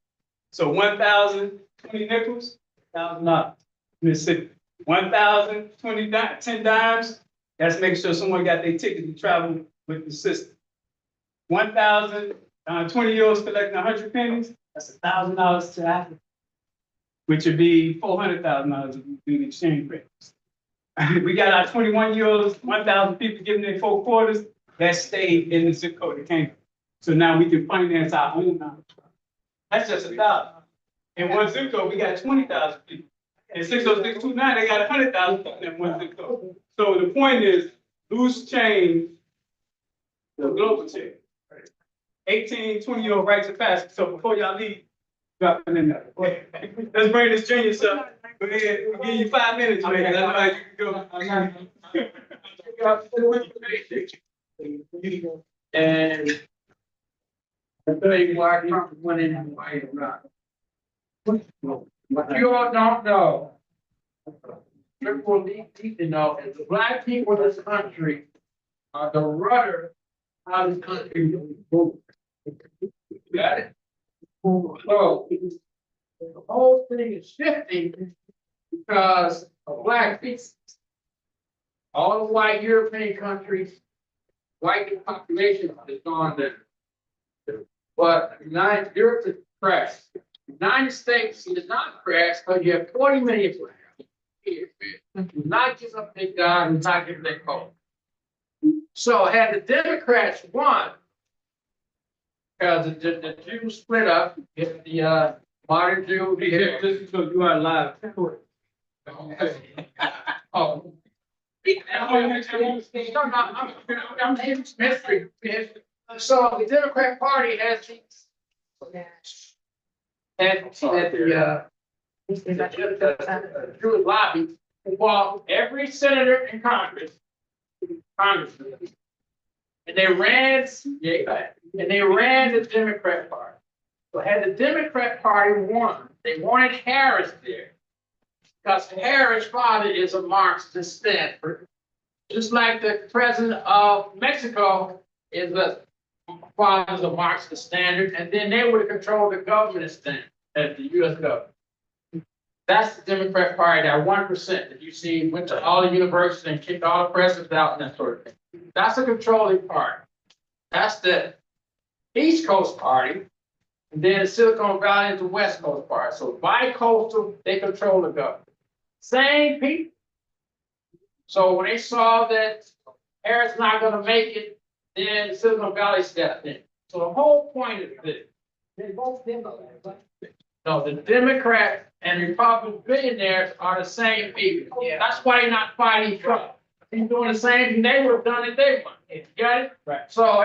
So 1,000, 20 nickels, $1,000. Mississippi. 1,000, 10 dimes, that's making sure someone got their ticket to travel with the system. 1,000, 20-year-olds collecting 100 pennies, that's $1,000 to Africa, which would be $400,000 if you do the exchange rates. We got our 21-year-olds, 1,000 people giving their 4 quarters, that stayed in the zip code it came from. So now we can finance our own knowledge. That's just 1,000. In one zip code, we got 20,000 people. In 60629, they got 100,000 people in one zip code. So the point is, loose change, the global change. 18, 20-year-old rites of passage. So before y'all leave, drop it in there. Let's bring this genius up. Go ahead, we'll give you 5 minutes, man. I know how you can go. And I tell you why Trump went in and why he's not. What you all don't know, people need to know, is the black people in this country are the rudder how this country moves. Got it? So the whole thing is shifting because of black people. All the white European countries, white population has gone there. But Europe has crashed. The United States did not crash because you have 40 million black here. Do not give up their God and not give their code. So had the Democrats won, because the Jews split up, if the modern Jew be here. Just so you are live. Oh. I'm history. So the Democrat Party has these. And the Jewish lobby involved every senator in Congress, congressman, and they ran the Democrat Party. So had the Democrat Party won, they wanted Harris there. Because Harris' father is a Marxist Stanford. Just like the president of Mexico is a father of Marxist standard, and then they would control the government standard as the US government. That's the Democrat Party, that 1% that you see went to all the universities and kicked all the presidents out and that sort of thing. That's a controlling party. That's the East Coast Party. And then the Silicon Valley is the West Coast Party. So bi-coastal, they control the government. Same people. So when they saw that Harris not gonna make it, then Silicon Valley stepped in. So the whole point of this. They both Democrats, right? No, the Democrat and Republican billionaires are the same people. Yeah. That's why they're not fighting Trump. He's doing the same thing they would have done if they won. You got it? Right. So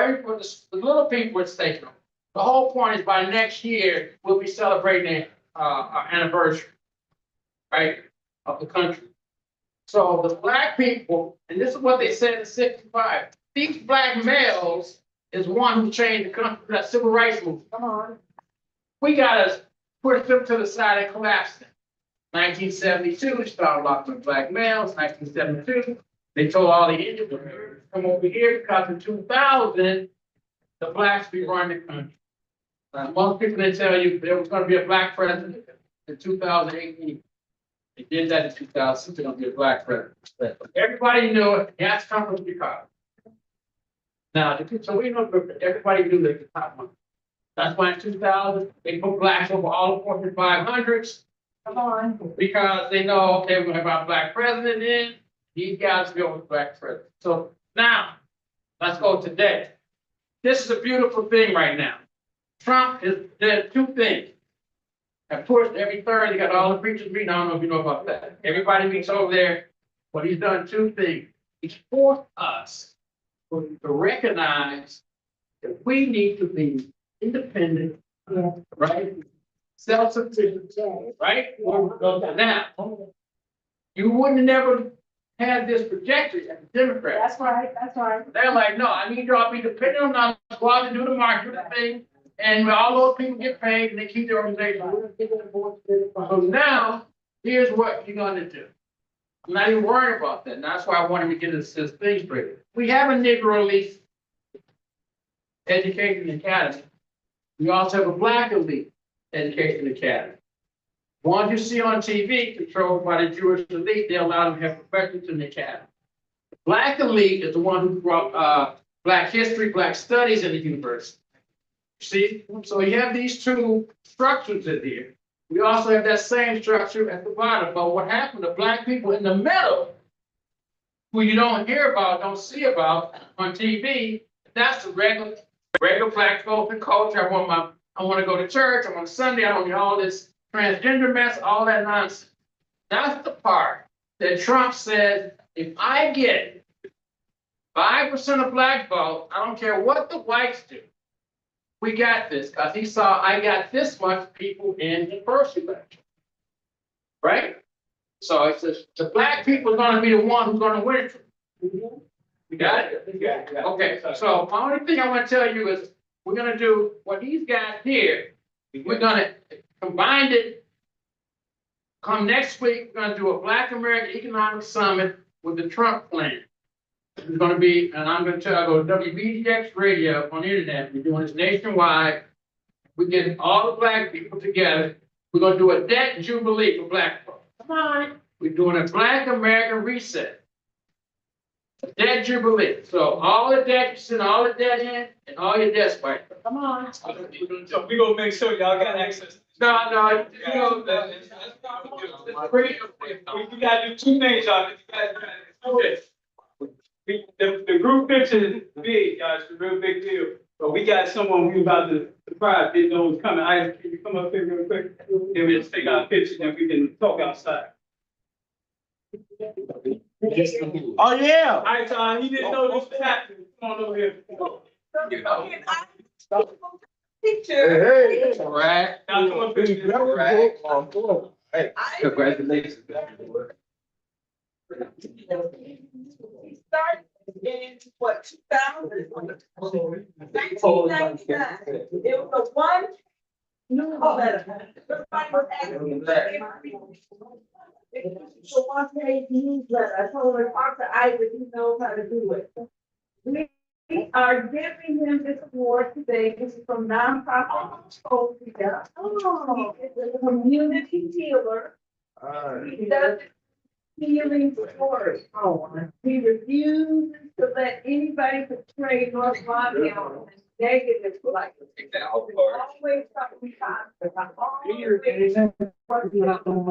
the little people are taking them. The whole point is by next year, we'll be celebrating our anniversary, right, of the country. So the black people, and this is what they said in '65, these black males is one who changed the country, that civil rights movement. Come on. We gotta push them to the side and collapse them. 1972, they started locking up black males. 1972, they told all the Indians to come over here because in 2000, the blacks be running the country. Most people, they tell you there was gonna be a black president in 2018. They did that in 2000, there's gonna be a black president. Everybody knew it, that's come from Chicago. Now, so we know, everybody knew that the top one. That's why in 2000, they put blacks over all the Fortune 500s. Come on. Because they know, okay, we're gonna have our black president in, these guys go with black president. So now, let's go today. This is a beautiful thing right now. Trump did two things. Of course, every Thursday, got all the preachers meeting. I don't know if you know about that. Everybody meets over there. But he's done two things. He's forced us to recognize that we need to be independent, right? Self-sufficient, right? Now, you wouldn't have never had this trajectory as a Democrat. That's right, that's right. They're like, no, I need y'all to be dependent on us, go out and do the market thing. And all those people get paid and they keep their organization. So now, here's what you're gonna do. I'm not even worried about that. And that's why I wanted to get this thing straight. We have a Negro elite education academy. We also have a black elite education academy. Ones you see on TV controlled by the Jewish elite, they allow them to have professors in the academy. The black elite is the one who brought black history, black studies in the university. See, so you have these two structures in here. We also have that same structure at the bottom. But what happened to black people in the middle, who you don't hear about, don't see about on TV, that's the regular black folk and culture. I want to go to church. I'm on Sunday. I don't need all this transgender mess, all that nonsense. That's the part that Trump says, if I get 5% of black vote, I don't care what the whites do. We got this, because he saw I got this much people in the first election. Right? So it says the black people are gonna be the one who's gonna win it. We got it? Yeah. Okay, so the only thing I want to tell you is we're gonna do what he's got here. We're gonna combine it. Come next week, we're gonna do a Black American Economic Summit with the Trump plan. It's going to be, and I'm going to tell you, go to WBGX radio on the internet. We're doing this nationwide. We get all the black people together. We're going to do a debt jubilee for black folks. Come on. We're doing a Black American reset. A debt jubilee. So all the debt, you send all the debt in and all your debts wiped. Come on. So we're gonna make sure y'all got access. No, you know, We gotta do two things, y'all. You guys gotta do this. The group picture is big, guys, it's a real big deal. But we got someone we about to surprise, didn't know was coming. Can you come up here real quick? Then we just take our picture, then we can talk outside. Oh, yeah. All right, Tom, he didn't know this was happening. Come on over here. Picture. Hey, all right. Now, come up here. hey. Hey, Congratulations. He started in what, 2000? 1999. It was a one newsletter. It's a one-page newsletter. I told her, talk to Isaac, he knows how to do it. We are giving him this award today. This is from nonprofit. Oh, yeah. Oh, it's a community healer. He does healing stories. Oh, he refuses to let anybody portray North Lawndale as negative, like. Always something positive. I'm always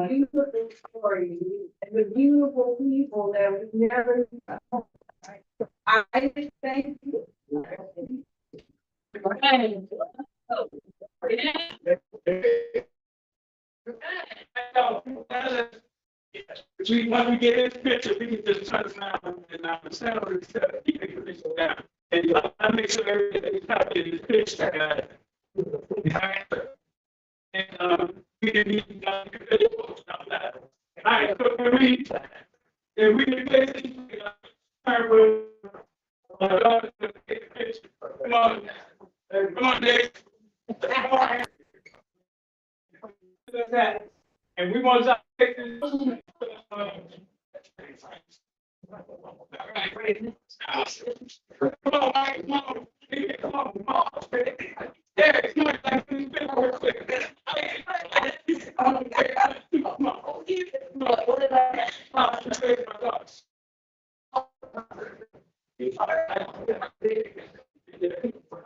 beautiful stories and the beautiful people that we never. I just thank you. When we get this picture, we can just turn around and settle it, keep the picture down. And I make sure everything is copied in this picture. And, we didn't need to all right, so can we, if we can basically, start with, take a picture. Come on, Dave. And we want to take this. Come on, Mike, come on. Come on, come on. Yeah, come on, real quick.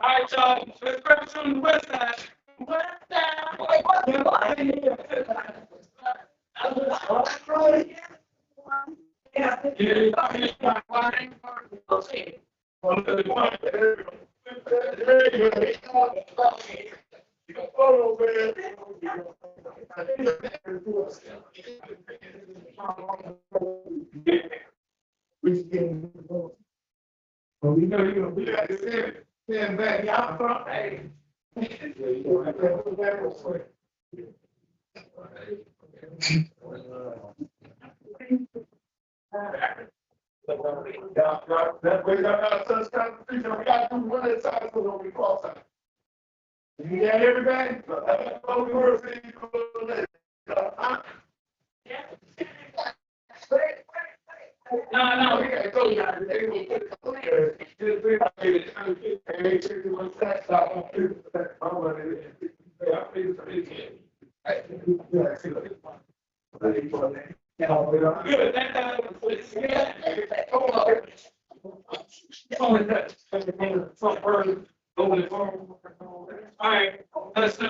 All right, y'all, let's grab some on the west side. We know you're gonna be like this, stand back, y'all front, hey. That way, y'all got such conversation, we gotta do one at a time, so don't be cross out. You got everybody? No, we gotta go. All right, let's do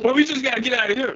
Well, we just gotta get out of here.